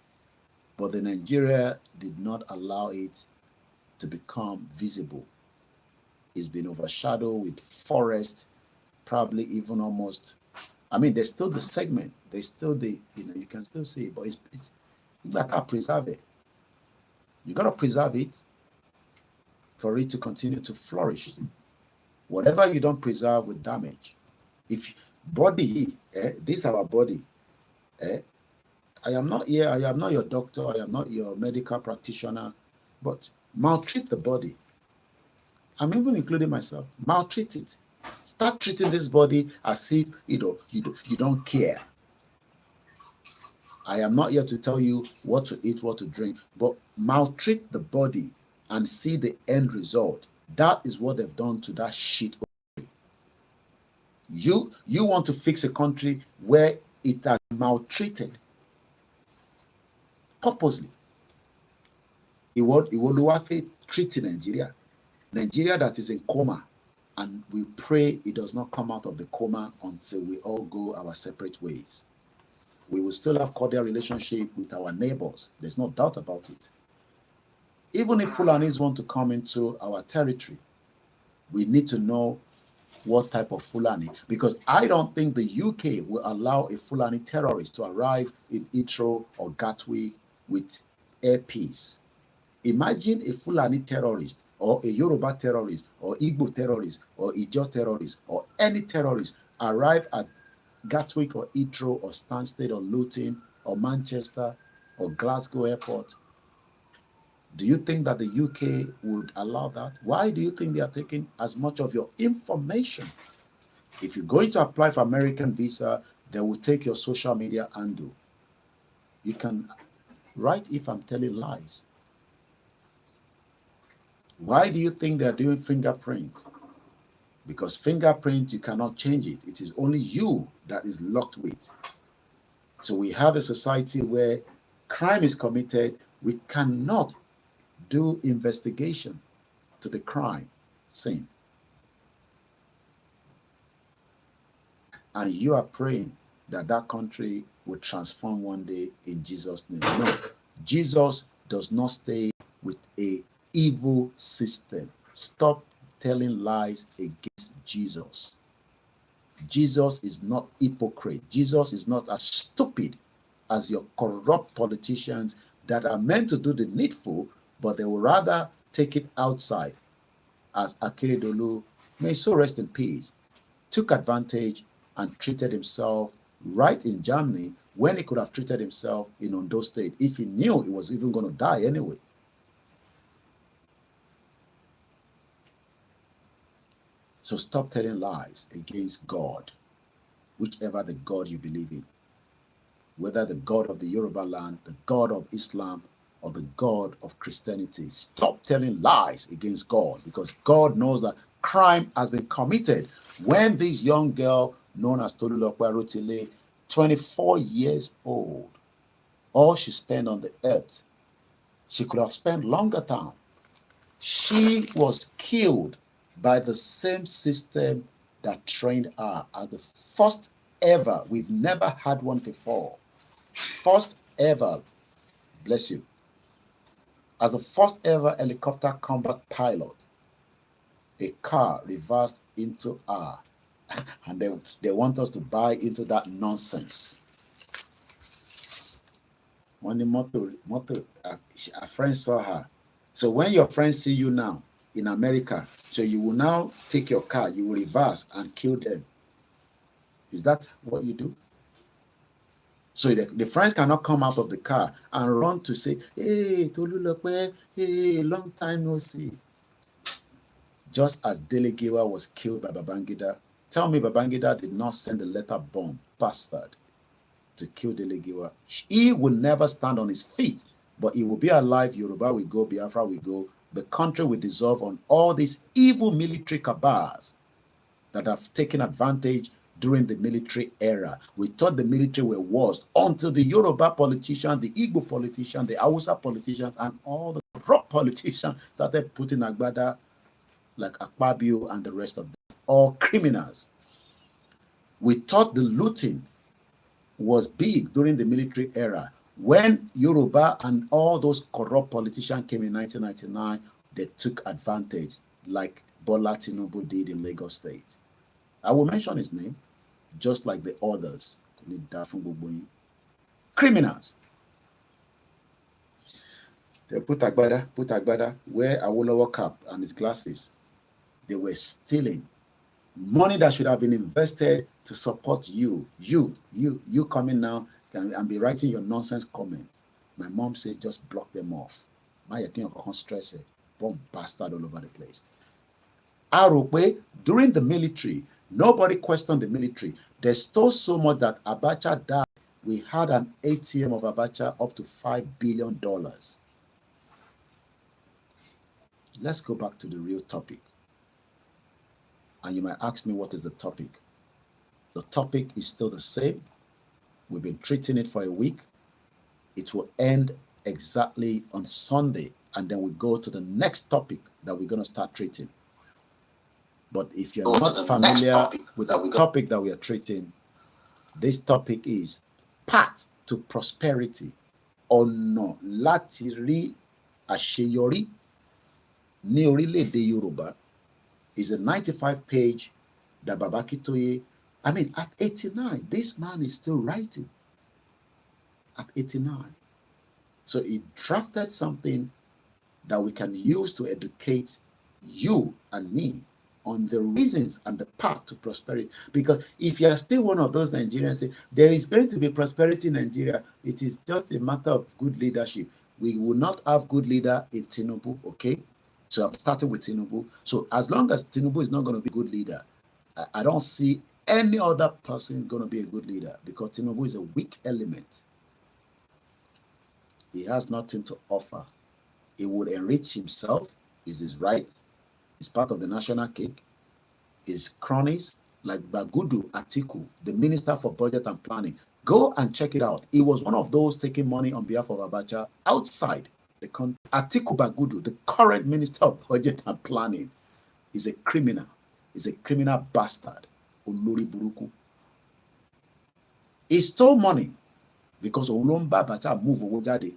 But the Nigeria did not allow it to become visible. It's been overshadowed with forest, probably even almost, I mean, there's still the segment, there's still the, you can still see it, but it's you gotta preserve it. You gotta preserve it for it to continue to flourish. Whatever you don't preserve will damage. If body, this is our body. I am not here, I am not your doctor, I am not your medical practitioner, but maltreat the body. I'm even including myself. Maltreat it. Start treating this body as if you don't care. I am not here to tell you what to eat, what to drink, but maltreat the body and see the end result. That is what they've done to that shit. You want to fix a country where it has maltreated purposely. Iwoluwafe treating Nigeria that is in coma, and we pray it does not come out of the coma until we all go our separate ways. We will still have cordial relationship with our neighbors. There's no doubt about it. Even if Fulanis want to come into our territory, we need to know what type of Fulani, because I don't think the UK will allow a Fulani terrorist to arrive in Heathrow or Gatwick with airpeace. Imagine a Fulani terrorist or a Yoruba terrorist or Igbo terrorist or Ijo terrorist or any terrorist arrive at Gatwick or Heathrow or Stansted or Luton or Manchester or Glasgow airport. Do you think that the UK would allow that? Why do you think they are taking as much of your information? If you're going to apply for American visa, they will take your social media handle. You can write if I'm telling lies. Why do you think they're doing fingerprint? Because fingerprint, you cannot change it. It is only you that is locked with. So we have a society where crime is committed. We cannot do investigation to the crime scene. And you are praying that that country will transform one day in Jesus' name. No, Jesus does not stay with a evil system. Stop telling lies against Jesus. Jesus is not hypocrite. Jesus is not as stupid as your corrupt politicians that are meant to do the needful, but they will rather take it outside, as Akeredolu, may so rest in peace, took advantage and treated himself right in Germany when he could have treated himself in Ondo State if he knew he was even going to die anyway. So stop telling lies against God, whichever the God you believe in. whether the God of the Yoruba land, the God of Islam, or the God of Christianity. Stop telling lies against God, because God knows that crime has been committed. When this young girl known as Tolulope Rotile, 24 years old, all she spent on the earth, she could have spent longer time. She was killed by the same system that trained her as the first ever. We've never had one before. First ever, bless you, as the first ever helicopter combat pilot, a car reversed into her, and they want us to buy into that nonsense. When a friend saw her. So when your friends see you now in America, so you will now take your car, you will reverse and kill them. Is that what you do? So the friends cannot come out of the car and run to say, hey, Tolulope, hey, long time no see. Just as Delegiwa was killed by Babangida, tell me Babangida did not send a letter bomb, bastard, to kill Delegiwa. He will never stand on his feet, but he will be alive. Yoruba will go, Biafra will go. The country will dissolve on all these evil military cabals that have taken advantage during the military era. We thought the military were worst until the Yoruba politicians, the Igbo politicians, the Hausa politicians, and all the corrupt politicians started putting Agbada like Akpabio and the rest of them, all criminals. We thought the looting was big during the military era. When Yoruba and all those corrupt politicians came in 1999, they took advantage, like Bola Tinubu did in Lagos State. I will mention his name, just like the others. Criminals. They put Agbada, wear a Awolowo cap and his glasses. They were stealing money that should have been invested to support you. You coming now and be writing your nonsense comments. My mom said, just block them off. My stress, bomb bastard all over the place. Arope, during the military, nobody questioned the military. They stole so much that Abacha died. We had an ATM of Abacha up to $5 billion. Let's go back to the real topic. And you might ask me, what is the topic? The topic is still the same. We've been treating it for a week. It will end exactly on Sunday, and then we go to the next topic that we're going to start treating. But if you're not familiar with the topic that we are treating, this topic is path to prosperity. Ọ̀nà láti rí àṣeyọrí ní orílẹ̀-èdè Yorùbá is a 95-page that Baba Akintoye, I mean, at 89, this man is still writing. At 89. So he drafted something that we can use to educate you and me on the reasons and the path to prosperity. Because if you are still one of those Nigerians say there is going to be prosperity in Nigeria, it is just a matter of good leadership. We will not have good leader in Tinubu, okay? So I'm starting with Tinubu. So as long as Tinubu is not going to be a good leader, I don't see any other person going to be a good leader, because Tinubu is a weak element. He has nothing to offer. He would enrich himself, is his right. It's part of the national cake. His cronies, like Bagudu Atiku, the Minister for Budget and Planning, go and check it out. He was one of those taking money on behalf of Abacha outside the country. Atiku Bagudu, the current Minister of Budget and Planning, is a criminal. He's a criminal bastard. Olori Buruku. He stole money because Olomba Abacha moved Owojade.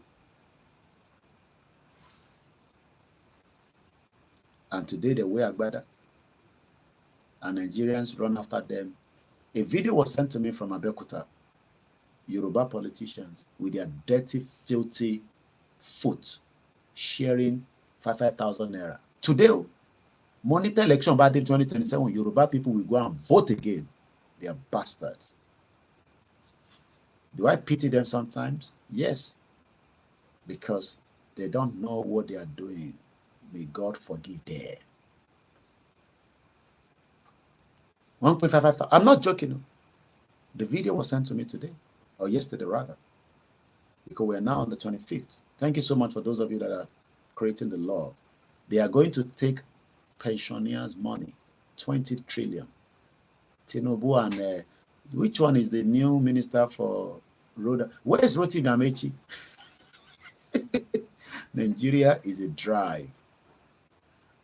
And today they wear Agbada. And Nigerians run after them. A video was sent to me from Abeokuta. Yoruba politicians with their dirty, filthy foot sharing 5,000 naira. Today, monitor election back in 2027, Yoruba people will go and vote again. They are bastards. Do I pity them sometimes? Yes. Because they don't know what they are doing. May God forgive them. 1.55. I'm not joking. The video was sent to me today. or yesterday rather, because we're now on the 25th. Thank you so much for those of you that are creating the law. They are going to take pensioners' money, 20 trillion. Tinubu and which one is the new minister for road? Where is Rotimi Amechi? Nigeria is a drive.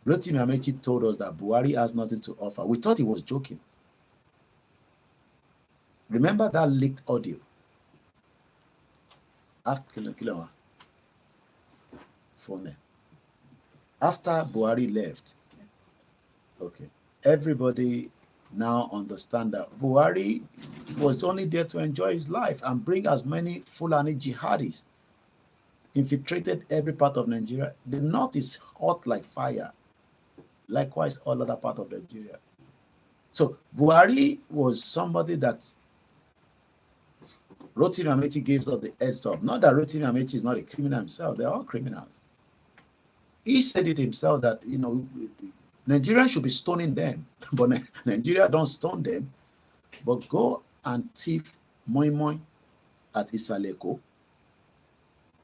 Rotimi Amechi told us that Buhari has nothing to offer. We thought he was joking. Remember that leaked audio? After Buhari left, okay, everybody now understand that Buhari was only there to enjoy his life and bring as many Fulani jihadis, infiltrated every part of Nigeria. The north is hot like fire. Likewise, all other part of Nigeria. So Buhari was somebody that Rotimi Amechi gives us the heads up. Not that Rotimi Amechi is not a criminal himself. They're all criminals. He said it himself that, you know, Nigerians should be stoning them. But Nigeria don't stone them. But go and thief moi moi at Isaleko.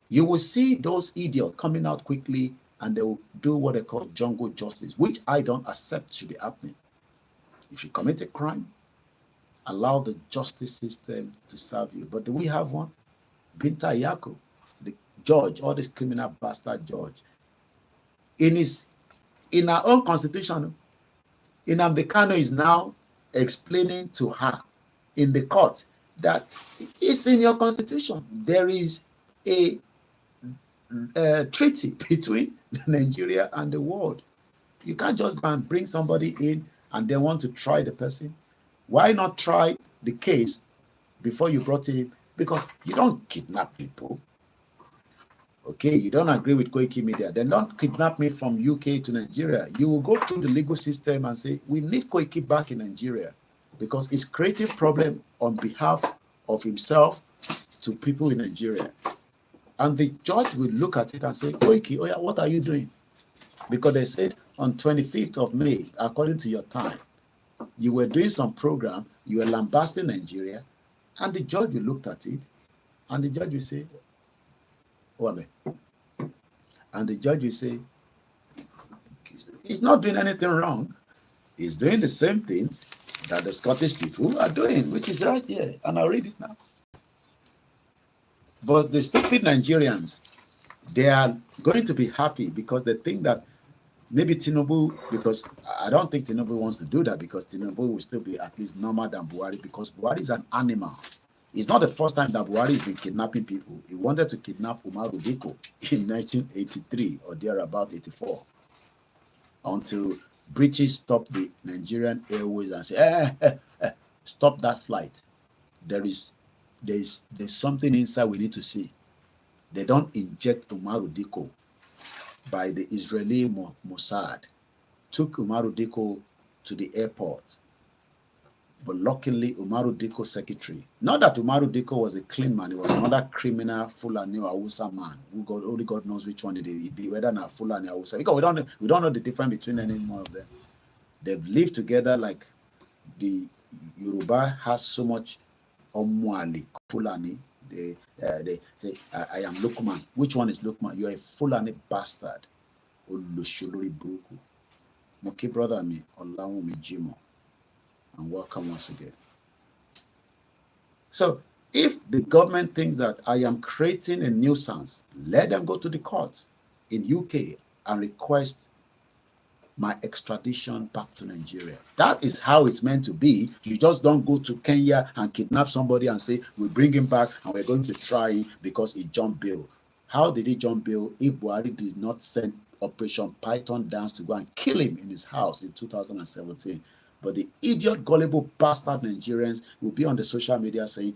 You will see those idiots coming out quickly and they will do what they call jungle justice, which I don't accept should be happening. If you commit a crime, allow the justice system to serve you. But do we have one? Binta Yako, the judge, or this criminal bastard judge, in our own constitution, Nnamdi Kanu is now explaining to her in the court that it's in your constitution. There is a treaty between Nigeria and the world. You can't just go and bring somebody in and they want to try the person. Why not try the case before you brought him? Because you don't kidnap people. Okay, you don't agree with Koikimedia, then don't kidnap me from UK to Nigeria. You will go through the legal system and say, we need Koiki back in Nigeria because it's creating problem on behalf of himself to people in Nigeria. And the judge will look at it and say, Koiki, oh yeah, what are you doing? Because they said on 25th of May, according to your time, you were doing some program, you were lambasting Nigeria, and the judge will look at it, and the judge will say, and the judge will say, he's not doing anything wrong. He's doing the same thing that the Scottish people are doing, which is right here. And I'll read it now. But the stupid Nigerians, they are going to be happy because they think that maybe Tinubu, because I don't think Tinubu wants to do that because Tinubu will still be at least normal than Buhari because Buhari is an animal. It's not the first time that Buhari has been kidnapping people. He wanted to kidnap Umaru Diko in 1983 or thereabout 84 until British stopped the Nigerian Airways and said, stop that flight. There's something inside we need to see. They don't inject Umaru Diko by the Israeli Mossad. Took Umaru Diko to the airport. But luckily, Umaru Diko's secretary, not that Umaru Diko was a clean man, he was another criminal Fulani or Hausa man, who only God knows which one it be, whether not Fulani or Hausa. Because we don't know the difference between any more of them. They've lived together like the Yoruba has so much Omwali, Fulani. They say, I am Lukman. Which one is Lukman? You're a Fulani bastard. Olusolori Buruku. Moki brother mi, Olawumi Jimo. And welcome once again. So if the government thinks that I am creating a nuisance, let them go to the court in UK and request my extradition back to Nigeria. That is how it's meant to be. You just don't go to Kenya and kidnap somebody and say, we bring him back and we're going to try him because he jumped bail. How did he jump bail if Buhari did not send Operation Python Dance to go and kill him in his house in 2017? But the idiot, gullible bastard Nigerians will be on the social media saying,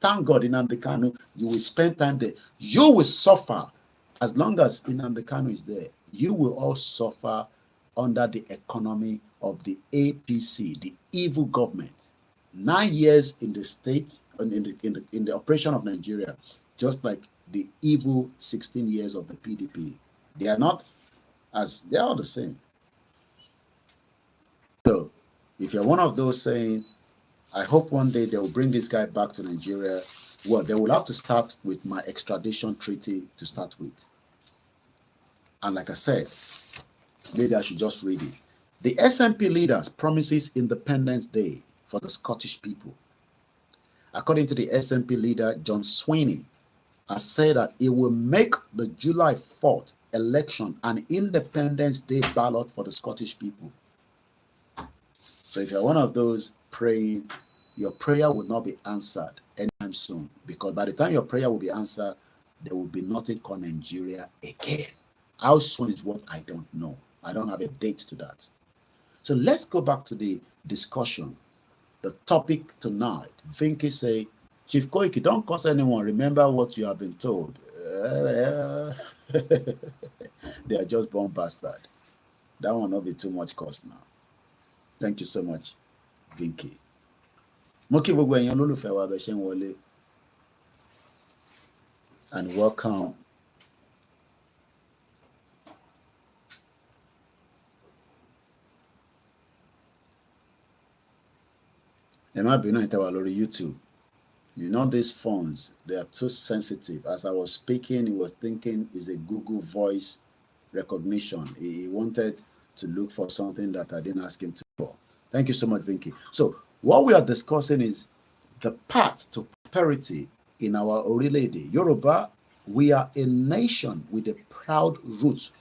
thank God Nnamdi Kanu, you will spend time there. You will suffer as long as Nnamdi Kanu is there. You will all suffer under the economy of the APC, the evil government. 9 years in the state, in the operation of Nigeria, just like the evil 16 years of the PDP. They are not as, they are all the same. So, if you're one of those saying, I hope one day they'll bring this guy back to Nigeria Well, they will have to start with my extradition treaty to start with. And like I said, maybe I should just read it. The SNP leaders promises Independence Day for the Scottish people. According to the SNP leader, John Sweeney, has said that it will make the July 4th election an Independence Day ballot for the Scottish people. So if you're one of those praying, your prayer will not be answered anytime soon, because by the time your prayer will be answered, there will be nothing called Nigeria again. How soon is what I don't know. I don't have a date to that. So let's go back to the discussion. The topic tonight, Vinky say, Chief Koiki, don't curse anyone. Remember what you have been told. They are just born bastard. That will not be too much cost now. Thank you so much, Vinky. And welcome. It might be not YouTube. You know, these phones, they are too sensitive. As I was speaking, he was thinking is a Google voice recognition. He wanted to look for something that I didn't ask him to for. Thank you so much, Vinky. So what we are discussing is the path to prosperity in our ORILEEDE. Yoruba, we are a nation with a proud roots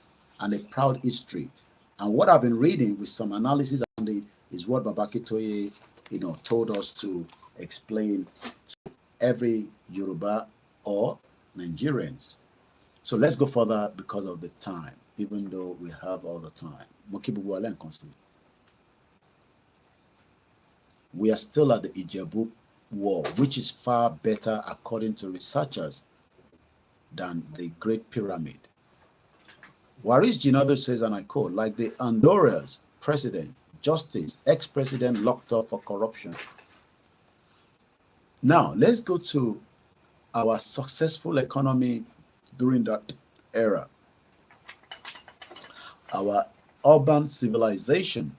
and a proud history. And what I've been reading with some analysis on it is what Babakitoye, told us to explain to every Yoruba or Nigerians. So let's go further because of the time, even though we have all the time. We are still at the Ijebu War, which is far better, according to researchers, than the Great Pyramid. Waris Jinado says, and I quote, like the Honduras president, justice, ex-president locked up for corruption. Now, let's go to our successful economy during that era. Our urban civilization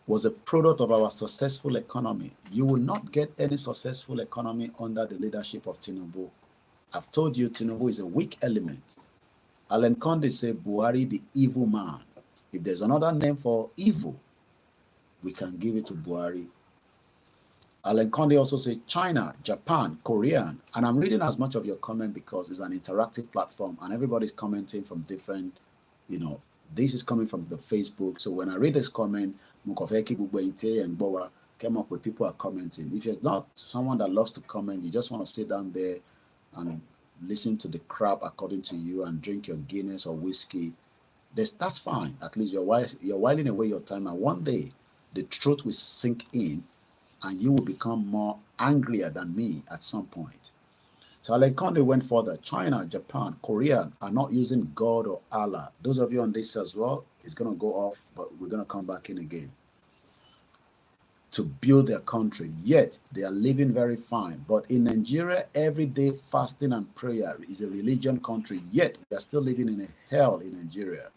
was a product of our successful economy. You will not get any successful economy under the leadership of Tinubu. I've told you, Tinubu is a weak element. Alan Conde said, Buhari, the evil man. If there's another name for evil, we can give it to Buhari. Alan Conde also said China, Japan, Korean. And I'm reading as much of your comment because it's an interactive platform and everybody's commenting from different, this is coming from the Facebook. So when I read this comment, Mukofeki Bugwente and Bowa came up with people are commenting. If you're not someone that loves to comment, you just want to sit down there and listen to the crap according to you and drink your Guinness or whiskey, that's fine. At least you're whiling away your time, and one day the truth will sink in and you will become more angrier than me at some point. So Alan Conde went further. China, Japan, Korea are not using God or Allah. Those of you on this as well, it's going to go off, but we're going to come back in again. To build their country, yet they are living very fine. But in Nigeria, every day fasting and prayer is a religion country, yet we are still living in a hell in Nigeria.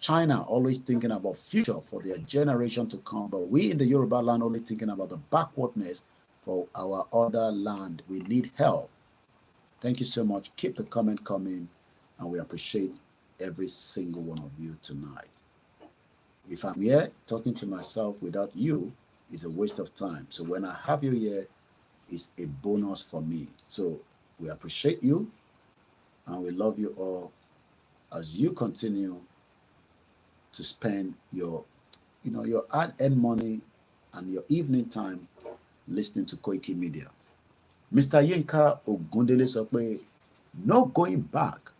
China always thinking about future for their generation to come, but we in the Yoruba land only thinking about the backwardness for our other land. We need help. Thank you so much. Keep the comment coming, and we appreciate every single one of you tonight. If I'm here talking to myself without you, it's a waste of time. So when I have you here, it's a bonus for me. So we appreciate you, and we love you all as you continue to spend your hard-earned money and your evening time listening to Koikimedia. Mr. Yinka Ogundele said, no going back.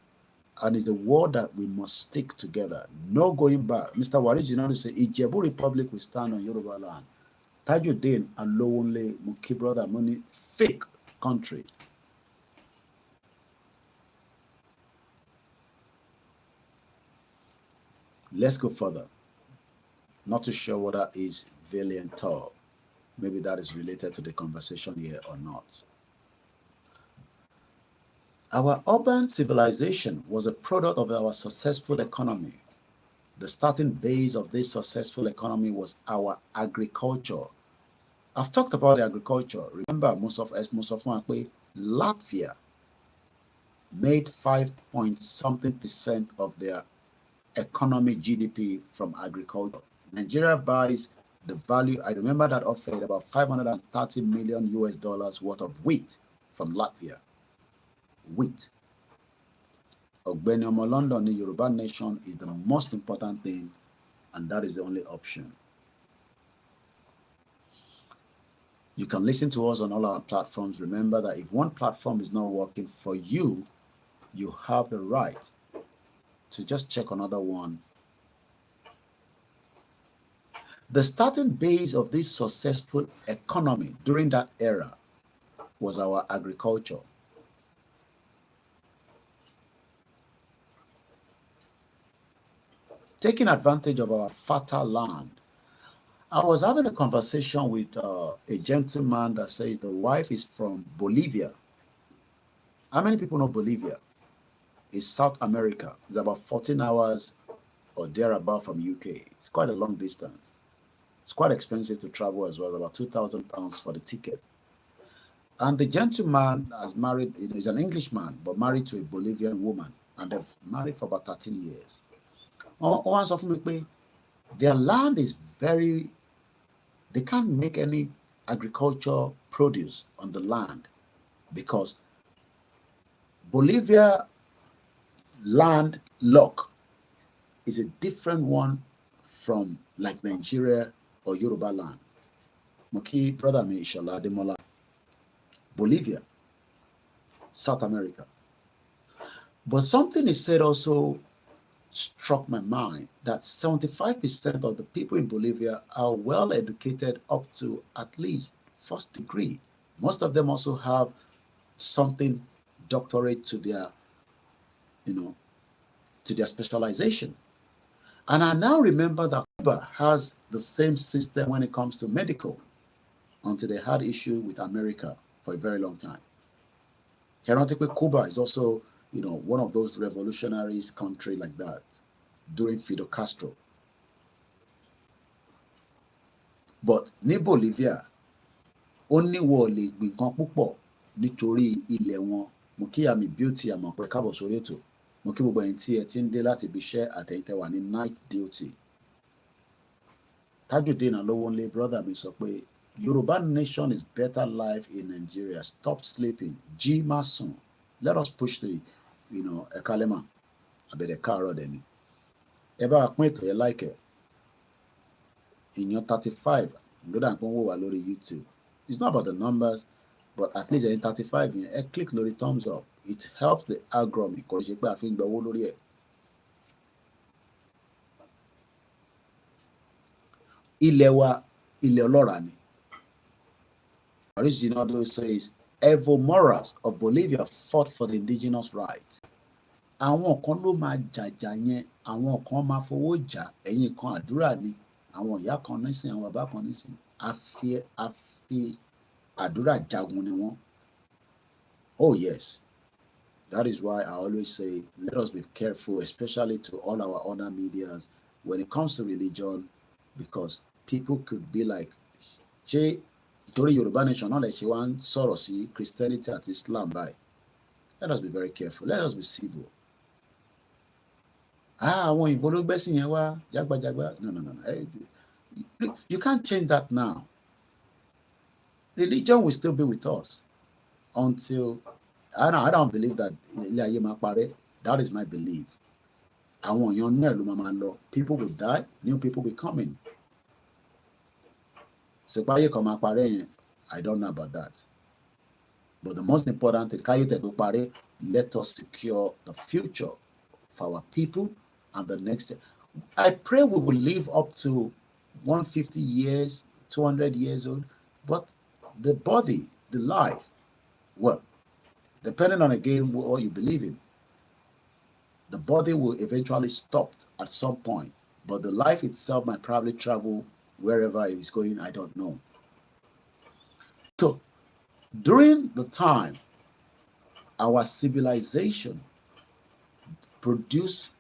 And it's a word that we must stick together. No going back. Mr. Warijinari said, Ijebu Republic will stand on Yoruba land. Tajuddin and Lowonle Muki brother money fake country. Let's go further. Not too sure what that is valiant talk. Maybe that is related to the conversation here or not. Our urban civilization was a product of our successful economy. The starting base of this successful economy was our agriculture. I've talked about the agriculture. Remember, most of Latvia made 5 point something percent of their economic GDP from agriculture. Nigeria buys the value, I remember that offered about 530 million US dollars worth of wheat from Latvia. Wheat. Ọ̀gbẹ́ni ọmọ London, the Yoruba nation is the most important thing, and that is the only option. You can listen to us on all our platforms. Remember that if one platform is not working for you, you have the right to just check another one. The starting base of this successful economy during that era was our agriculture. Taking advantage of our fertile land. I was having a conversation with a gentleman that says the wife is from Bolivia. How many people know Bolivia? It's South America. It's about 14 hours or thereabout from UK. It's quite a long distance. It's quite expensive to travel as well, about £2,000 for the ticket. And the gentleman has married, he's an Englishman, but married to a Bolivian woman. And they've married for about 13 years. Once of me, their land is very, they can't make any agriculture produce on the land because Bolivia land lock is a different one from like Nigeria or Yoruba land. Moki brother me Ishola Demola. Bolivia, South America. But something is said also struck my mind that 75% of the people in Bolivia are well educated up to at least first degree. Most of them also have something doctorate to their, to their specialization. And I now remember that Cuba has the same system when it comes to medical until they had issue with America for a very long time. Ironically, Cuba is also, one of those revolutionaries country like that during Fidel Castro. But ní Bolivia, only wọlé gbìnkan púpọ̀ nítorí ilẹ̀ wọn. Mo kí àmì beauty àmọ̀ pé káàbọ̀ sórí ètò. Mo kí gbogbo ẹ̀yin tí ẹ ti ń dé láti ibi iṣẹ́ àtẹ̀yin tẹ́ wà ní night duty. Tajudeen Alowonle, brother mi sọ pé Yoruba nation is better life in Nigeria. Stop sleeping. Jí má sùn. Let us push the, Ekalema. Abẹ̀dẹ̀ káàárọ̀ dẹ̀ ni. Ẹ bá pín ètò yẹn like ìyàn 35 lódà nǹkan wò wá lórí YouTube. It's not about the numbers, but at least in 35 yẹn click lórí thumbs up. It helps the algorithm. Kò ṣe pé a fi ń gbowó lórí ẹ̀. Ilẹ̀ wa, ilẹ̀ ọlọ́ràá ni. Original says Evo Morales of Bolivia fought for the indigenous rights. Àwọn kan ló máa jàjà yẹn, àwọn kan máa fowó jà, ẹ̀yin kan àdúrà ni, àwọn ìyá kan nísìn, àwọn bàbá kan nísìn, a fi àdúrà jagun ni wọ́n. Oh yes, that is why I always say let us be careful, especially to all our other medias when it comes to religion, because people could be like, ṣé ìtorí Yorùbá nation náà lè ṣe wá ń sọ̀rọ̀ sí Christianity àti Islam báyìí. Let us be very careful. Let us be civil. Àwọn òyìnbó ló gbẹ́sìn yẹn wá jágbajàgba. No. You can't change that now. Religion will still be with us until I don't believe that ilé ayé máa parẹ́. That is my belief. Àwọn èèyàn náà ló máa lọ. People will die, new people will come in. So páyé kan máa parẹ́ yẹn, I don't know about that. But the most important thing, káyé tẹ̀ tó parẹ́, let us secure the future for our people and the next year. I pray we will live up to 150 years, 200 years old, but the body, the life, well, depending on again what you believe in, the body will eventually stop at some point, but the life itself might probably travel wherever it is going, I don't know. So during the time, our civilization produced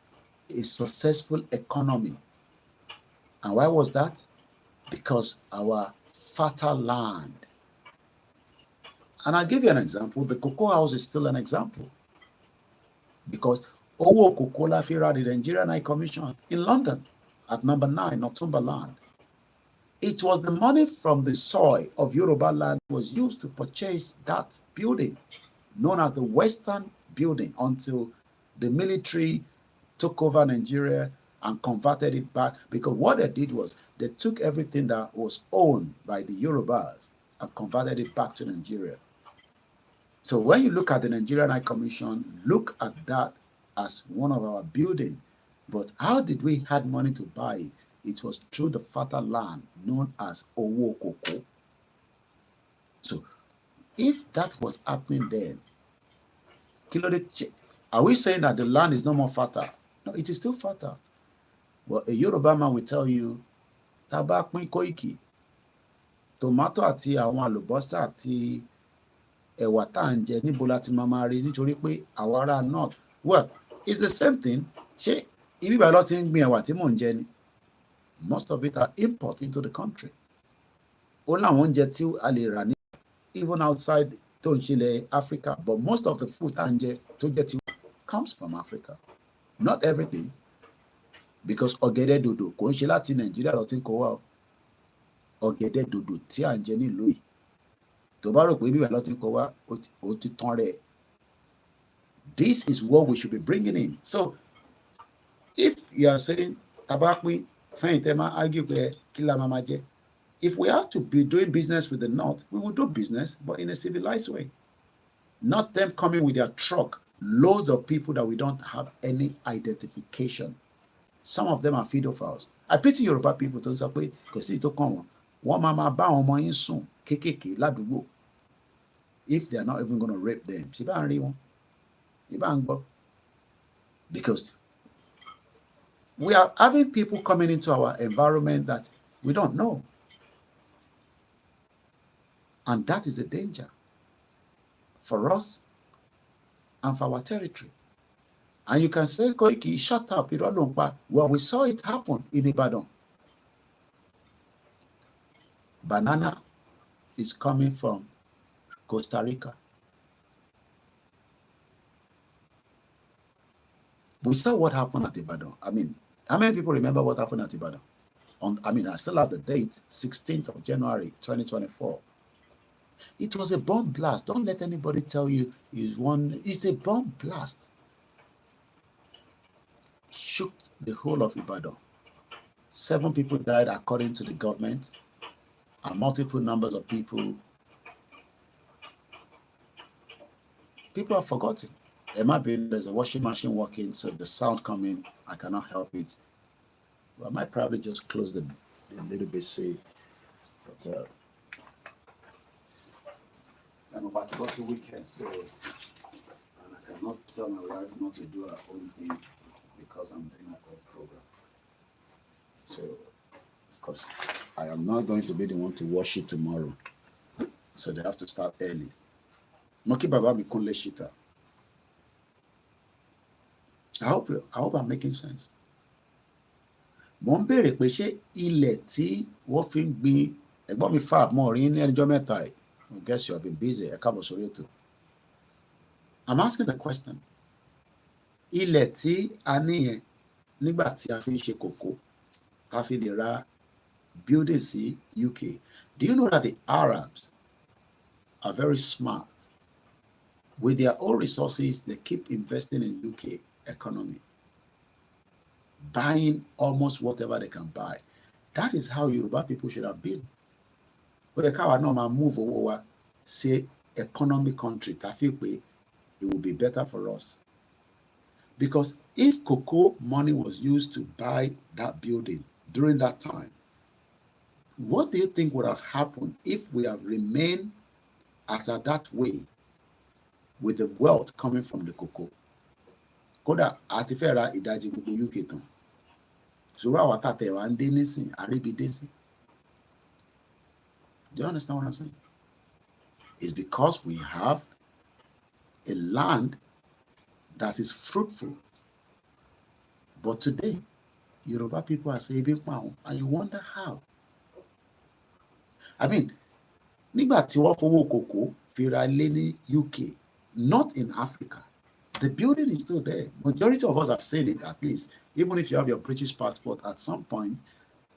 a successful economy. And why was that? Because our fertile land. And I'll give you an example. The cocoa house is still an example. Because Owo Coca-Cola Fira, the Nigerian High Commission in London at number 9, Northumberland. It was the money from the soil of Yoruba land was used to purchase that building, known as the Western Building, until the military took over Nigeria and converted it back. Because what they did was they took everything that was owned by the Yorubas and converted it back to Nigeria. So when you look at the Nigerian High Commission, look at that as one of our buildings. But how did we have money to buy it? It was through the fertile land known as Owo Koko. So if that was happening then, are we saying that the land is no more fertile? No, it is still fertile. Well, a Yoruba man will tell you, OLAYOMI KOIKI, tomato àti àwọn àlùbọ́sà àti ẹ̀wà tá à ń jẹ níbo láti máa rí nítorí pé àwọn ará north. Well, it's the same thing. Ṣé ibi ìbàdàn ló ti ń gbin ẹ̀wà tí mò ń jẹ ni? Most of it are import into the country. Ó láwọn oúnjẹ tí a lè rà ní even outside tó ń ṣẹlẹ̀ Africa, but most of the food tá à ń jẹ tó jẹ́ ti comes from Africa. Not everything, because ọ̀gẹ̀dẹ̀ dòdò kò ń ṣe láti Nàìjíríà ló ti ń kó wá o. Ọ̀gẹ̀dẹ̀ dòdò tí à ń jẹ nílùú yìí tó bá rò pé bíbẹ̀ ló ti ń kó wá ó ti tán rẹ̀. This is what we should be bringing in. So if you are saying tabapin fẹ́yìntẹ́ argue pé kí la máa jẹ, if we have to be doing business with the north, we will do business, but in a civilized way. Not them coming with their truck, loads of people that we don't have any identification. Some of them are pedophiles. I pity Yoruba people tó ń sọ pé kò sí tó kàn wọ́n máa bá àwọn ọmọ yín sùn kéékèèké ládùúgbò. If they are not even going to rape them, ṣé bá ń rí wọn? Ṣé bá ń gbọ́? Because we are having people coming into our environment that we don't know. And that is a danger for us and for our territory. And you can say, Koiki, shut up, you don't know. Well, we saw it happen in Ibadan. Banana is coming from Costa Rica. We saw what happened at Ibadan. I mean, how many people remember what happened at Ibadan? I still have the date, 16th of January, 2024. It was a bomb blast. Don't let anybody tell you it's a bomb blast. Shook the whole of Ibadan. 7 people died according to the government, and multiple numbers of people have forgotten. It might be there's a washing machine working, so the sound coming, I cannot help it. Well, I might probably just close the little bit safe. But I'm about to go to weekend, so and I cannot tell my wife not to do her own thing because I'm doing my own program. So, of course, I am not going to be the one to wash it tomorrow. So they have to start early. Moki Baba Mikunle Shita. I hope I'm making sense. Mo ń béèrè pé ṣé ilẹ̀ tí wọ́n fi ń gbin ẹ̀gbọ́n mi fà mọ́ rí ní ẹjọ́ mẹ́ta yìí. I guess you have been busy. Ẹ káàbọ̀ sórí ètò. I'm asking the question. Ilẹ̀ tí a ní yẹn nígbà tí a fi ń ṣe kòkó, a fi lè ra building sí UK. Do you know that the Arabs are very smart? With their own resources, they keep investing in UK economy, buying almost whatever they can buy. That is how Yoruba people should have been. But the car no man move over, say economic country, it will be better for us. Because if cocoa money was used to buy that building during that time, what do you think would have happened if we have remained as at that way with the wealth coming from the cocoa? Kódà àti fẹ́ ra ìdajì gbogbo UK tán. Ṣùgbọ́n àwọn àtàtẹ̀ wa ń dé nísìn, àríbidé sí. Do you understand what I'm saying? It's because we have a land that is fruitful. But today, Yoruba people are saving pound, and you wonder how. I mean, nígbà tí wọ́n fowó kòkó fi ra ilé ní UK, not in Africa, the building is still there. Majority of us have seen it, at least. Even if you have your British passport, at some point,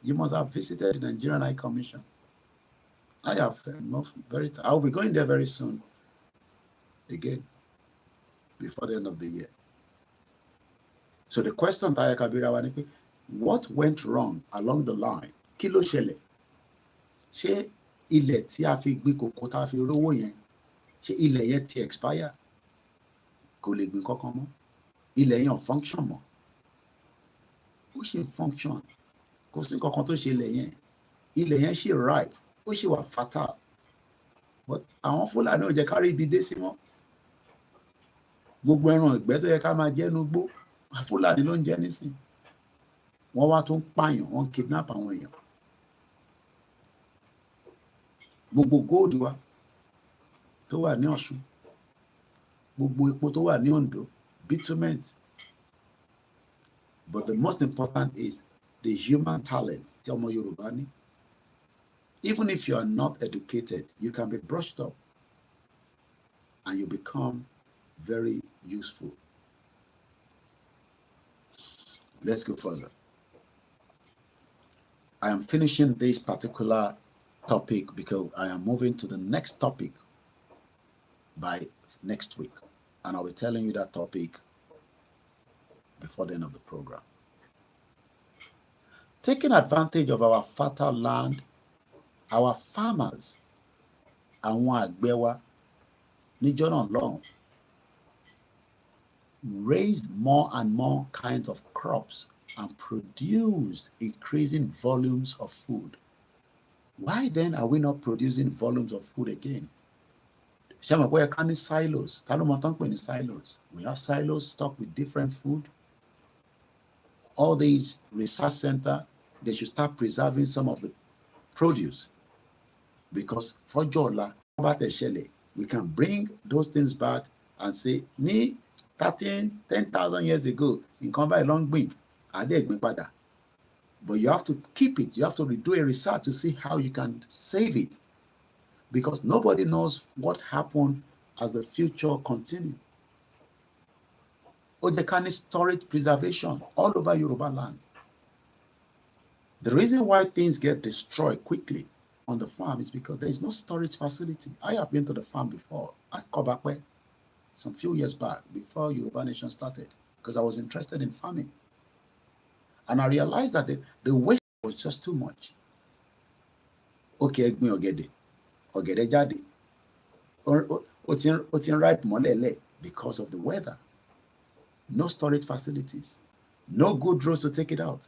you must have visited the Nigerian High Commission. I have I'll be going there very soon, again, before the end of the year. So the question, what went wrong along the line? Kí ló ṣẹlẹ̀? Ṣé ilẹ̀ tí a fi gbin kòkó tá a fi rówó yẹn, ṣé ilẹ̀ yẹn ti expire? Kò lè gbin kankan mọ́. Ilẹ̀ yẹn ò function mọ́. Ó ṣì ń function. Kò sí kankan tó ṣe ilẹ̀ yẹn. Ilẹ̀ yẹn ṣì ripe. Ó ṣì wà fertile. But àwọn Fúlàní ò jẹ́ ká rí ibi dé sí mọ́. Gbogbo ẹran ìgbẹ́ tó yẹ ká máa jẹ inú igbó, Fúlàní ló ń jẹ nísìn. Wọ́n wá tún pààyàn, wọ́n kidnap àwọn èèyàn. Gbogbo gold wa tó wà ní Ọ̀ṣun, gbogbo epo tó wà ní Ondo, bitumen. But the most important is the human talent tí ọmọ Yorùbá ní. Even if you are not educated, you can be brushed up and you become very useful. Let's go further. I am finishing this particular topic because I am moving to the next topic by next week. And I'll be telling you that topic before the end of the program. Taking advantage of our fertile land, our farmers, àwọn àgbẹ̀ wa níjọ́ náà lọ́hùn raised more and more kinds of crops and produced increasing volumes of food. Why then are we not producing volumes of food again? Ṣé mo pé ká ní silos? Ta ló mọ̀ tán pè ní silos? We have silos stocked with different food. All these research centers, they should start preserving some of the produce, because for Jola, we can bring those things back and say, ní 10,000 years ago, in Combat Long Bean, but you have to keep it. You have to do a research to see how you can save it, because nobody knows what happened as the future continues. Ojekani storage preservation all over Yoruba land. The reason why things get destroyed quickly on the farm is because there is no storage facility. I have been to the farm before at Kobakwe some few years back, before Yoruba Nation started, because I was interested in farming. And I realized that the waste was just too much. Okay, ogede jade. Otin ripe molele because of the weather. No storage facilities. No good roads to take it out.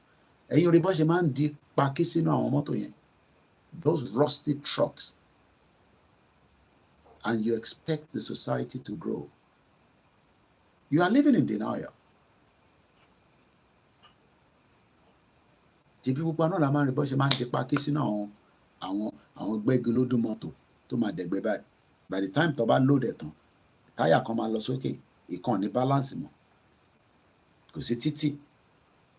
And you remember man di pakisi no àwọn mọ́tò yẹn. Those rusty trucks. And you expect the society to grow. You are living in denial. Tí púpọ̀ náà la máa ń rí bó ṣe máa ń ṣe pakisi náà àwọn gbẹ́gi lódún mọ́tò tó máa dẹ̀gbẹ́ báyìí. By the time tó bá load ẹ̀ tán, táyà kan máa lọ sókè, ìkan ní balance mọ́. Kò sí títì.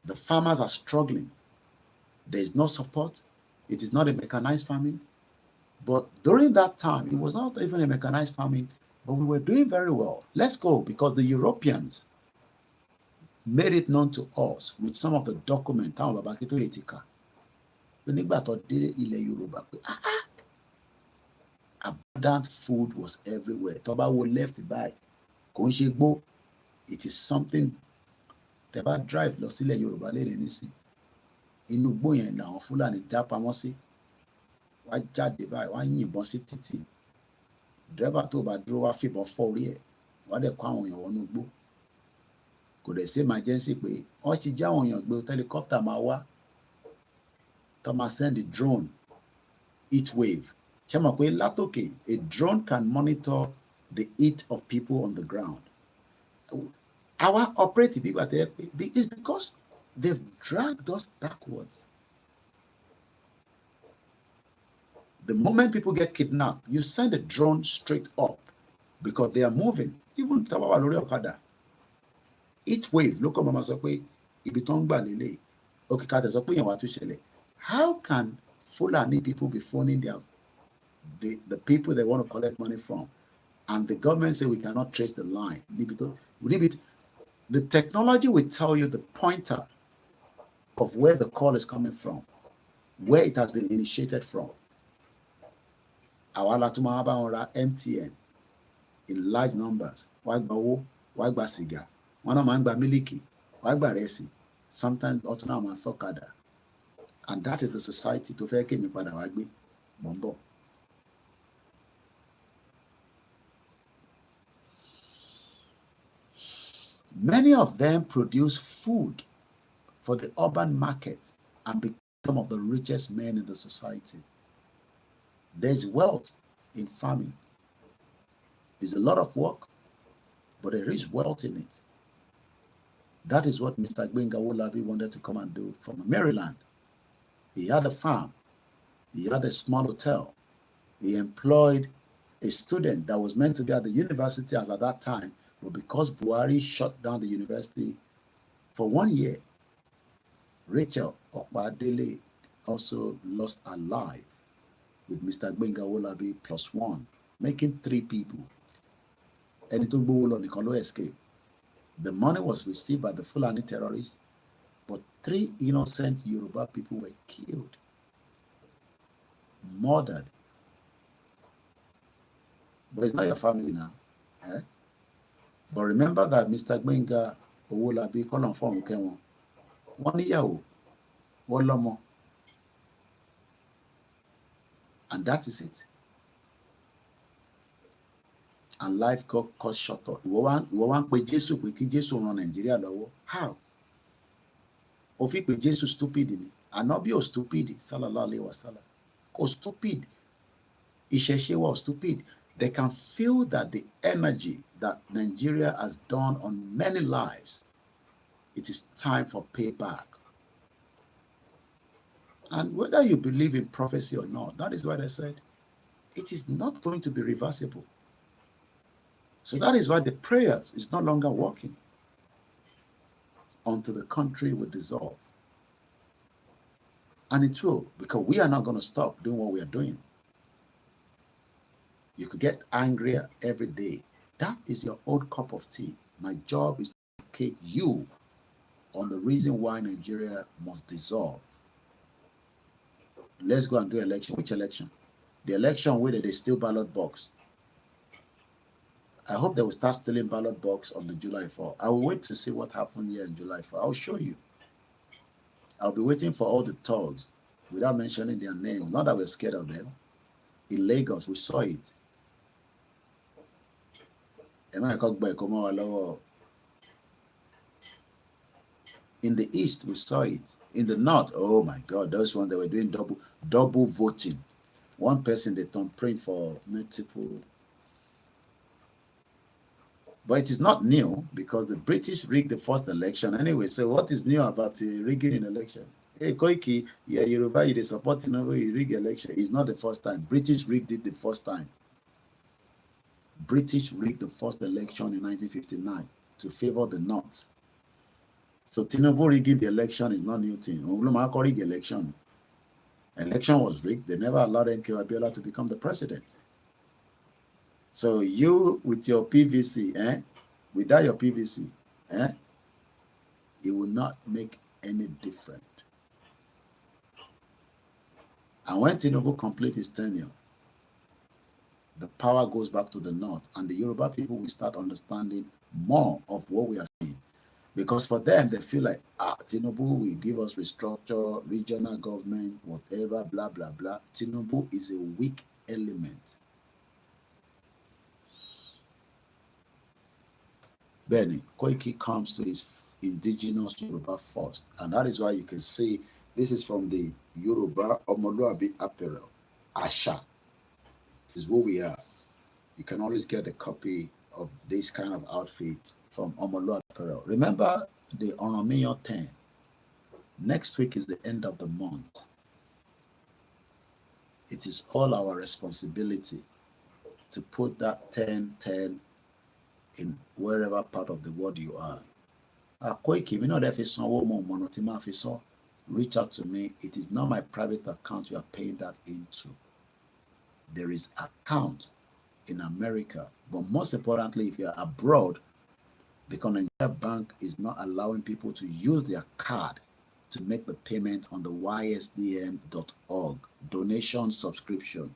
The farmers are struggling. There is no support. It is not a mechanized farming. But during that time, it was not even a mechanized farming, but we were doing very well. Let's go, because the Europeans made it known to us with some of the documents. Abundant food was everywhere. Tobawo left by. It is something. Tẹ́ bá drive lọ sílẹ̀ Yorùbá lérè nísìn, inú igbó yẹn làwọn Fúlàní dá pamọ́ sí. Wá jáde báyìí, wá yìnbọn sí títì. Driver tó bá dúró wá fìbọn fọ́ orí ẹ̀, wá dẹ̀ kó àwọn èèyàn wọnú igbó. Kò dẹ̀ sí emergency pé wọ́n ti já àwọn èèyàn gbé, helicopter máa wá. Tó máa send the drone, heat wave. Ṣé mọ̀ pé látòkè, a drone can monitor the heat of people on the ground. Our operative people there is because they've dragged us backwards. The moment people get kidnapped, you send a drone straight up because they are moving. Even Tabawa Lori Okada. Each wave, local mama sokwe, ibitongba lele, okikate sokwe yan watu shele. How can Fulani people be phoning their the people they want to collect money from. And the government say we cannot trace the line. The technology will tell you the pointer of where the call is coming from, where it has been initiated from. Àwa la tún máa bá wọn ra MTN in large numbers. Wá gba owó, wá gba sìgá, wọn náà máa ń gba mílíkì, wá gba rẹsì, sometimes ọtún náà máa ń fọ́kadà. And that is the society tó fẹ́ kémi padà wá gbé. Mò ń bọ̀. Many of them produce food for the urban market and become some of the richest men in the society. There's wealth in farming. There's a lot of work, but there is wealth in it. That is what Mr. Gbenga Wolabi wanted to come and do from Maryland. He had a farm. He had a small hotel. He employed a student that was meant to be at the university as at that time, but because Buhari shut down the university for 1 year, Rachel Okpadele also lost her life with Mr. Gbenga Wolabi +1, making 3 people. And it took escape. The money was received by the Fulani terrorists, but 3 innocent Yoruba people were killed, murdered. But it's not your family now. Eh? But remember that Mr. Gbenga Wolabi called on form one níyàwó, one lọ́mọ. And that is it. And life got cut short. Ìwọ wá ń pe Jésù pé kí Jésù ràn Nàìjíríà lọ́wọ́. How? Ó fi pé Jésù stupid ni. Ànábì ò stupid, sallallahu alayhi wa sallam. Kò stupid. Ìṣẹ̀ṣe wa stupid. They can feel that the energy that Nigeria has done on many lives, it is time for payback. And whether you believe in prophecy or not, that is why they said it is not going to be reversible. So that is why the prayers is no longer working until the country will dissolve. And it will, because we are not going to stop doing what we are doing. You could get angrier every day. That is your own cup of tea. My job is to educate you on the reason why Nigeria must dissolve. Let's go and do election. Which election? The election where they steal ballot box. I hope they will start stealing ballot box on the July 4. I will wait to see what happened here in July 4. I'll show you. I'll be waiting for all the thugs without mentioning their name. Not that we're scared of them. In Lagos, we saw it. In the east, we saw it. In the north, oh my God, those ones, they were doing double voting. One person, they turned print for multiple. But it is not new because the British rigged the first election anyway. So what is new about rigging an election? Hey, Koiki, yeah, Yoruba, you supporting over you rig election. It's not the first time. British rigged it the first time. British rigged the first election in 1959 to favor the North. So Tinubu rigging the election is not new thing. Rig election. Election was rigged. They never allowed MK Abiola to become the president. So you with your PVC, without your PVC, it will not make any difference. And when Tinubu completes his tenure, the power goes back to the North, and the Yoruba people will start understanding more of what we are saying. Because for them, they feel like, Tinubu will give us restructure, regional government, whatever, blah, blah, blah. Tinubu is a weak element. Then Koiki comes to his indigenous Yoruba first. And that is why you can see this is from the Yoruba Omoluabi apparel. Asha is what we are. You can always get a copy of this kind of outfit from Omoluabi apparel. Remember the Onomiyo 10. Next week is the end of the month. It is all our responsibility to put that 10-10 in wherever part of the world you are. Koiki, reach out to me. It is not my private account you are paying that into. there is account in America. But most importantly, if you're abroad, because Nigeria Bank is not allowing people to use their card to make the payment on the ysdm.org donation subscription.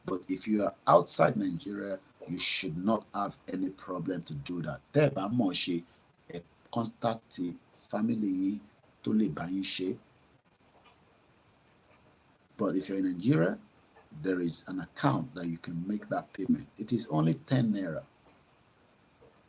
But if you are outside Nigeria, you should not have any problem to do that. Teba Moshe, a contact family to le. But if you're in Nigeria, there is an account that you can make that payment. It is only 10 naira.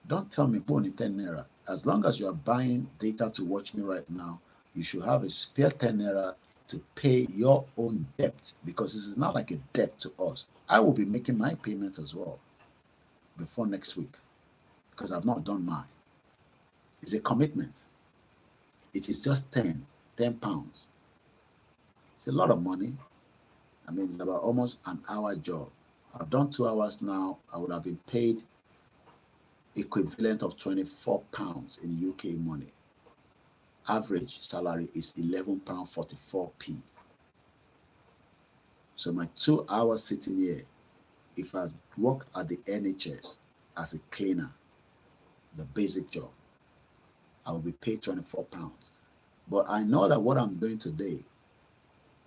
Don't tell me only 10 naira. As long as you are buying data to watch me right now, you should have a spare 10 naira to pay your own debt, because this is not like a debt to us. I will be making my payment as well before next week, because I've not done mine. It's a commitment. It is just 10 pounds. It's a lot of money. I mean, it's about almost an hour job. I've done 2 hours now. I would have been paid equivalent of 24 pounds in UK money. Average salary is £11.44p. So my 2 hours sitting here, if I've worked at the NHS as a cleaner, the basic job, I will be paid 24 pounds. But I know that what I'm doing today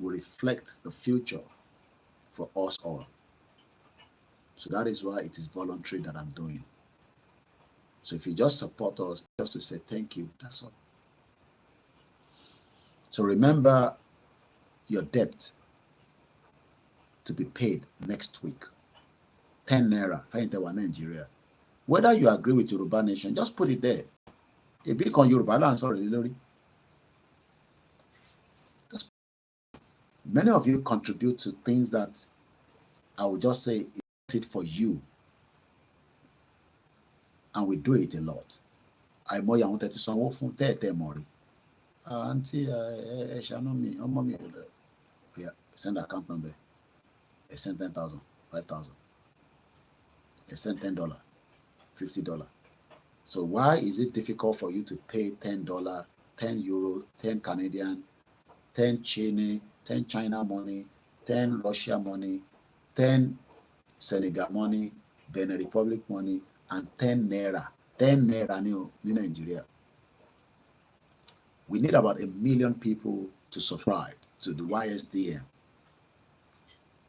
will reflect the future for us all. So that is why it is voluntary that I'm doing. So if you just support us, just to say thank you, that's all. So remember your debt to be paid next week. 10 naira, for Nigeria. Whether you agree with Yoruba Nation, just put it there. If you can Yoruba land, sorry, many of you contribute to things that I would just say it's it for you. And we do it a lot. I more you wanted to sanwó fún tẹ́ẹ̀tẹ́ mọ̀rí. Auntie, ṣàánú mi, ọmọ mi. Yeah, send account number. I send 10,000, 5,000. I send $10, $50. So why is it difficult for you to pay $10, 10 euro, 10 Canadian, 10 China money, 10 Russia money, 10 Senegal money, Benin Republic money, and 10 naira? 10 naira in Nigeria. We need about 1 million people to subscribe to the YSDM.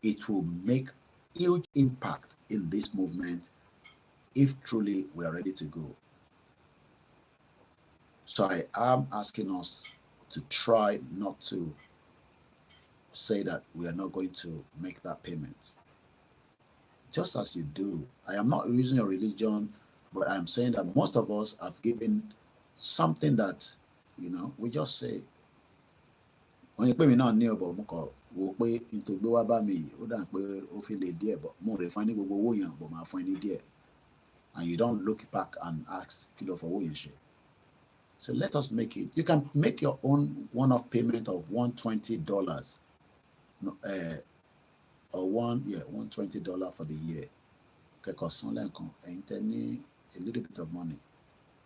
It will make huge impact in this movement if truly we are ready to go. So I am asking us to try not to say that we are not going to make that payment. Just as you do. I am not using your religion, but I'm saying that most of us have given something that, you know, we just say, when you pay me now near about Moko, we'll pay into Bewaba me, or don't pay often a dear, but more refining will go young, but my finding dear. And you don't look back and ask kilo for William shit. So let us make it. You can make your own one-off payment of $120. No, or $120 for the year. Because a little bit of money.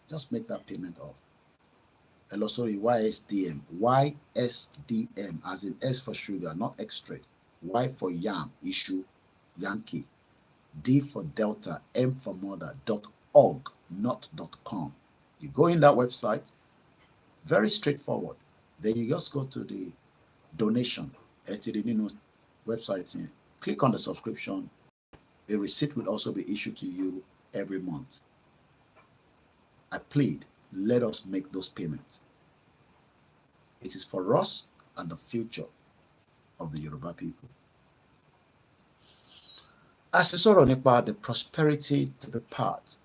Just make that payment off. Hello, sorry, YSDM. YSDM, as in S for sugar, not X-ray. Y for yam, issue, Yankee. D for Delta, M for mother, .org, not .com. You go in that website, very straightforward. Then you just go to the donation website here. Click on the subscription. A receipt will also be issued to you every month. I plead, let us make those payments. It is for us and the future of the Yoruba people. As we saw about the prosperity to the part,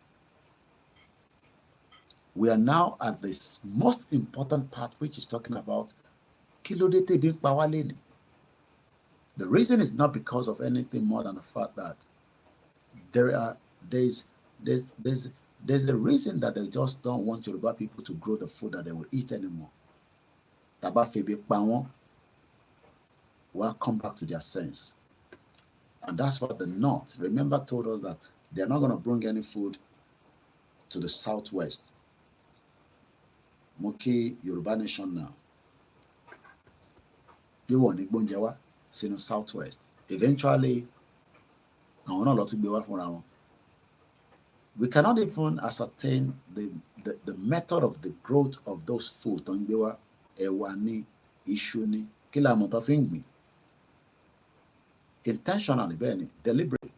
we are now at this most important part, which is talking about Kilodete being Pawaleni. The reason is not because of anything more than the fact that there's a reason that they just don't want Yoruba people to grow the food that they will eat anymore. Will come back to their sense. And that's what the North, remember, told us that they're not going to bring any food to the Southwest. Moki Yoruba Nation now. You want Igbonjewa, Sino Southwest. Eventually, àwọn náà lọ tún gbé wá fúnra wọn. We cannot even ascertain the method of the growth of those food tó ń gbé wá. Ẹ̀wà ni, iṣu ni, kí la mọ̀ tó fi ń gbìn. Intentionally bẹ́ẹ̀ ni, deliberately.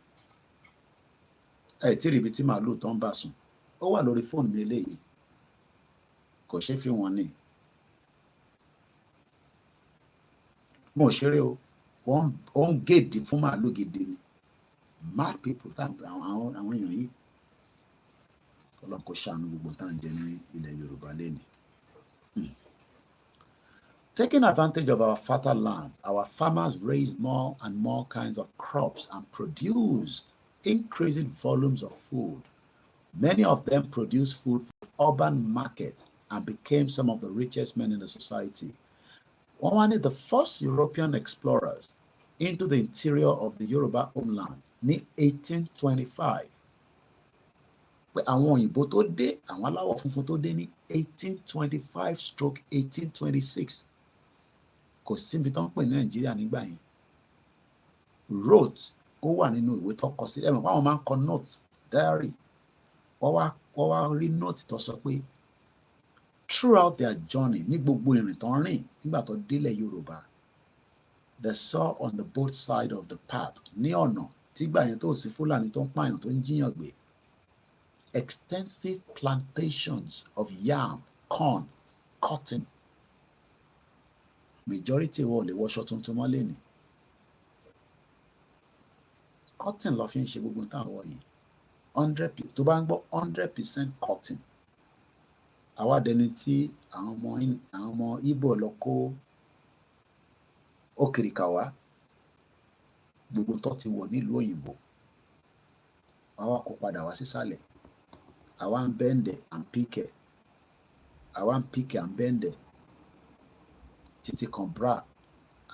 Tí rí ibi tí màálù tó ń bá sùn, ó wà lórí fóònù mi eléyìí, kò ṣeé fi wọn ní. Mo ṣeré o, ó ń gèdè fún màálù gidi ni. Mad people, àwọn èèyàn yìí. Ọlọ́run kò ṣàánú gbogbo tá à ń jẹ ní ilẹ̀ Yorùbá lénìí. Taking advantage of our fertile land, our farmers raised more and more kinds of crops and produced increasing volumes of food. Many of them produced food for urban markets and became some of the richest men in the society. One of the first European explorers into the interior of the Yoruba homeland ní 1825. Pé àwọn òyìnbó tó dé, àwọn aláwọ̀ funfun tó dé ní 1825/1826. Kò síbi tó ń pè ní Nàìjíríà nígbà yẹn. Wrote, ó wà nínú ìwé tó kọ sílẹ̀. Ẹ̀mọ̀ pé àwọn máa ń kọ note, diary. Wọ́n wá rí note tó sọ pé throughout their journey, ní gbogbo ìrìn tó ń rìn nígbà tó délẹ̀ Yorùbá, they saw on the both side of the path, ní ọ̀nà tígbà yẹn tó sí Fúlàní tó ń pààyàn tó ń jíyàn gbé, extensive plantations of yam, corn, cotton. Majority wọ́n lè wọṣọ tuntun mọ́ lẹ́ni. Cotton ló fi ń ṣe gbogbo táwọn wọ̀ yìí. 100%, tó bá ń gbọ́ 100% cotton. Àwa dẹni tí àwọn ọmọ Igbo lọ kó òkìrìkà wá, gbogbo tó ti wọ̀ nílùú òyìnbó, àwa kó padà wá sísàlẹ̀. Àwa ń bẹ́ndẹ̀ à ń píkẹ̀, àwa ń píkẹ̀ à ń bẹ́ndẹ̀ títí kan bra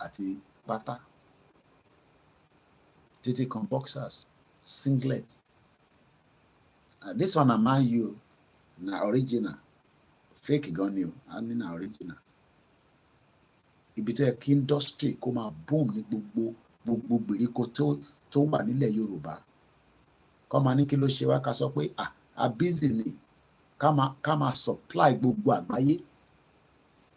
àti pátá, títí kan boxers, singlet. This one na you na original, fake gan ni o, a ní na original. Ibi tó yẹ kí industry kó máa boom ní gbogbo gbèríko tó wà nílẹ̀ Yorùbá. Kọ́ máa ní kí ló ṣe wá, ká sọ pé a busy ni, ká máa supply gbogbo àgbáyé.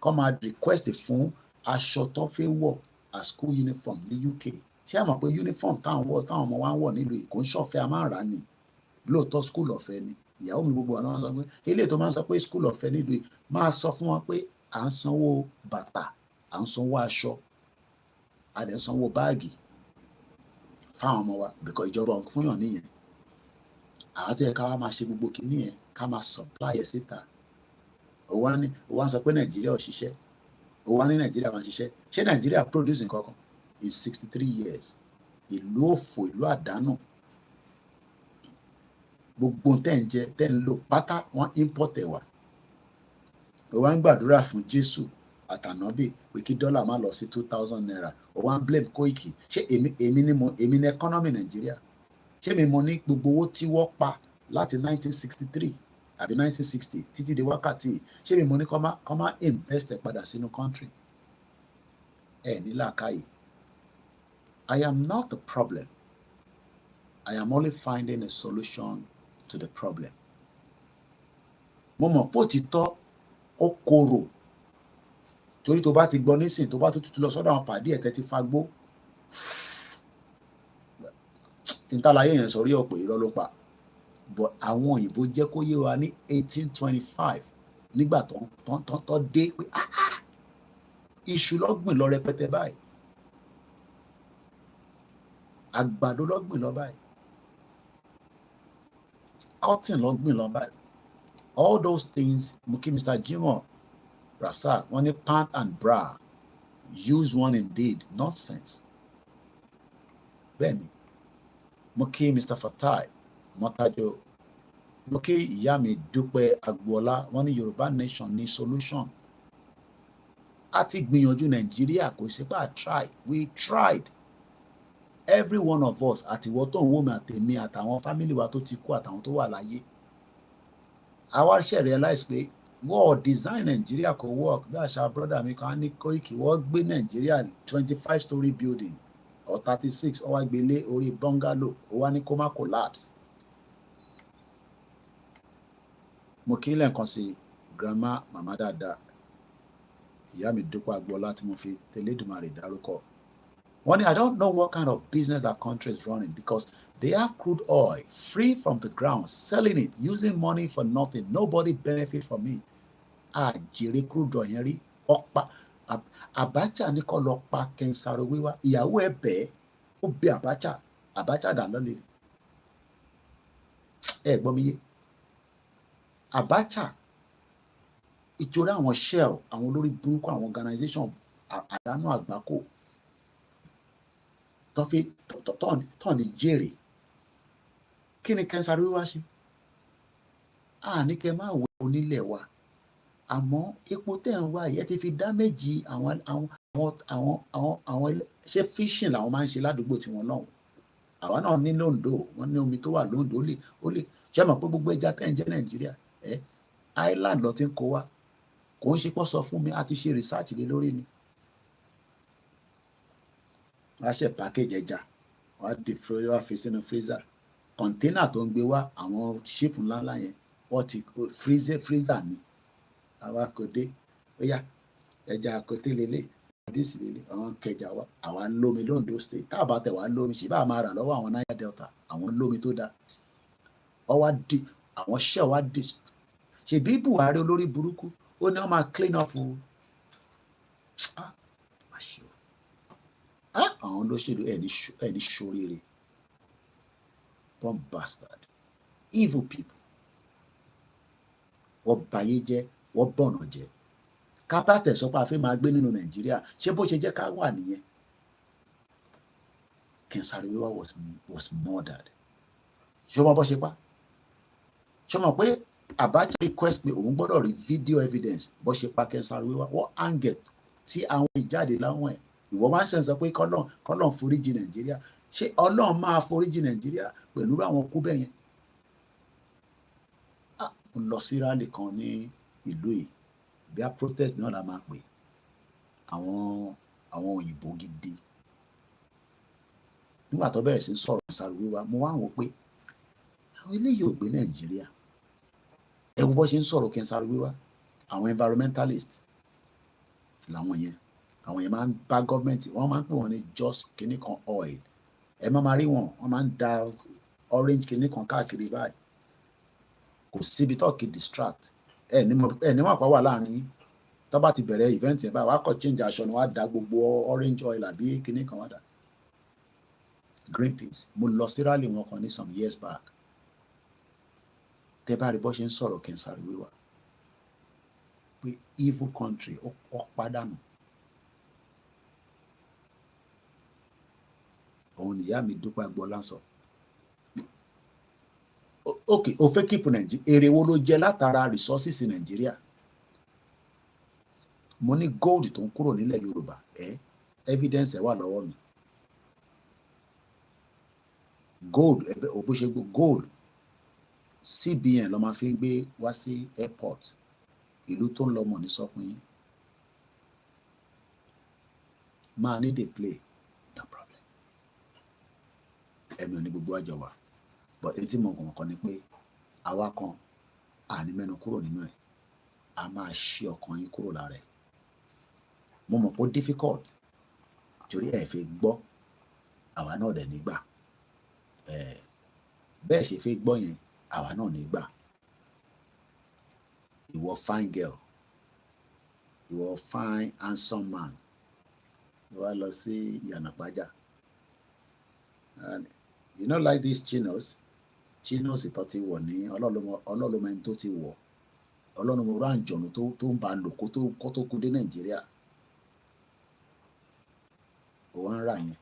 Kọ́ máa request fún aṣọ tó fẹ́ wọ̀ as school uniform ní UK. Ṣé ẹ mọ̀ pé uniform táwọn ọmọ wa ń wọ̀ nílùú Èkó ń ṣọ̀fẹ́, a máa ń rà ní. Lóòótọ́ school ọ̀fẹ́ ni. Ìyàwó mi gbogbo àwọn sọ pé eléyìí tó máa ń sọ pé school ọ̀fẹ́ nílùú yìí, máa sọ fún wọn pé à ń sanwó bàtà, à ń sanwó aṣọ, à dẹ̀ ń sanwó báàgì fáwọn ọmọ wa, because ìjọba òun fún yàn nìyẹn. Àwọn tó yẹ ká wá máa ṣe gbogbo kìíní yẹn, ká máa supply ẹ̀ síta. Ó wá ń sọ pé Nàìjíríà ò ṣiṣẹ́, ó wá ní Nàìjíríà máa ṣiṣẹ́. Ṣé Nàìjíríà produce nǹkan kan in 63 years? Ìlú òfò, ìlú àdánù. Gbogbo tẹ́ ń jẹ, tẹ́ ń lò pátá, wọ́n import ẹ̀ wá. Ó wá ń gbàdúrà fún Jésù àtànábì pé kí dọ́là má lọ sí 2000 naira. Ó wá ń blame Koiki. Ṣé èmi ní economy Nàìjíríà? Ṣé mi mo ní gbogbo owó tí wọ́n pa láti 1963 àbí 1960 títí di wákàtí? Ṣé mi mo ní kọ́ máa invest ẹ̀ padà sínú country? Ní làákàyè. I am not the problem. I am only finding a solution to the problem. Mo mọ̀ pé òtítọ́ ó korò. Torí tó bá ti gbọ́ nísìn, tó bá tútù lọ sọ́dọ̀ àwọn pàdé ẹ̀ tẹ́ ti fagbó. Ìtàláyé yẹn sọrí ọ̀pọ̀ irọ́ ló pa. But àwọn òyìnbó jẹ́ kó yé wa ní 1825 nígbà tó dé pé iṣu lọ́gbìn lọ rẹpẹtẹ báyìí. Àgbàdo lọ́gbìn lọ báyìí. Cotton lọ́gbìn lọ báyìí. All those things, mo kí Mr. Jimoh Rasak, wọ́n ní pant and bra. Use one indeed, nonsense. Bẹ́ẹ̀ni, mo kí Mr. Fatai Mọ́tájọ́, mo kí ìyá mi Dúpẹ́ Agboola, wọ́n ní Yorùbá nation ní solution. A ti gbìyànjú Nàìjíríà, kò sí pé try, we tried. Every one of us, àtiwọ́ tó ń wò mí àtèmi àtàwọn family wa tó ti kú àtàwọn tó wà láyé. Àwa ṣe realize pé wọ́n design Nàìjíríà kò work. Bí àṣà brother mi kan ní Koiki, wọ́n gbé Nàìjíríà 25-story building or 36 ó wá gbélé orí bungalow ó wá ní kó má collapse. Mo kí lẹ́ẹ̀kan sí grandma màmá dáadáa ìyá mi Dúpẹ́ Agboola tí mo fi tẹlẹ́dùmarè dárúkọ. Wọ́n ní I don't know what kind of business that country is running because they have crude oil free from the ground, selling it, using money for nothing. Nobody benefit from it. Àjèrè crude oil yẹn rí ọ̀pá Abacha ní kó lọ pa Kensaro Wiwa. Ìyàwó ẹ̀ bẹ́ẹ̀ ó bẹ Abacha dà lọ́lẹ̀. Ẹ gbọ́ mi yé. Abacha ìjọra àwọn shell àwọn olórí burúkú àwọn organization àdánù àgbákò tó ní jèrè. Kí ni Kensaro Wiwa ṣe? Ní kẹ́ máa wẹ onílẹ̀ wa. Àmọ́ epo tẹ́ ń wá yẹ ti fi dámẹ́jì àwọn ṣé fishing làwọn máa ń ṣe ládùúgbò tí wọ́n lọ́hùn. Àwa náà ní Lóńdó wọ́n ní omi tó wà Lóńdó ó lè ṣe mọ̀ pé gbogbo ẹja tẹ́ ń jẹ́ Nàìjíríà island lọ ti ń kó wá kò ń ṣe pọ́ sọ fún mi a ti ṣe research lé lórí ni. Wọ́n á ṣe package ẹja wọ́n á fi sínú freezer container tó ń gbé wá àwọn ship ńláńlá yẹn wọ́n ti freezer ni. Àwa kò dé ó yá ẹja àkótè lélẹ̀ àdìsí lélẹ̀ àwọn kẹjà wa àwa lómi Lóńdó state tá a bá tẹ̀ wá lómi ṣì bá máa rà lọ́wọ́ àwọn Niger Delta àwọn lómi tó dáa ọ wá di àwọn ṣẹ́ wá di ṣèbí Buhari olórí burúkú ó ní wọ́n máa clean up o àwọn olóṣèlú ẹni ṣoríire bomb bastard evil people wọ́n bayé jẹ́ wọ́n bọ̀nà jẹ́ kápá tẹ̀sọ́ pé a fẹ́ máa gbé nínú Nàìjíríà ṣé bó ṣe jẹ́ ká wà nìyẹn. Kensaro Wiwa was murdered. ṣé o mọ bó ṣe pa? ṣé o mọ̀ pé Abacha request pé òun gbọ́dọ̀ rí video evidence bó ṣe pa Kensaro Wiwa wọ́n áńgẹ̀ tí àwọn ìjáde láwọn ẹ̀ ìwọ máa ń sọ pé kọ́lọ́n foríjì Nàìjíríà ṣé Ọlọ́run máa foríjì Nàìjíríà pẹ̀lú àwọn kú bẹ́yẹn? Mo lọ sí rally kan ní ìlú yìí bí a protest náà la máa pè àwọn òyìnbó gidi nígbà tó bẹ̀rẹ̀ sí ń sọ̀rọ̀ Kensaro Wiwa mo wá wò pé àwọn eléyìí ò gbé Nàìjíríà ẹ wo bó ṣe ń sọ̀rọ̀ Kensaro Wiwa àwọn environmentalist làwọn yẹn máa ń bá gọ́ọ̀mẹ̀ntì wọ́n máa ń pè wọ́n ní just kinní kan oil ẹ máa rí wọ́n máa ń da orange kinní kan káàkiri báyìí kò síbi tó kì í distract ẹ ní wọn àpá wà láàrin yín tó bá ti bẹ̀rẹ̀ event yẹn báyìí wàá kọ́ change aṣọ ni wàá da gbogbo orange oil àbí kinní kan wá dà. Greenpeace mo lọ sí rally wọn kan ní some years back tẹ bá rí bó ṣe ń sọ̀rọ̀ Kensaro Wiwa pé evil country ó pàdánù. Òun nìyá mi Dúpẹ́ Agboola sọ ok o fẹ́ kíìpù Nàìjíríà èrè wo ló jẹ látara resources Nàìjíríà? Mo ní gold tó ń kúrò nílẹ̀ Yorùbá evidence wà lọ́wọ́ mi gold bó ṣe gold CBN ló máa fi ń gbé wá sí airport ìlú tó ń lọ mọ̀ ní sọ fún yín máa ní dey play no problem ẹ̀mí ò ní gbogbo àjọ wa but etí mọ̀ kọ̀ọ̀kan ni pé àwa kan àní mẹ́nu kúrò nínú ẹ̀ a máa ṣí ọkàn yín kúrò lára ẹ̀ mo mọ̀ pé difficult torí ẹ̀ fẹ́ gbọ́ àwa náà dẹ̀ nígbà bẹ́ẹ̀ ṣe fẹ́ gbọ́ yẹn àwa náà nígbà ìwọ fine girl ìwọ fine handsome man ìwọ lọ sí Ìyànàpájà you know like these chinos ìtọ́ ti wọ̀ ní ọlọ́lọ́mọ ẹni tó ti wọ̀ ọlọ́lọ́mọ ráǹjọ̀nù tó ń ba lò kó tó kú dé Nàìjíríà òwò ń rà yẹn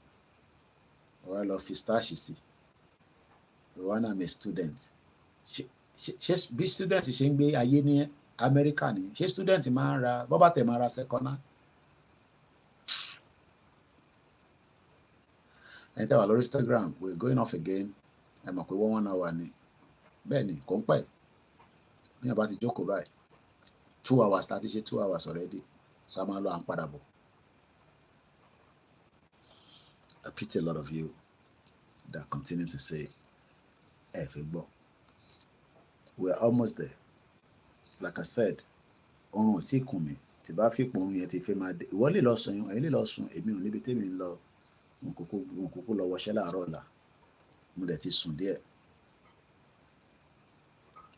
òwò lọ fi starch sí òwò náà mi student ṣe bí student ṣe ń gbé ayé ní Amẹ́ríkà ni ṣé student máa ń ra bọ́bá tẹ̀ máa ra second hand ẹni tẹ́ wà lórí Instagram we're going off again ẹ mọ̀ pé 1 hour ni bẹ́ẹ̀ ni kò ń pẹ́ bí wọ́n bá ti jókòó báyìí 2 hours láti ṣe 2 hours already so a máa lọ à ń padà bọ̀ I pity a lot of you that continue to say, Efigbo. We're almost there. Like I said, orun tí kùn mí, tí bá fi pon yẹn tí fẹ́ máa dé. Ìwọ lè lọ sùn, ẹ̀yin lè lọ sùn, èmi ò níbi tèmi ń lọ. Mo kúkú lọ wọṣẹ́ láàárọ̀ ọ̀la. Mo dẹ̀ ti sùn díẹ̀.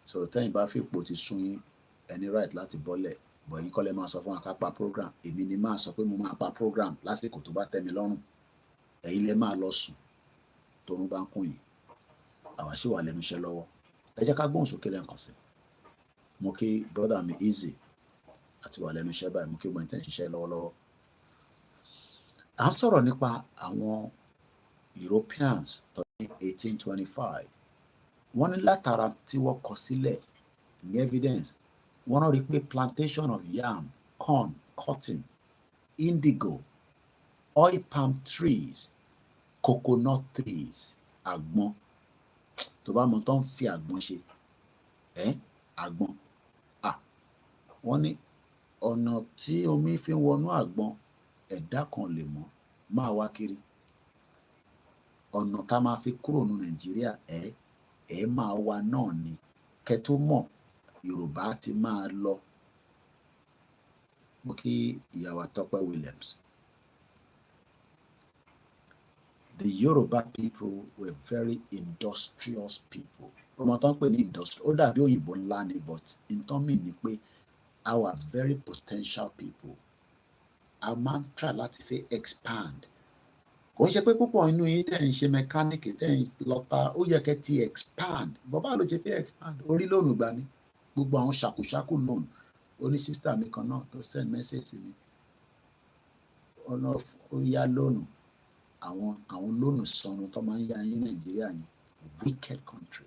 So tẹ́yin bá fi ipò ti sún yín, ẹni right láti bọ́lẹ̀. But yín kọ́ lẹ máa sọ fún wa ká pa program. Èmi ni máa sọ pé mo máa pa program lásìkò tó bá tẹ́ mi lọ́rùn. Ẹ̀yin lẹ máa lọ sùn torun bá ń kùn yín. Àwa ṣì wà lẹ́nu iṣẹ́ lọ́wọ́. Ẹ jẹ́ ká gbóhùn sókè lẹ́ẹ̀kan sí. Mo kí brother mi Easy àti wà lẹ́nu iṣẹ́ báyìí. Mo kí gbọ́n tẹ́ ń ṣiṣẹ́ lọ́wọ́lọ́wọ́. À ń sọ̀rọ̀ nípa àwọn Europeans tọdún 1825. Wọ́n ní látara tí wọ́n kọ sílẹ̀ ní evidence. Wọ́n náà rí pé plantation of yam, corn, cotton, indigo, oil palm trees, coconut trees, àgbọn. Tó bá mọ̀ tó ń fi àgbọn ṣe, àgbọn. Wọ́n ní ọ̀nà tí omi fi ń wọnú àgbọn ẹ̀dá kan lè mọ̀ máa wá kiri. Ọ̀nà tá máa fi kúrò ní Nàìjíríà máa wá náà ni. Kẹ́ tó mọ̀, Yorùbá ti máa lọ. Mo kí ìyàwó Tọ́pẹ́ Williams. The Yoruba people were very industrious people. Ọmọ tó ń pè ní industrial, ó dàbí òyìnbó ńlá ni, but nǹkan mi ni pé our very potential people. A máa ń try láti fẹ́ expand. Kò ń ṣe pé púpọ̀ inú yín tẹ̀ ń ṣe mechanic tẹ̀ ń lọ́ta, ó yẹ kẹ́ ti expand. Bàbá ló ṣe fẹ́ expand. Orí lónìí gbà ní. Gbogbo àwọn ṣàkúṣàkú loan. Ó ní sister mi kan náà tó send message sí mi. Ọ̀nà ó yá lónìí. Àwọn lónìí sọnù tó máa ń yá yín Nàìjíríà yẹn. Wicked country.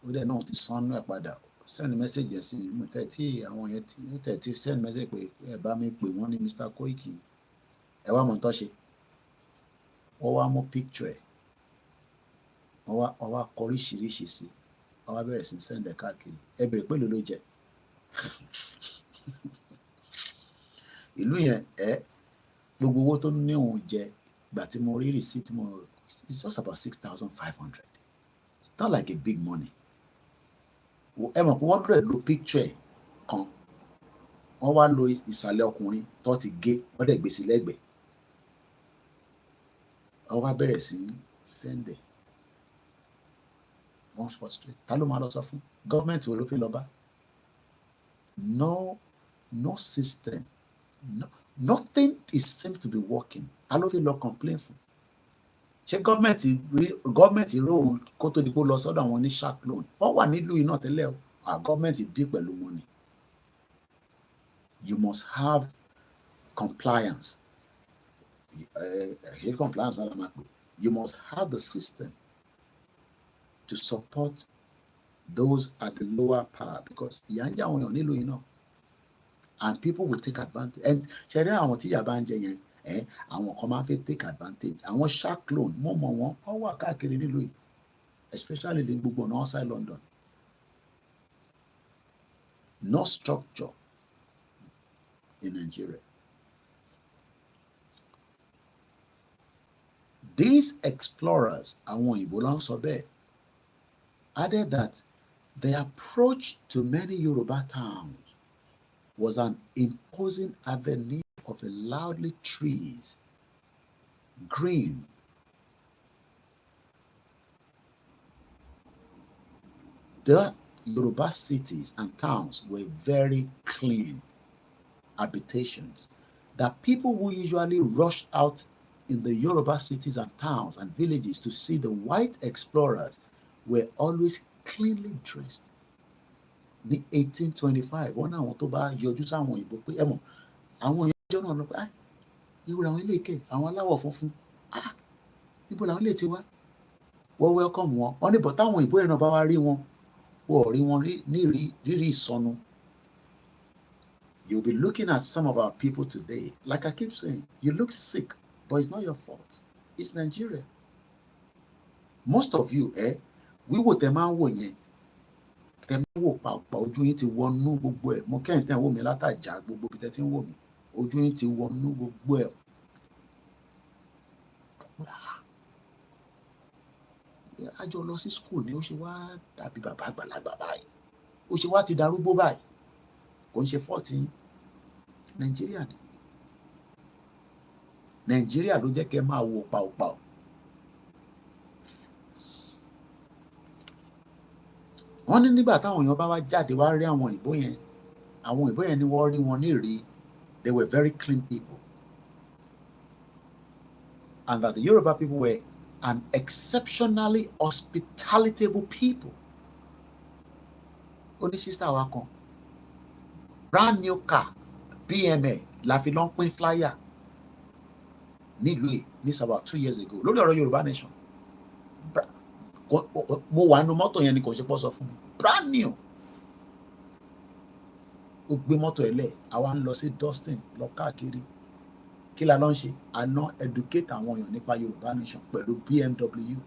Ó dẹ̀ náà ti sọnù ẹ̀ padà. Send message yẹn sí mi. Mo tẹ̀ tí àwọn yẹn ti send message pé ẹ bá mi pè wọ́n ní Mr. Koiki. Ẹ wá mọ̀ tó ṣe. Wọ́n wá mú picture ẹ̀. Wọ́n wá kọ oríṣiríṣi sí. Wọ́n wá bẹ̀rẹ̀ sí send ẹ̀ káàkiri. Ẹ bèrè pé ló jẹ. Ìlú yẹn gbogbo owó tó ní òun jẹ gbà tí mo rí receipt mo it's just about 6,500. It's not like a big money. Ẹ mọ̀ pé wọ́n bẹ̀rẹ̀ lo picture kan. Wọ́n wá lo ìsàlẹ̀ ọkùnrin tó ti gé, wọ́n dẹ̀ gbé sí lẹ́gbẹ̀ẹ́. Wọ́n wá bẹ̀rẹ̀ sí send ẹ̀. Wọ́n frustrate. Ta ló máa lọ sọ fún? Government wo ló fi lọ bá? No system. Nothing seems to be working. Ta ló fi lọ complain fún? Ṣé government loan kó tó di pé lọ sọ́dọ̀ àwọn ní shark loan? Wọ́n wà nílùú iná tẹ́lẹ̀ o. Our government dí pẹ̀lú money. You must have compliance. You must have the system to support those at the lower power because ìyà ń jẹ àwọn èèyàn nílùú iná. And people will take advantage. And ṣẹ̀rí àwọn tí ìyà bá ń jẹ yẹn, àwọn kan máa ń fẹ́ take advantage. Àwọn shark loan, mo mọ̀ wọ́n wà káàkiri nílùú yìí, especially ní gbogbo ọ̀nà outside London. No structure in Nigeria. These explorers, àwọn òyìnbó ló ń sọ bẹ́ẹ̀, added that the approach to many Yoruba towns was an imposing avenue of loudly trees, green, the Yoruba cities and towns were very clean habitations that people who usually rushed out in the Yoruba cities and towns and villages to see the white explorers were always cleanly dressed. Ní 1825, wọ́n náà àwọn tó bá yọjú sáwọn òyìnbó pé ẹ mọ̀ àwọn ìjọ náà lọ pé irú àwọn ilé ìkẹ́ àwọn aláwọ̀ funfun níbo làwọn ilé ti wá wọ́n welcome wọn wọ́n ní bọ̀ táwọn òyìnbó yẹn náà bá wá rí wọn wọ́n rí wọn ní rírí ìsọnù. You'll be looking at some of our people today, like I keep saying, you look sick, but it's not your fault. It's Nigeria. Most of you, wíwò tẹ́ máa ń wò yẹn, tẹ́ máa ń wò pàápàá ojú yín ti wọnú gbogbo ẹ̀. Mo kẹ́yìn tẹ́ ń wò mí látàjà gbogbo bí tẹ́ ti ń wò mí. Ojú yín ti wọnú gbogbo ẹ̀. àjọ lọ sí school ni ó ṣe wá dàbí bàbá àgbàlagbà báyìí, ó ṣe wá ti darúgbó báyìí. Kò ń ṣe fọ́ọ̀tì Nàìjíríà ni. Nàìjíríà ló jẹ́ kẹ́ máa wo pàòpàò. Wọ́n ní nígbà táwọn èèyàn bá wá jáde wá rí àwọn òyìnbó yẹn ni wọ́n rí wọn ní rí, they were very clean people, and that the Yoruba people were an exceptionally hospitable people. Ó ní sister wa kan, brand new car BMA la fi lọ ń pín flyer nílùú yìí ní about 2 years ago lórí ọ̀rọ̀ Yorùbá Nation. Mo wà nínú mọ́tò yẹn ni kò ṣe pọ́ sọ fún mi, brand new. Ó gbé mọ́tò ẹ̀ lẹ̀, àwa ń lọ sí Dustin lọ káàkiri. Kí la lọ ń ṣe? A ná educate àwọn èèyàn nípa Yorùbá Nation pẹ̀lú BMW.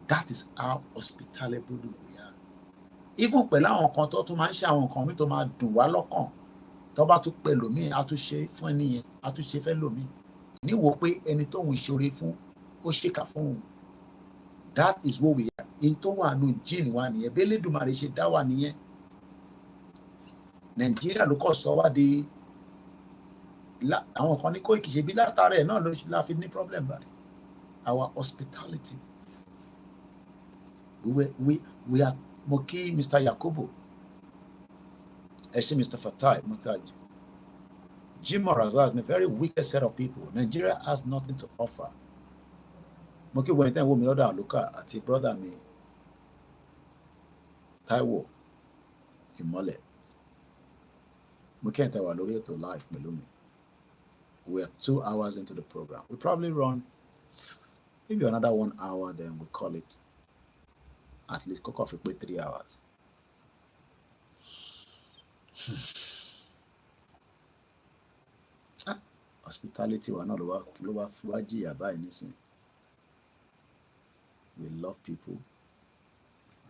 That is how hospitable we are. Even pẹ̀lú àwọn kan tó tún máa ń ṣe àwọn nǹkan mi tó máa dùn wá lọ́kàn, tó bá tún pẹ̀ lómi, a tún ṣe fún ẹni yẹn, a tún ṣe fẹ́ lómi. Níwò pé ẹni tó ń ṣoore fún ó ṣèkà fún òun. That is what we are. In tó wà nù jíìnì wa nìyẹn, bí Elédùmarè ṣe dá wa nìyẹn. Nàìjíríà ló kọ́ sọ wá di àwọn kan ní Koiki ṣe bí látara ẹ̀ náà ló la fi ní problem báyìí. Our hospitality. We are Moki, Mr. Yakubu, Mr. Fatai, Mutaji. Jim Razak, a very wicked set of people. Nigeria has nothing to offer. Moki went and woman other Luka at his brother me. Taiwo, Imole. Moki and Taiwo Lori to life, Melumi. We are 2 hours into the program. We probably run maybe another 1 hour, then we call it at least cook off it with 3 hours. Hospitality wa náà ló wá fúwájì àbá ìnísìn. We love people.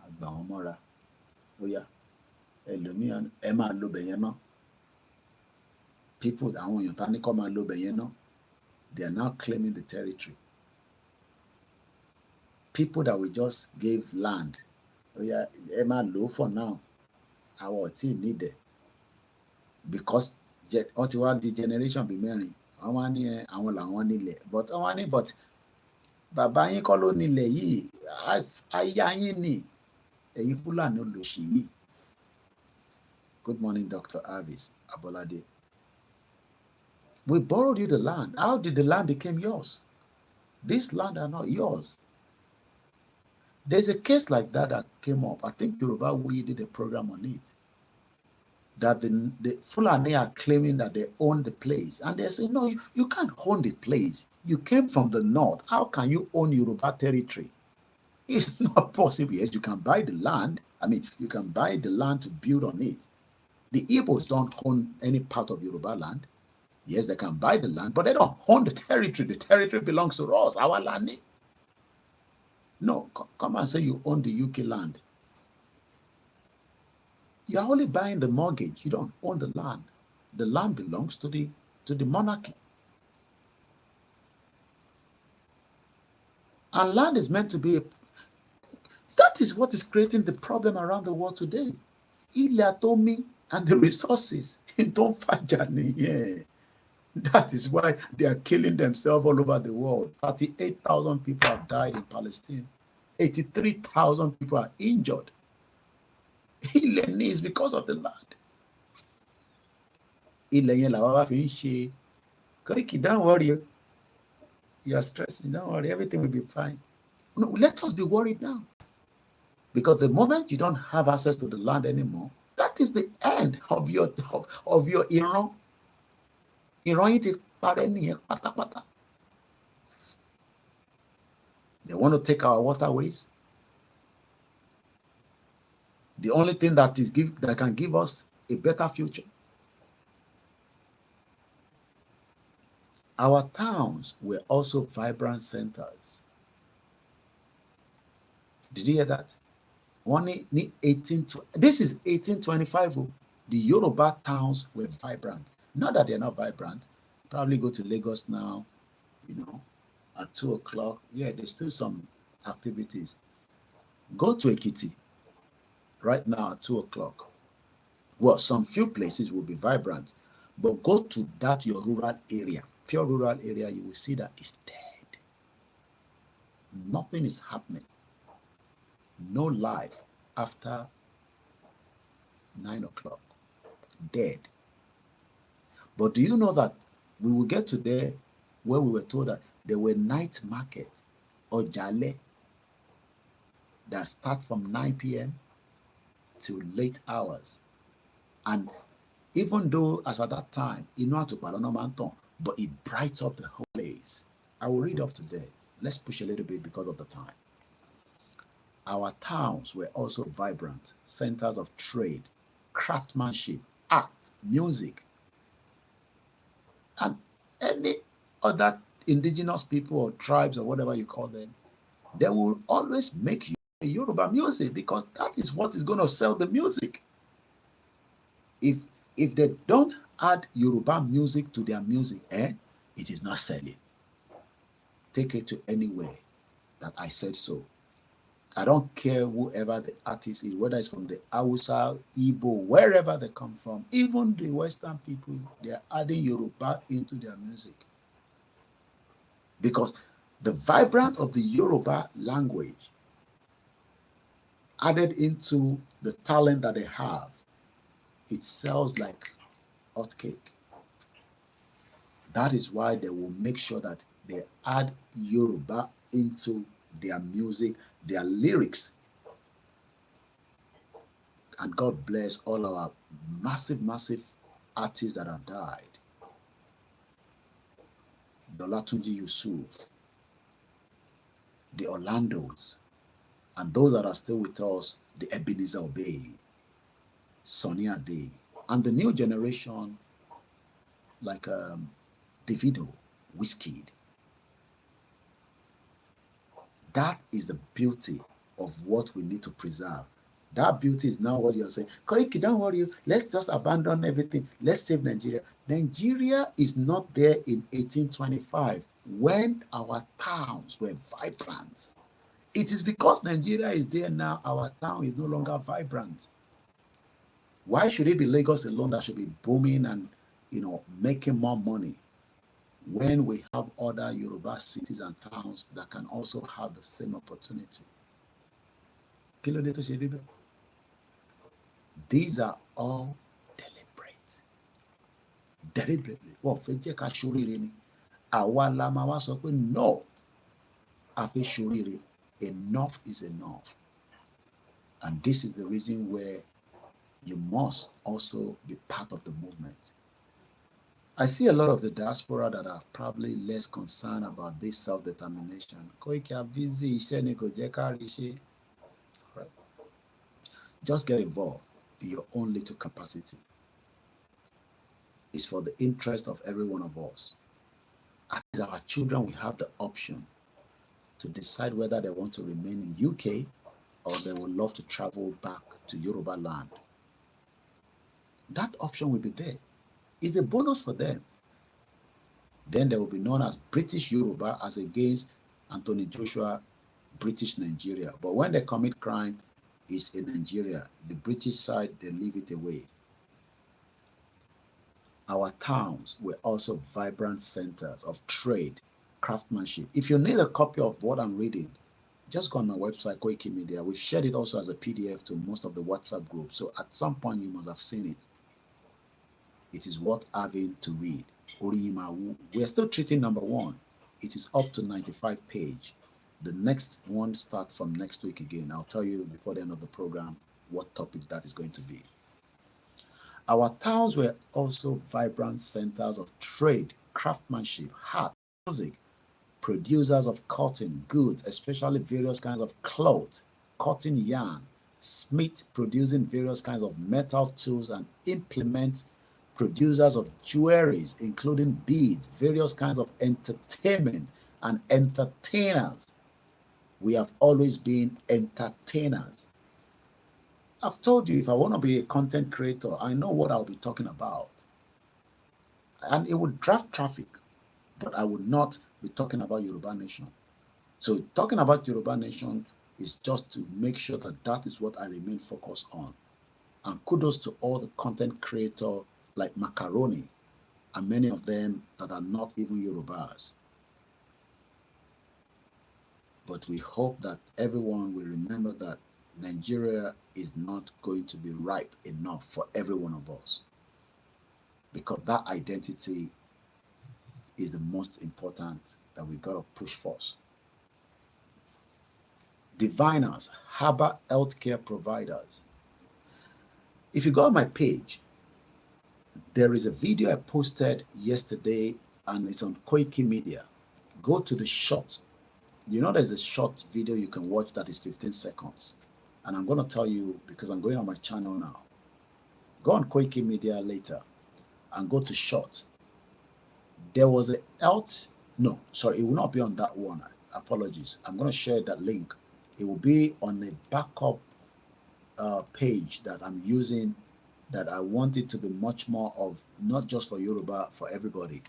Àgbà wọn mọ́ra. Ó yá ẹlòmíràn ẹ máa lo bẹ̀yẹn náà. People àwọn èèyàn tá ní kọ́ máa lo bẹ̀yẹn náà. They are now claiming the territory. People that we just gave land. Ó yá ẹ máa lò for now. Our team need it. Because wọ́n ti wá di generation bí mẹ́rin. Àwọn á ní àwọn làwọn nílẹ̀, but àwọn á ní but bàbá yín kọ́ ló nílẹ̀ yìí, aya yín ni ẹ̀yin Fúlàní olóṣì yìí. Good morning, Dr. Avis Abolade. We borrowed you the land. How did the land become yours? This land are not yours. There's a case like that came up. I think Yoruba we did a program on it. That the Fulani are claiming that they own the place. And they say, no, you can't own the place. You came from the north. How can you own Yoruba territory? It's not possible. Yes, you can buy the land. I mean, you can buy the land to build on it. The Igbos don't own any part of Yoruba land. Yes, they can buy the land, but they don't own the territory. The territory belongs to us, our land. No, come and say you own the UK land. You're only buying the mortgage. You don't own the land. The land belongs to the monarchy. And land is meant to be that is what is creating the problem around the world today. Ilẹ̀ atomi and the resources in Tonfajani. Yeah. That is why they are killing themselves all over the world. 38,000 people have died in Palestine. 83,000 people are injured. Ilẹ̀ is because of the land. Ilẹ̀ yẹn làwọn bá fi ń ṣe. Koiki, don't worry. You are stressing. Don't worry. Everything will be fine. No, let us be worried now. Because the moment you don't have access to the land anymore, that is the end of your Iran. Iran yìí ti parẹ́ nìyẹn pátápátá. They want to take our waterways. The only thing that can give us a better future. Our towns were also vibrant centers. Did you hear that? This is 1825. The Yoruba towns were vibrant. Not that they're not vibrant. probably go to Lagos now, at 2 o'clock. Yeah, there's still some activities. Go to Ekiti right now at 2 o'clock. Well, some few places will be vibrant, but go to that your rural area, pure rural area, you will see that it's dead. Nothing is happening. No life after 9 o'clock. Dead. But do you know that we will get to there where we were told that there were night market or jale that start from 9 p.m. till late hours. And even though as at that time, but it brights up the whole place. I will read up to there. Let's push a little bit because of the time. Our towns were also vibrant, centers of trade, craftsmanship, art, music, and any other indigenous people or tribes or whatever you call them. They will always make Yoruba music because that is what is going to sell the music. If they don't add Yoruba music to their music, it is not selling. Take it to anywhere that I said so. I don't care whoever the artist is, whether it's from the Hausa, Igbo, wherever they come from, even the Western people, they are adding Yoruba into their music. Because the vibrance of the Yoruba language added into the talent that they have, it sells like hotcake. That is why they will make sure that they add Yoruba into their music, their lyrics. And God bless all our massive, massive artists that have died. The Olatunji Yusuf, the Orlandos, and those that are still with us, the Ebenezer Obey, Sonny Ade, and the new generation like Davido, Wizkid. That is the beauty of what we need to preserve. That beauty is now what you're saying. Koiki, don't worry, let's just abandon everything. Let's save Nigeria. Nigeria is not there in 1825 when our towns were vibrant. It is because Nigeria is there now, our town is no longer vibrant. Why should it be Lagos alone that should be booming and, making more money when we have other Yoruba cities and towns that can also have the same opportunity? These are all deliberate. Deliberately. Well, no. Enough is enough. And this is the reason where you must also be part of the movement. I see a lot of the diaspora that are probably less concerned about this self-determination. Right. Just get involved in your own little capacity. It's for the interest of every one of us. As our children, we have the option to decide whether they want to remain in UK or they would love to travel back to Yoruba land. That option will be there. It's a bonus for them. Then they will be known as British Yoruba as against Anthony Joshua, British Nigeria. But when they commit crime, it's in Nigeria. The British side, they leave it away. Our towns were also vibrant centers of trade, craftsmanship. If you need a copy of what I'm reading, just go on my website, Koikimedia. We've shared it also as a PDF to most of the WhatsApp groups. So at some point, you must have seen it. It is worth having to read. We are still treating number 1. It is up to 95 pages. The next one starts from next week again. I'll tell you before the end of the program what topic that is going to be. Our towns were also vibrant centers of trade, craftsmanship, art, music, producers of cotton goods, especially various kinds of cloth, cotton yarn, smith producing various kinds of metal tools and implements, producers of jewelries, including beads, various kinds of entertainment and entertainers. We have always been entertainers. I've told you, if I want to be a content creator, I know what I'll be talking about. and it would draft traffic, but I would not be talking about Yoruba Nation. So talking about Yoruba Nation is just to make sure that that is what I remain focused on. And kudos to all the content creators like Macaroni and many of them that are not even Yorubas. But we hope that everyone will remember that Nigeria is not going to be ripe enough for every one of us, because that identity is the most important that we got to push first. Diviners, Haba healthcare providers. If you go on my page, there is a video I posted yesterday and it's on Koikimedia. Go to the short. You know there's a short video you can watch that is 15 seconds. And I'm going to tell you, because I'm going on my channel now. Go on Koikimedia later and go to short. There was a no, sorry, it will not be on that one. Apologies. I'm going to share that link. It will be on a backup page that I'm using, that I want it to be much more of not just for Yoruba, for everybody.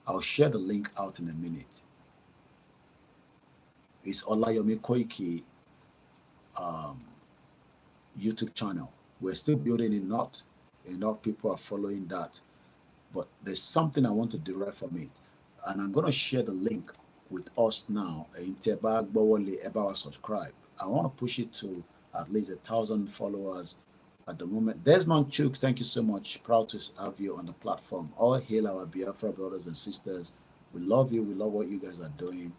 I'll share the link out in a minute. It's OLAYOMI KOIKI YouTube channel. We're still building it, not enough people are following that, but there's something I want to derive from it, and I'm going to share the link with us now. Subscribe. I want to push it to at least 1,000 followers at the moment. Desmond Chooks, thank you so much. Proud to have you on the platform. All hail our Biafra brothers and sisters. We love you. We love what you guys are doing,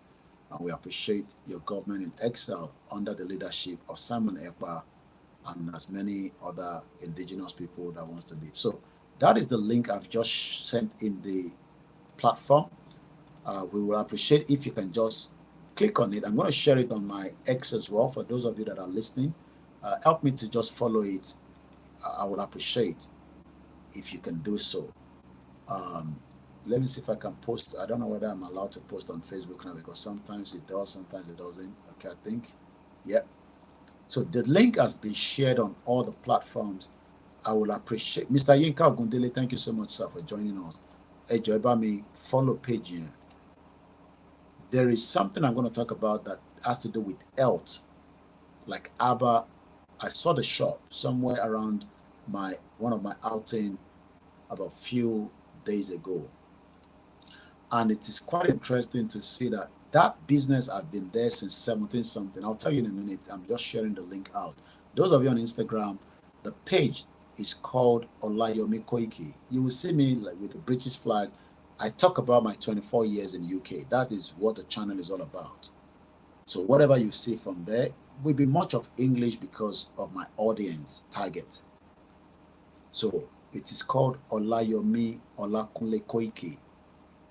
and we appreciate your government in exile under the leadership of Simon Ekpa and as many other indigenous people that wants to live. So that is the link I've just sent in the platform. We will appreciate if you can just click on it. I'm going to share it on my X as well for those of you that are listening. Help me to just follow it. I would appreciate if you can do so. Let me see if I can post. I don't know whether I'm allowed to post on Facebook now, because sometimes it does, sometimes it doesn't. Okay, I think. Yeah. So the link has been shared on all the platforms. I will appreciate. Mr. Yinka Ogundele, thank you so much, sir, for joining us. Hey, me follow page here. There is something I'm going to talk about that has to do with health. Like Abba, I saw the shop somewhere around one of my outing about a few days ago. And it is quite interesting to see that that business has been there since 17 something. I'll tell you in a minute. I'm just sharing the link out. Those of you on Instagram, the page is called OLAYOMI KOIKI. You will see me like with the British flag. I talk about my 24 years in UK. That is what the channel is all about. So whatever you see from there will be much of English because of my audience target. So it is called OLAYOMI OLAKUNLE KOIKI,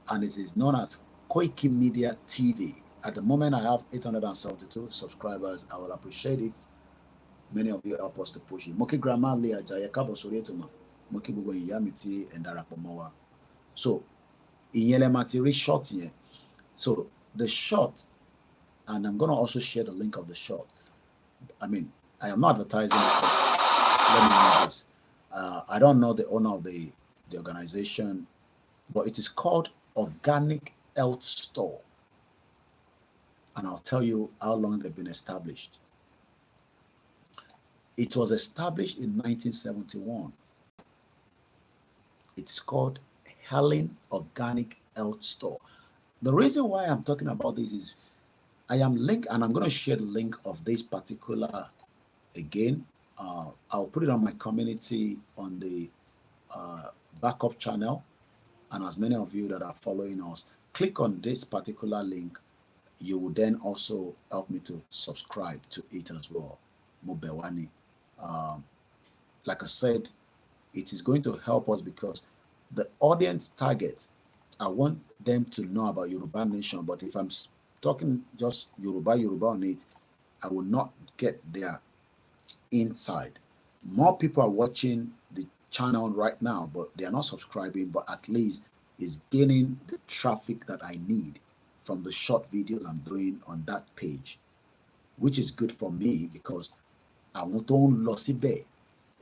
and it is known as Koikimedia TV. At the moment, I have 872 subscribers. I will appreciate if many of you help us to push it. Moki Grandma Lia Jaya Kabo Sorietuma, Moki Bugo Yamiti and Darapomawa. So, Inyele Matiri short here. So, the short, and I'm going to also share the link of the short. I mean, I am not advertising because, let me know this. I don't know the owner of the organization, but it is called Organic Health Store. And I'll tell you how long they've been established. It was established in 1971. It's called Helen Organic Health Store. The reason why I'm talking about this is I am linked, and I'm going to share the link of this particular again. I'll put it on my community on the backup channel. And as many of you that are following us, click on this particular link. You will then also help me to subscribe to it as well. Mubewani. Like I said, it is going to help us because the audience target, I want them to know about Yoruba Nation. But if I'm talking just Yoruba on it, I will not get their inside. More people are watching the channel right now, but they are not subscribing, but at least is gaining the traffic that I need from the short videos I'm doing on that page, which is good for me because I want to Losibe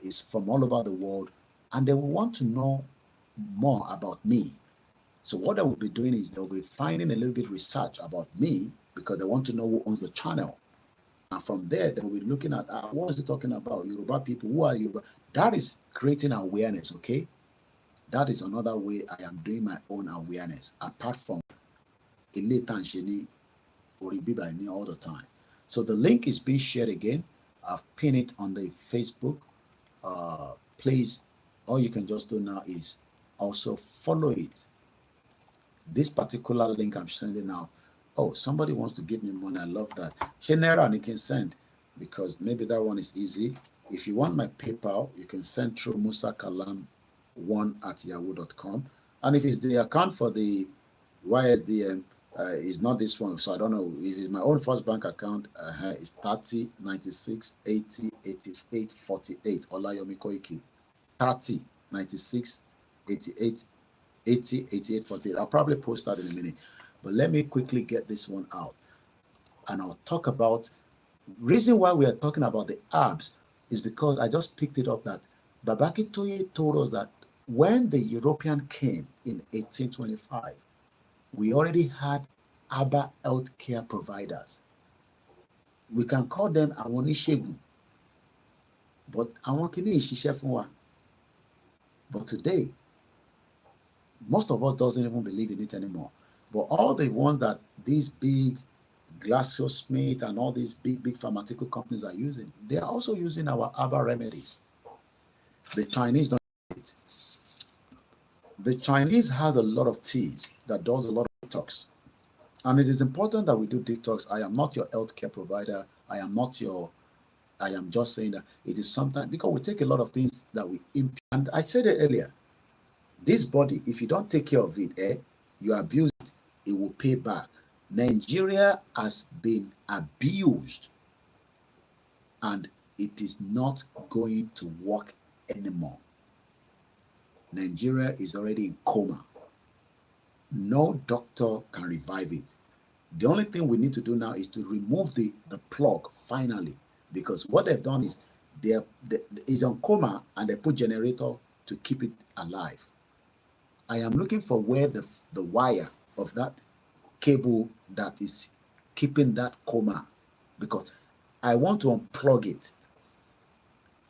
is from all over the world, and they will want to know more about me. So what they will be doing is they'll be finding a little bit research about me because they want to know who owns the channel. And from there, they'll be looking at what is it talking about? Yoruba people, who are Yoruba? That is creating awareness, okay? That is another way I am doing my own awareness, apart from Ile Oribiba all the time. So the link is being shared again. I've pinned it on the Facebook. Please, all you can just do now is also follow it. This particular link I'm sending out. Oh, somebody wants to give me money. I love that. General, and you can send because maybe that one is easy. If you want my PayPal, you can send through musakalam1@yahoo.com. And if it's the account for the YSDM, is not this one, so I don't know. If it's my own first bank account, it's 30 96 80 88 48. Olayomi Koiki. 30 96 88 80 88 48. I'll probably post that in a minute, but let me quickly get this one out, and I'll talk about reason why we are talking about the herbs is because I just picked it up that Babaki Toye told us that when the European came in 1825. We already had herbal healthcare providers. We can call them àwọn oníṣègùn, but àwọn kìíní ìṣiṣẹ́ fún wa. But today, most of us doesn't even believe in it anymore. But all the ones that these big GlaxoSmith and all these big pharmaceutical companies are using, they are also using our herbal remedies. The Chinese don't do it. The Chinese has a lot of teas that does a lot of detox. And it is important that we do detox. I am not your healthcare provider. I am just saying that it is sometimes because we take a lot of things that we impute. And I said it earlier, this body, if you don't take care of it, you abuse it, it will pay back. Nigeria has been abused and it is not going to work anymore. Nigeria is already in coma. No doctor can revive it. The only thing we need to do now is to remove the plug finally, because what they've done is is on coma and they put generator to keep it alive. I am looking for where the wire of that cable that is keeping that coma, because I want to unplug it.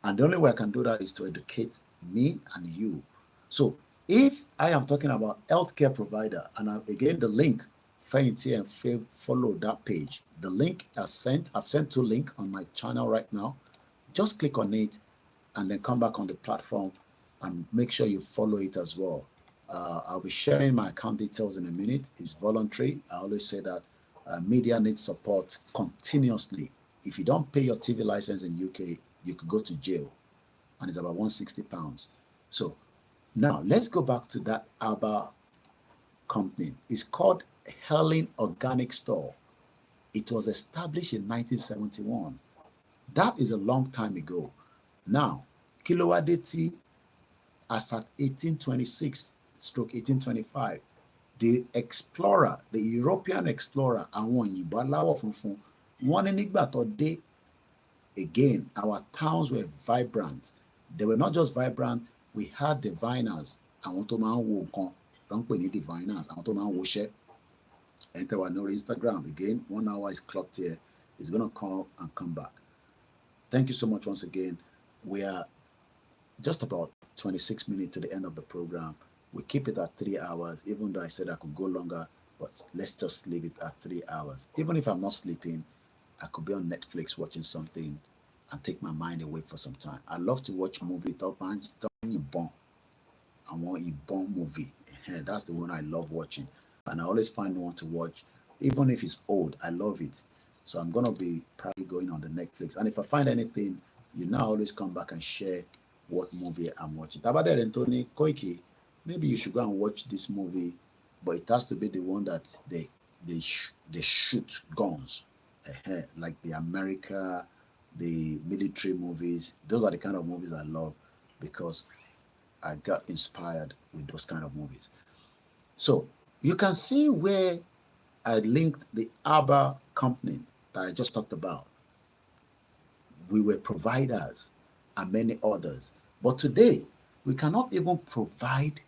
And the only way I can do that is to educate me and you. So if I am talking about healthcare provider, and again, the link, find here and follow that page. The link I've sent 2 links on my channel right now. Just click on it and then come back on the platform and make sure you follow it as well. I'll be sharing my account details in a minute. It's voluntary. I always say that media needs support continuously. If you don't pay your TV license in UK, you could go to jail, and it's about £160. So now let's go back to that herbal company. It's called Helen Organic Store. It was established in 1971. That is a long time ago. Now, Kilowadeti, as at 1826/1825, the explorer, the European explorer, àwọn òyìnbó aláwọ̀ funfun, wọ́n ní nígbà tó dé. Again, our towns were vibrant. They were not just vibrant, we had diviners. Àwọn tó máa ń wo nǹkan, don't pè ní diviners, àwọn tó máa ń woṣẹ́. Enter our new Instagram. Again, 1 hour is clocked here. It's going to call and come back. Thank you so much once again. We are just about 26 minutes to the end of the program. We keep it at 3 hours, even though I said I could go longer, but let's just leave it at 3 hours. Even if I'm not sleeping, I could be on Netflix watching something and take my mind away for some time. I love to watch movie. I want a bomb movie. That's the one I love watching. And I always find one to watch, even if it's old. I love it. So I'm going to be probably going on the Netflix. And if I find anything, you now always come back and share what movie I'm watching. Tabade Anthony Koiki, maybe you should go and watch this movie, but it has to be the one that they shoot guns, like the America, the military movies. Those are the kind of movies I love because I got inspired with those kind of movies. So you can see where I linked the herbal company that I just talked about. We were providers and many others. But today, we cannot even provide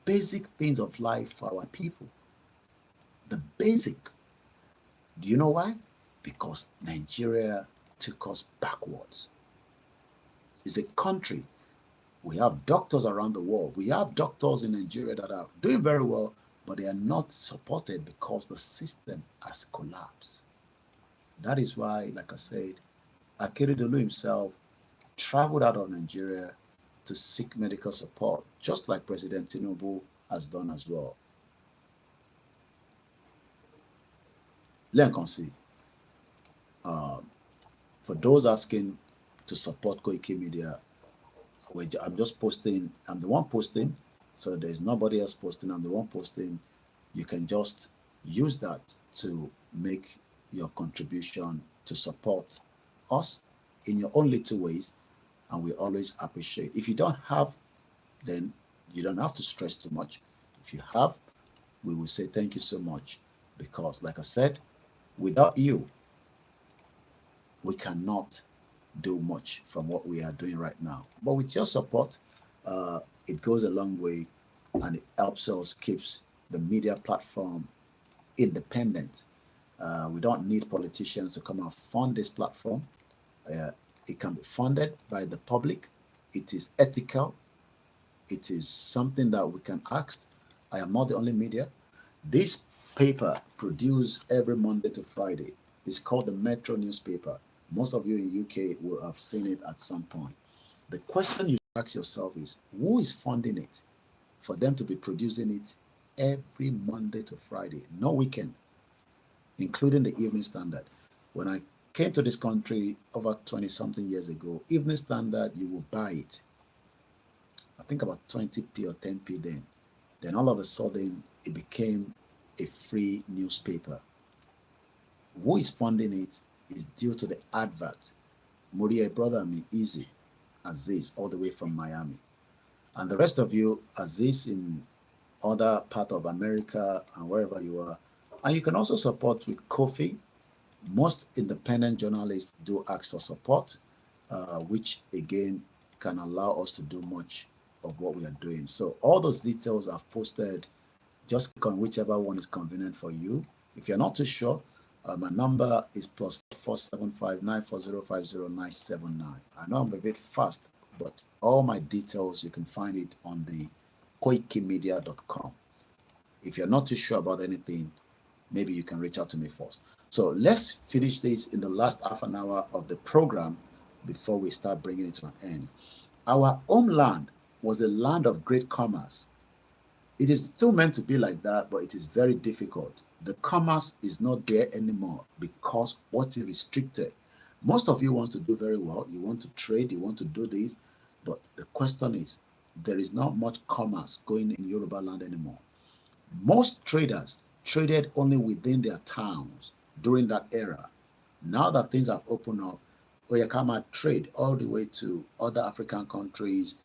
basic things of life for our people. The basic. Do you know why? Because Nigeria took us backwards. It's a country. We have doctors around the world. We have doctors in Nigeria that are doing very well, but they are not supported because the system has collapsed. That is why, like I said, Akeredolu himself traveled out of Nigeria to seek medical support, just like President Tinubu has done as well. Lenkonsi, for those asking to support Koikimedia, I'm just posting. I'm the one posting, so there's nobody else posting. I'm the one posting. You can just use that to make your contribution to support us in your own little ways, and we always appreciate. If you don't have, then you don't have to stress too much. If you have, we will say thank you so much, because like I said, without you, we cannot do much from what we are doing right now. But with your support, it goes a long way, and it helps us keeps the media platform independent. We don't need politicians to come and fund this platform. It can be funded by the public. It is ethical. It is something that we can ask. I am not the only media. This paper produced every Monday to Friday. It's called the Metro newspaper. Most of you in UK will have seen it at some point. The question you ask yourself is, who is funding it for them to be producing it every Monday to Friday, no weekend, including the Evening Standard? When I came to this country over 20-something years ago, Evening Standard, you will buy it. I think about 20p or 10p then. Then all of a sudden, it became a free newspaper. Who is funding it is due to the advert. Muria, brother, me easy, Aziz, all the way from Miami. And the rest of you, Aziz in other part of America and wherever you are. And you can also support with Kofi. Most independent journalists do ask for support, which again can allow us to do much of what we are doing. So all those details are posted. Just click on whichever one is convenient for you. If you're not too sure, my number is +475 940 50979. I know I'm a bit fast, but all my details, you can find it on the koikimedia.com. If you're not too sure about anything, maybe you can reach out to me first. So let's finish this in the last half an hour of the program before we start bringing it to an end. Our homeland was a land of great commerce. It is still meant to be like that, but it is very difficult. The commerce is not there anymore because what is restricted. Most of you want to do very well. You want to trade, you want to do this, but the question is, there is not much commerce going in Yoruba land anymore. Most traders traded only within their towns during that era. Now that things have opened up, Oyakama trade all the way to other African countries,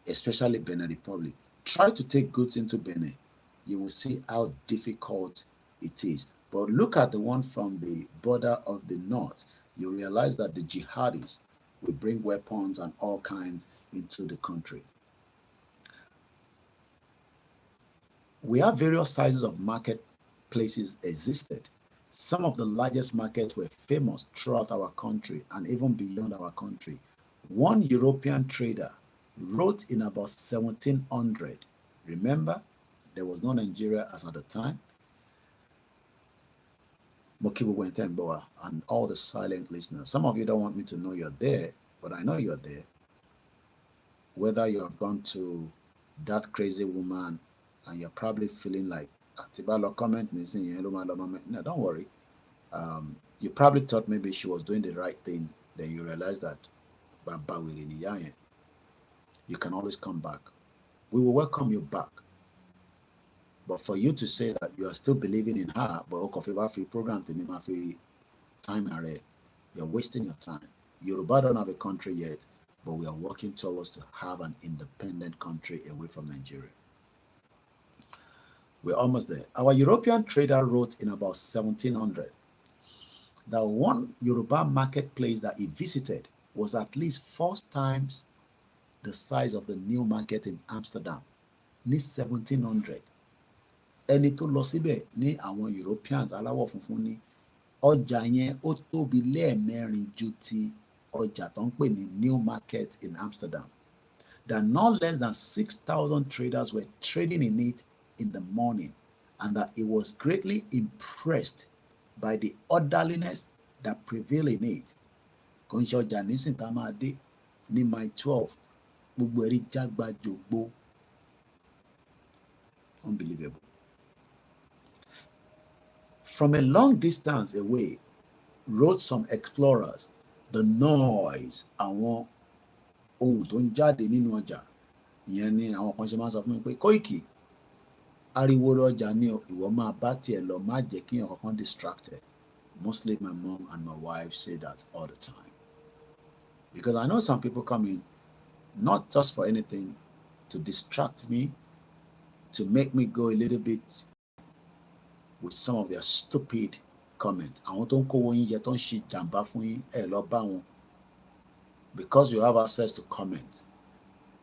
especially Benin Republic. Try to take goods into Benin. You will see how difficult it is. But look at the one from the border of the north. You realize that the jihadis will bring weapons and all kinds into the country. We have various sizes of marketplaces existed. Some of the largest markets were famous throughout our country and even beyond our country. One European trader wrote in about 1700. Remember, there was no Nigeria as at the time. Mokibu Wentemboa and all the silent listeners. Some of you don't want me to know you're there, but I know you're there. Whether you have gone to that crazy woman and you're probably feeling like, comment, no, don't worry. You probably thought maybe she was doing the right thing. Then you realize that you can always come back. We will welcome you back. But for you to say that you are still believing in her, but program time array, you're wasting your time. Yoruba don't have a country yet, but we are working towards to have an independent country away from Nigeria. We're almost there. Our European trader wrote in about 1700 that one Yoruba marketplace that he visited was at least 4 times the size of the new market in Amsterdam. ní 1700. Ẹni tó lọ síbẹ̀ ní àwọn Europeans aláwọ̀ funfun ní ọjà yẹn ó tóbi lẹ́ẹ̀mẹrin ju ti ọjà tó ń pè ní New Market in Amsterdam. That not less than 6,000 traders were trading in it in the morning, and that he was greatly impressed by the orderliness that prevailed in it. Kò ń ṣe ọjà nísìn tá a máa dé ní mile 12 gbogbo ẹ̀rí jágbajògbó. Unbelievable. From a long distance away rode some explorers. The noise, àwọn ohun tó ń jáde nínú ọjà, ìyẹn ni àwọn kan ṣe máa ń sọ fún mi pé Koiki, ariwo lọ́jà ni ìwọ máa bá tiẹ̀ lọ, má jẹ́ kí èèyàn kankan distracted. Mostly my mom and my wife say that all the time. Because I know some people come in not just for anything, to distract me, to make me go a little bit with some of their stupid comments. Àwọn tó ń kówó yín jẹ tó ń ṣe jàǹbá fún yín lọ bá wọn. Because you have access to comment.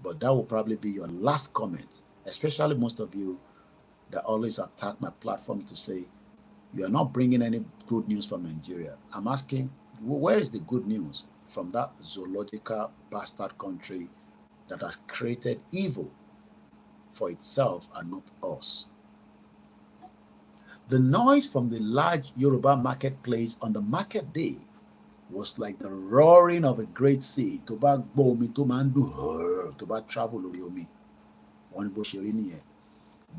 But that will probably be your last comment, especially most of you that always attack my platform to say, you are not bringing any good news from Nigeria. I'm asking, where is the good news from that zoological bastard country that has created evil for itself and not us? The noise from the large Yoruba marketplace on the market day was like the roaring of a great sea. Tó bá gbọ́ omi tó máa ń dùn, tó bá travel lórí omi. Wọ́n ní bó ṣe rí nìyẹn.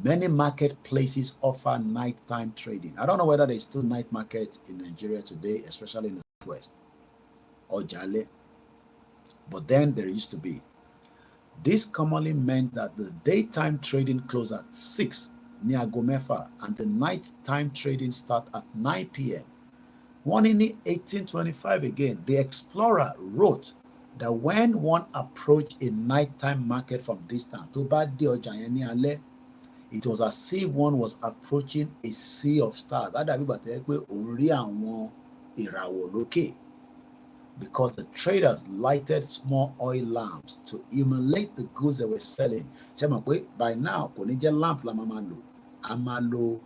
Many marketplaces offer nighttime trading. I don't know whether there's still night market in Nigeria today, especially in the West or Jale, but then there used to be. This commonly meant that the daytime trading closed at 6 ní aago mẹ́fà and the nighttime trading start at 9 p.m. One in 1825 again, the explorer wrote that when one approached a nighttime market from distance, tó bá dé ọjà yẹn ní alẹ́, it was as if one was approaching a sea of stars. That dàbí ìgbà tó jẹ́ pé òun rí àwọn ìràwọ̀ lókè. Because the traders lighted small oil lamps to emulate the goods they were selling. Ṣé mọ̀ pé by now kò ní jẹ́ lamp la máa lò. A máa lò.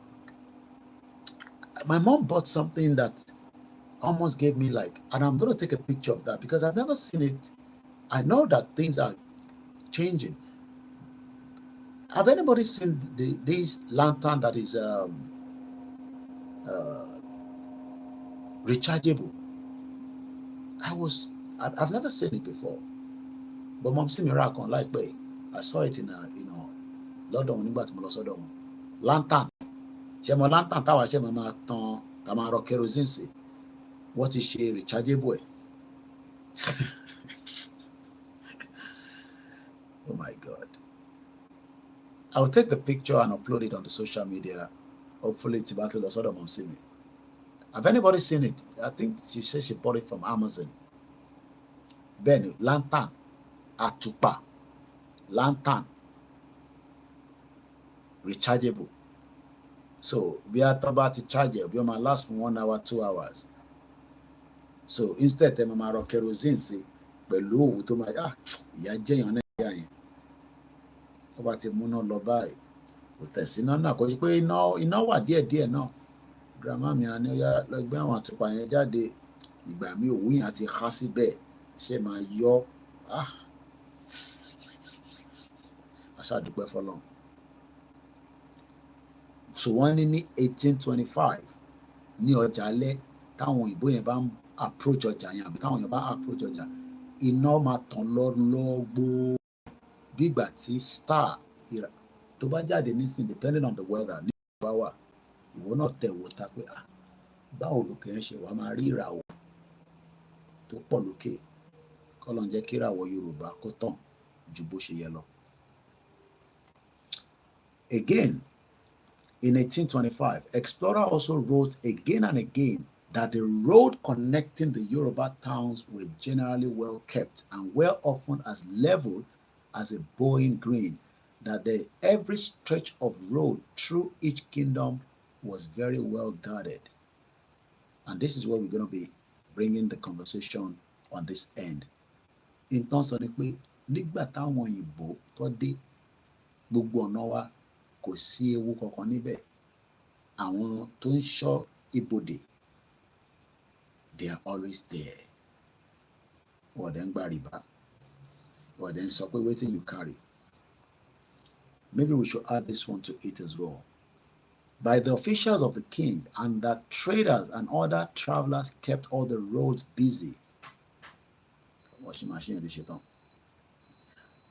My mom bought something that almost gave me like, and I'm going to take a picture of that because I've never seen it. I know that things are changing. Have anybody seen this lantern that is rechargeable? I've never seen it before. But mom see me rock on like way. I saw it in a London nígbà tí mo lọ sọ́dọ̀ wọn. Lantern. Ṣé mo lantern táwa ṣe mo máa tan tá máa rọ kerosene sí. What is she rechargeable? Oh my God. I will take the picture and upload it on the social media. Hopefully, Tibato Losodo Mom see me. Have anybody seen it? I think she said she bought it from Amazon. Ben, lantern, atupa, lantern, rechargeable. So we are about to charge it. We might last for 1 hour, 2 hours. So instead, they might rock kerosene. See, below to my ya jẹyàn náà yà yẹn. Ó bá ti múná lọ báyìí. Kò tẹ̀sí náà kò sí pé iná wà díẹ̀díẹ̀ náà. Grandma mi àní ó yá lọ gbé àwọn àtùpà yẹn jáde. Ìgbà mi òwú yẹn àti há síbẹ̀. Ṣé máa yọ? Aṣáàdúpẹ́ fọlọ́run. So wọ́n ní 1825 ní ọjà alẹ́ táwọn òyìnbó yẹn bá ń approach ọjà yẹn àbí táwọn yẹn bá approach ọjà iná máa tàn lọ́gbó bí ìgbà tí star tó bá jáde nísìn depending on the weather ní ìgbà wà ìwọ náà tẹ̀ wò ta pé báwo lókè ń ṣe wàá máa rí ìràwọ̀ tó pọ̀ lókè kọ́lọ́n jẹ́ kí ìràwọ̀ Yorùbá kó tàn ju bó ṣe yẹ lọ. Again, in 1825, explorer also wrote again and again that the road connecting the Yoruba towns were generally well kept and were often as level as a bowling green, that every stretch of road through each kingdom was very well guarded. And this is where we're going to be bringing the conversation on this end. In terms of nígbà táwọn òyìnbó tó dé gbogbo ọ̀nà wa kò sí ewu kankan níbẹ̀. Àwọn tó ń ṣọ́ ibodè, they are always there. Wọ́n dẹ̀ ń gba rìbá. Wọ́n dẹ̀ ń sọ pé wetin you carry. Maybe we should add this one to it as well. By the officials of the king, and that traders and other travelers kept all the roads busy. Washing machine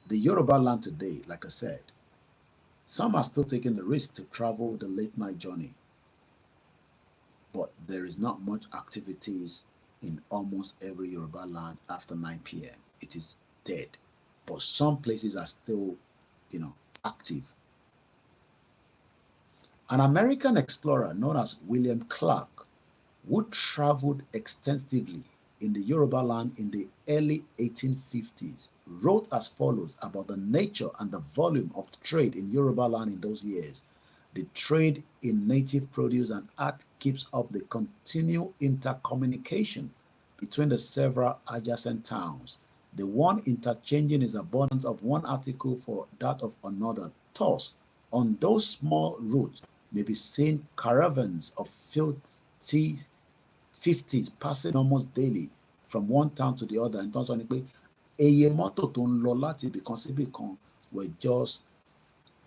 the Yoruba land today, like I said, some are still taking the risk to travel the late night journey. But there is not much activities in almost every Yoruba land after 9 p.m. It is dead. But some places are still, active. An American explorer known as William Clark, who traveled extensively in the Yoruba land in the early 1850s, wrote as follows about the nature and the volume of trade in Yoruba land in those years. The trade in native produce and art keeps up the continual intercommunication between the several adjacent towns, the one interchanging its abundance of one article for that of another. Thus, on those small routes may be seen caravans of fifties passing almost daily from one town to the other. And tó ń sọ ni pé eye mọ́tò tó ń lọ láti ibìkan sí ibìkan were just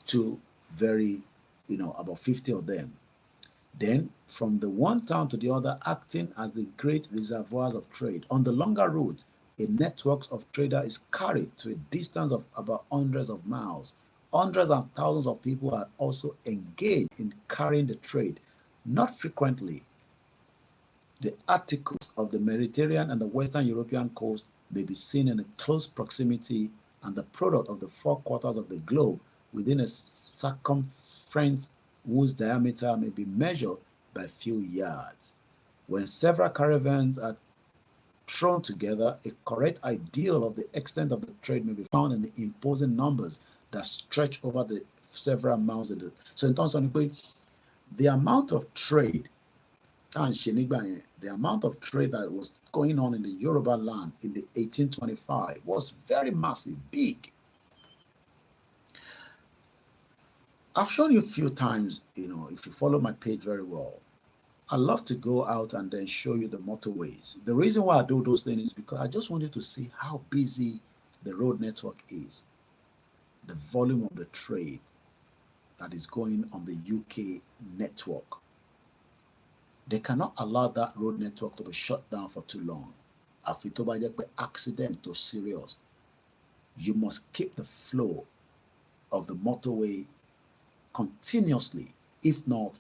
two very, about 50 of them. Then, from the one town to the other, acting as the great reservoirs of trade. On the longer route, a network of traders is carried to a distance of about hundreds of miles. Hundreds and thousands of people are also engaged in carrying the trade. Not frequently, the articles of the Mediterranean and the Western European coast may be seen in a close proximity, and the product of the four quarters of the globe within a circumference whose diameter may be measured by few yards. When several caravans are thrown together, a correct ideal of the extent of the trade may be found in the imposing numbers that stretch over the several miles. So in terms of the amount of trade, the amount of trade that was going on in the Yoruba land in the 1825 was very massive, big. I've shown you a few times, if you follow my page very well, I love to go out and then show you the motorways. The reason why I do those things is because I just want you to see how busy the road network is, the volume of the trade that is going on the UK network. They cannot allow that road network to be shut down for too long. If it is accident or serious, you must keep the flow of the motorway continuously. If not,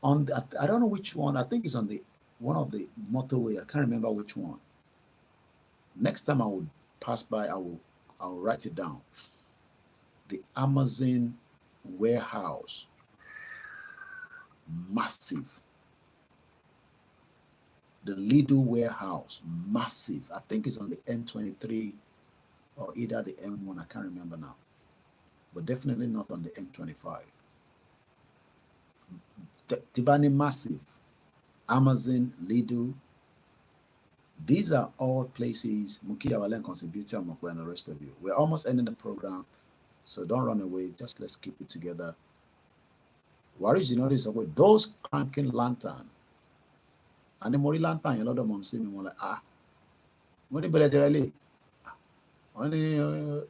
on the, I don't know which one, I think it's on the one of the motorway, I can't remember which one. Next time I would pass by, I'll write it down. The Amazon warehouse, massive. The Lidl warehouse, massive. I think it's on the M23 or either the M1, I can't remember now. But definitely not on the M25. Tibani massive. Amazon, Lidl. These are all places, Mukia Walen contributor, Mokwe and the rest of you. We're almost ending the program, so don't run away. Just let's keep it together. What is you notice about those cranking lantern? And the Mori lantern, a lot of them see me more like, what do you really? Only,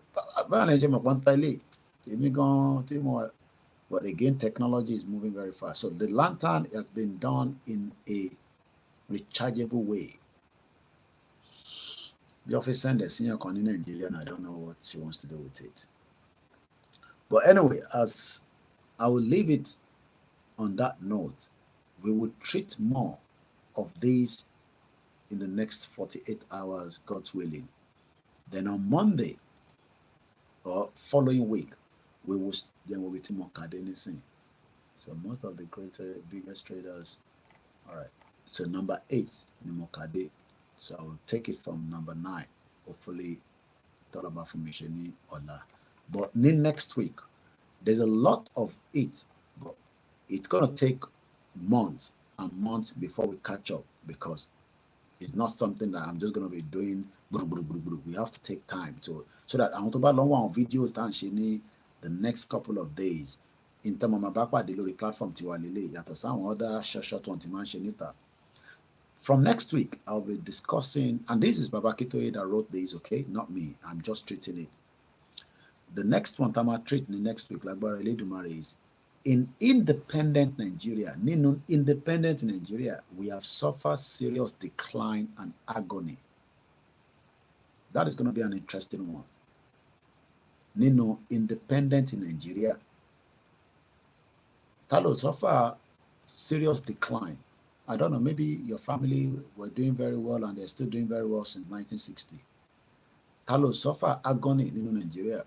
but again, technology is moving very fast. So the lantern has been done in a rechargeable way. The office sent a senior con in Nigeria, and I don't know what she wants to do with it. But anyway, as I will leave it on that note, we will treat more of these in the next 48 hours, God's willing. Then on Monday or following week, we will be Timo Kadenisi. So most of the biggest traders. All right. So number 8, Nimokade. So I will take it from number 9. Hopefully, talk about formation Ola. But next week, there's a lot of it, but it's gonna take months and months before we catch up, because it's not something that I'm just gonna be doing. We have to take time so that I'm talking about long one videos. the next couple of days. In terms of my backpack, the platform Tiwalile, yàtọ̀ sáwọn other short one ti máa ń ṣe níta. From next week, I'll be discussing, and this is Baba Kitoye that wrote this, okay? Not me. I'm just treating it. The next one I'm treating next week, like Orilede is in independent Nigeria. Nínú independent Nigeria, we have suffered serious decline and agony. That is going to be an interesting one. Nínú independent in Nigeria, Talo suffer serious decline. I don't know, maybe your family were doing very well and they're still doing very well since 1960. Talo suffer agony in Nigeria.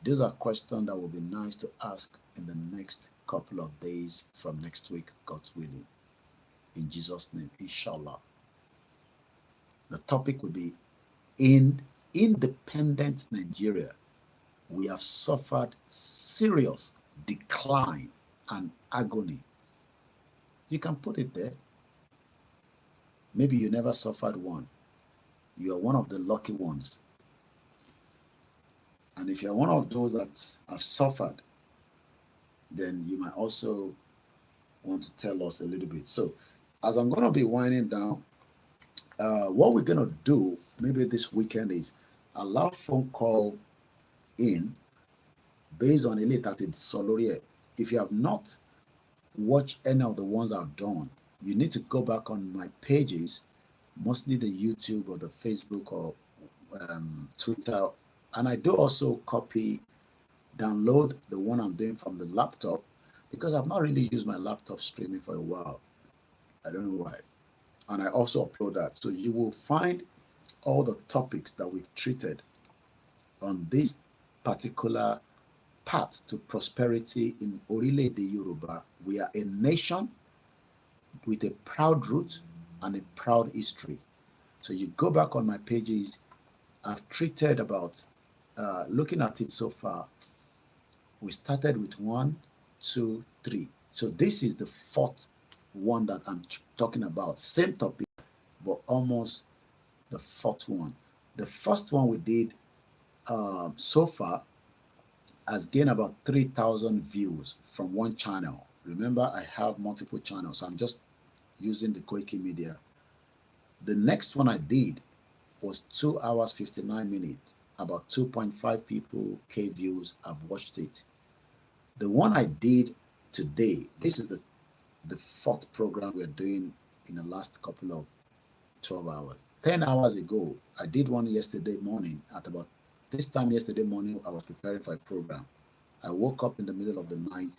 These are questions that will be nice to ask in the next couple of days from next week, God's willing. In Jesus' name, inshallah. The topic will be, in independent Nigeria, we have suffered serious decline and agony. You can put it there. Maybe you never suffered one. You are one of the lucky ones. And if you're one of those that have suffered, then you might also want to tell us a little bit. So as I'm going to be winding down, what we're going to do maybe this weekend is allow phone call in based on a little Soloria. If you have not watched any of the ones I've done, you need to go back on my pages, mostly the YouTube or the Facebook or Twitter. And I do also download the one I'm doing from the laptop, because I've not really used my laptop streaming for a while. I don't know why. And I also upload that. So you will find all the topics that we've treated on this particular path to prosperity in Orilede Yoruba. We are a nation with a proud root and a proud history. So you go back on my pages, I've treated about, looking at it so far, we started with 1, 2, 3. So this is the 4th one that I'm talking about. Same topic, but almost the 4th one. The first one we did so far has gained about 3,000 views from one channel. Remember, I have multiple channels, so I'm just using the Koikimedia. The next one I did was 2 hours 59 minutes. About 2.5 people K views have watched it. The one I did today, this is the 4th program we're doing in the last couple of 12 hours. 10 hours ago, I did one yesterday morning. At about this time yesterday morning, I was preparing for a program. I woke up in the middle of the night,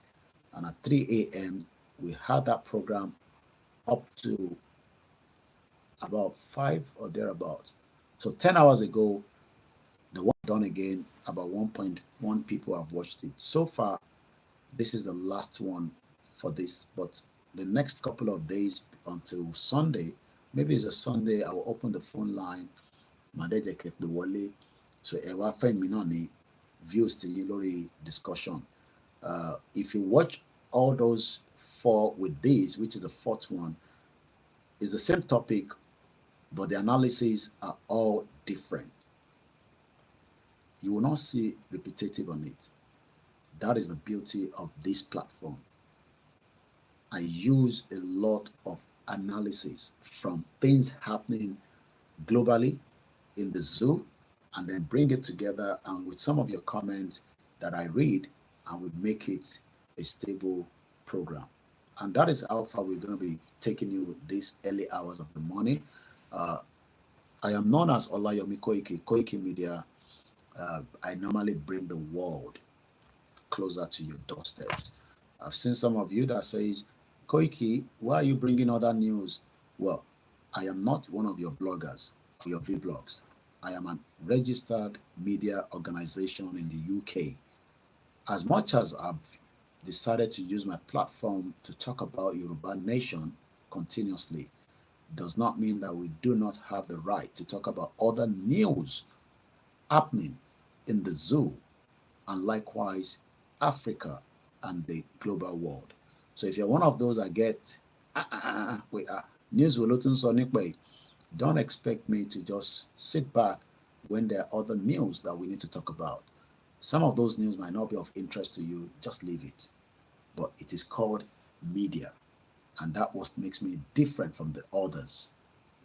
and at 3 a.m., we had that program up to about 5 or thereabouts. So 10 hours ago, the one done again, about 1.1 people have watched it. So far, this is the last one for this, but the next couple of days until Sunday, maybe it's a Sunday, I will open the phone line. So ewa friend me no ni views to lori discussion. If you watch all those 4 with this, which is the 4th one, is the same topic, but the analyses are all different. You will not see repetitive on it. That is the beauty of this platform. I use a lot of analysis from things happening globally in the zoo, and then bring it together and with some of your comments that I read, and we make it a stable program. And that is how far we're going to be taking you these early hours of the morning. I am known as OLAYOMI KOIKI, Koikimedia. I normally bring the world closer to your doorsteps. I've seen some of you that says, Koiki, why are you bringing other news? Well, I am not one of your bloggers or your vlogs. I am a registered media organization in the UK. As much as I've decided to use my platform to talk about Yoruba nation continuously, does not mean that we do not have the right to talk about other news happening in the zoo, and likewise Africa and the global world. So if you're one of those that get news don't expect me to just sit back when there are other news that we need to talk about. Some of those news might not be of interest to you, just leave it. But it is called media, and that what makes me different from the others.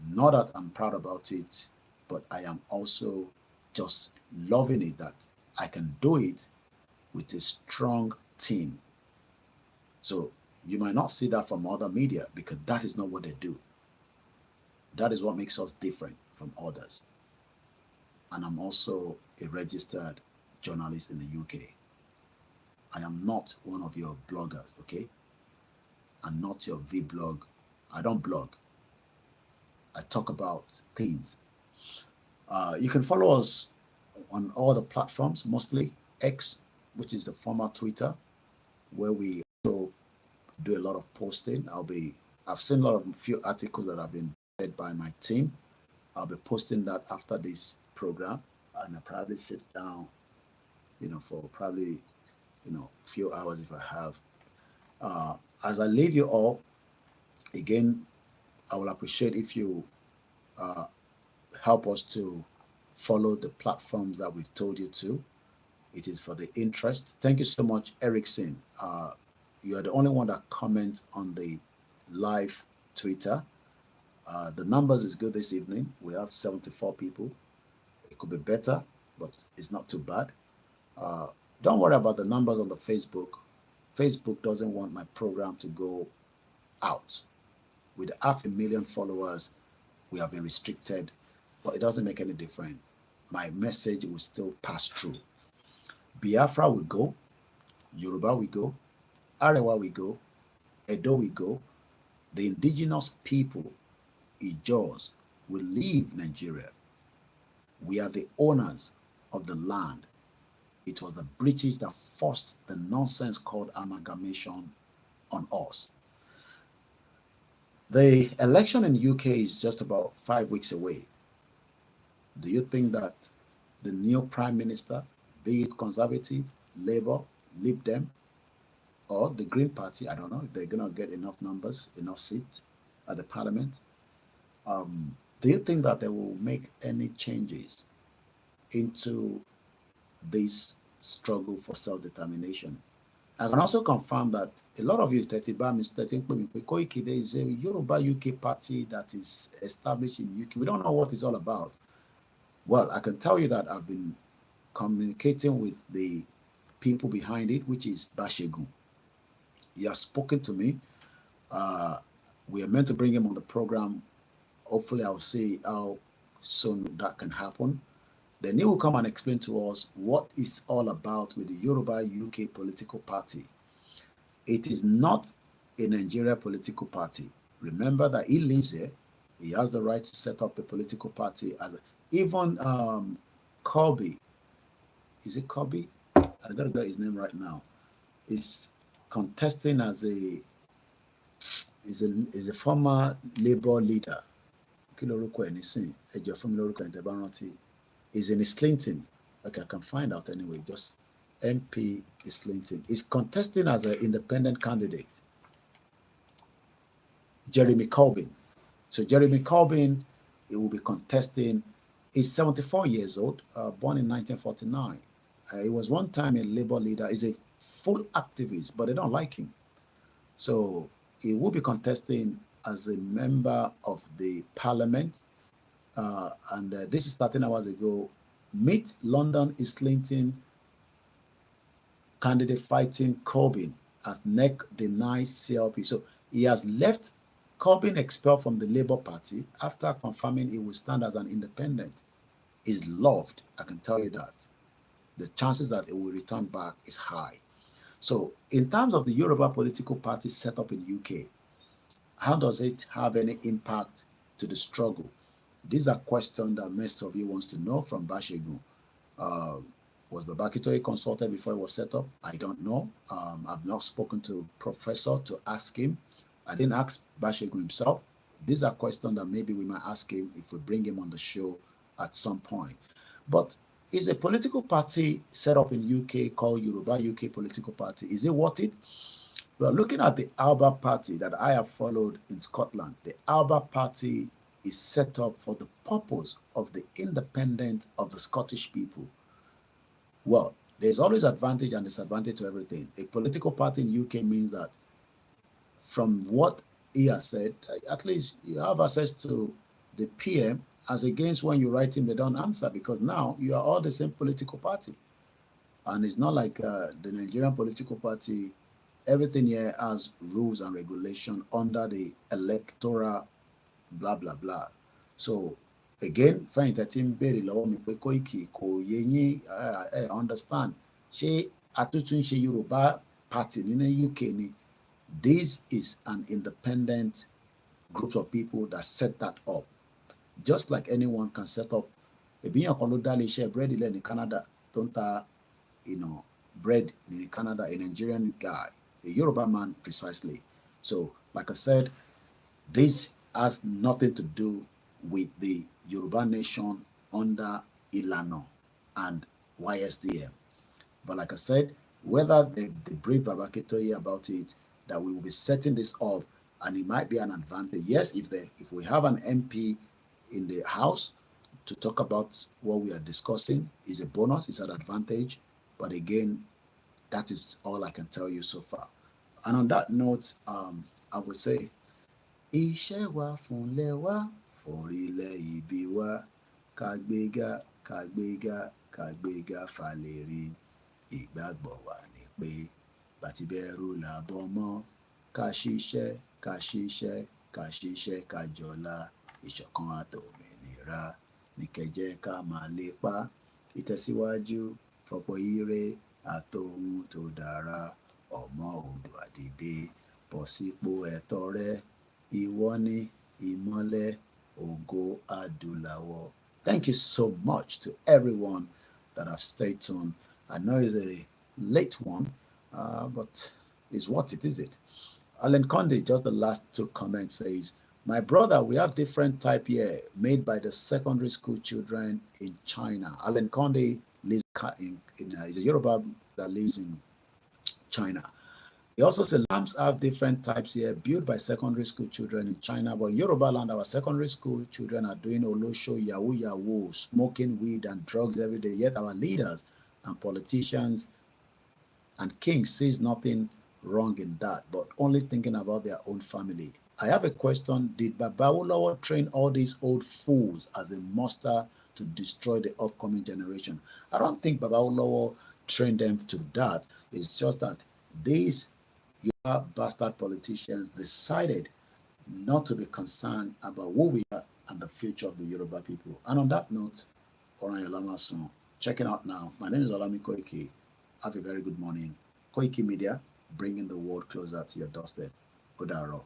Not that I'm proud about it, but I am also just loving it that I can do it with a strong team. So you might not see that from other media because that is not what they do. That is what makes us different from others. And I'm also a registered journalist in the UK. I am not one of your bloggers, okay? I'm not your vlog. I don't blog. I talk about things. You can follow us on all the platforms, mostly X, which is the former Twitter, where we also do a lot of posting. I've seen a lot of few articles that have been read by my team. I'll be posting that after this program, and I'll probably sit down, for probably, a few hours if I have. As I leave you all, again, I will appreciate if you uh, help us to follow the platforms that we've told you to. It is for the interest. Thank you so much, Erickson. You are the only one that comments on the live Twitter. The numbers is good this evening. We have 74 people. It could be better, but it's not too bad. Don't worry about the numbers on the Facebook. Facebook doesn't want my program to go out. With 500,000 followers, we have been restricted, but it doesn't make any difference. My message will still pass through. Biafra will go, Yoruba will go, Arewa will go, Edo will go. The indigenous people, Ijaws, will leave Nigeria. We are the owners of the land. It was the British that forced the nonsense called amalgamation on us. The election in UK is just about 5 weeks away. Do you think that the new Prime Minister, be it Conservative, Labour, Lib Dem, or the Green Party, I don't know if they're going to get enough numbers, enough seats at the Parliament, do you think that they will make any changes into this struggle for self-determination? I can also confirm that a lot of you Koiki, there is a Yoruba UK party that is established in UK. We don't know what it's all about. Well, I can tell you that I've been communicating with the people behind it, which is Bashegun. He has spoken to me. We are meant to bring him on the program. Hopefully, I'll see how soon that can happen. Then he will come and explain to us what it's all about with the Yoruba UK political party. It is not a Nigeria political party. Remember that he lives here. He has the right to set up a political party. Even Kobe, is it Kobe? I gotta get his name right now. Is contesting as a former Labour leader. Is in Islington. Okay, I can find out anyway. Just MP Islington is contesting as an independent candidate. Jeremy Corbyn. So Jeremy Corbyn, he will be contesting. He's 74 years old, born in 1949. He was one time a Labour leader. He's a full activist, but they don't like him. So he will be contesting as a member of the Parliament. And this is 13 hours ago. Meet London Islington candidate fighting Corbyn as NEC denies CLP. So he has left Corbyn expelled from the Labour Party after confirming he will stand as an independent. Is loved, I can tell you that. The chances that it will return back is high. So in terms of the Yoruba political party set up in UK, how does it have any impact to the struggle? These are questions that most of you wants to know from Bashegun. Was Babakitoye consulted before it was set up? I don't know. I've not spoken to Professor to ask him. I didn't ask Bashegun himself. These are questions that maybe we might ask him if we bring him on the show at some point. But is a political party set up in UK called Yoruba UK Political Party, is it worth it? Well, looking at the Alba Party that I have followed in Scotland, the Alba Party is set up for the purpose of the independence of the Scottish people. Well, There's always advantage and disadvantage to everything. A political party in UK means that from what he has said, at least you have access to the PM, as against when you write him, they don't answer, because now you are all the same political party. And it's not like the Nigerian political party. Everything here has rules and regulation under the electoral blah blah blah. So again, fine, thirteen béèrè lọ́wọ́ mi pé Koiki kò yé yín understand. Ṣé àtúntún ṣe Yorùbá party ní UK ni? This is an independent group of people that set that up. Just like anyone can set up. Èbíyàn kan ló dá iléeṣẹ́ bread ilẹ̀ ní Canada tó ń ta, bread in Canada, a Nigerian guy, a Yoruba man precisely. So, like I said, this has nothing to do with the Yoruba nation under Ilano and YSDM. But like I said, whether they brief Babakitoye about it, that we will be setting this up, and it might be an advantage. Yes, if we have an MP in the House to talk about what we are discussing, is a bonus, it's an advantage. But again, that is all I can tell you so far. And on that note, I would say, Iṣẹ́ wa fúnlẹ̀ wa, forílẹ̀-èdè wa, kàgbéga, kàgbéga, kàgbéga fàlẹ́rì. Ìgbàgbọ́ wa ni pé bàtìbẹ̀rù làbọ̀ mọ́, ká ṣiṣẹ́, ká ṣiṣẹ́, ká ṣiṣẹ́, ká jọlá. Ìṣọ̀kan àtòmìnira ní kẹ́ ká máa lépa. Ìtẹ̀síwájú fọ̀pọ̀ ire àtòhun tó dára. Ọmọ Oòduà dìde, bọ́ sípò ẹ̀tọ́ rẹ. Ìwọ ni ìmọ́lẹ̀ ògo adúláwọ̀. Thank you so much to everyone that have stayed tuned. I know it's a late one, but it's what it is. Alan Conde, just the last two comments, says, my brother, we have different type here made by the secondary school children in China. Alan Conde lives is a Yoruba that lives in China. He also said lamps have different types here built by secondary school children in China. But in Yoruba land, our secondary school children are doing olosho, yahoo, yahoo, smoking weed and drugs every day. Yet our leaders and politicians and kings sees nothing wrong in that, but only thinking about their own family. I have a question. Did Babawolowo train all these old fools as a master to destroy the upcoming generation? I don't think Babawolowo trained them to that. It's just that these bastard politicians decided not to be concerned about who we are and the future of the Yoruba people. And on that note, checking out now. My name is OLAYOMI KOIKI. Have a very good morning. Koikimedia, bringing the world closer to your doorstep. Odaro.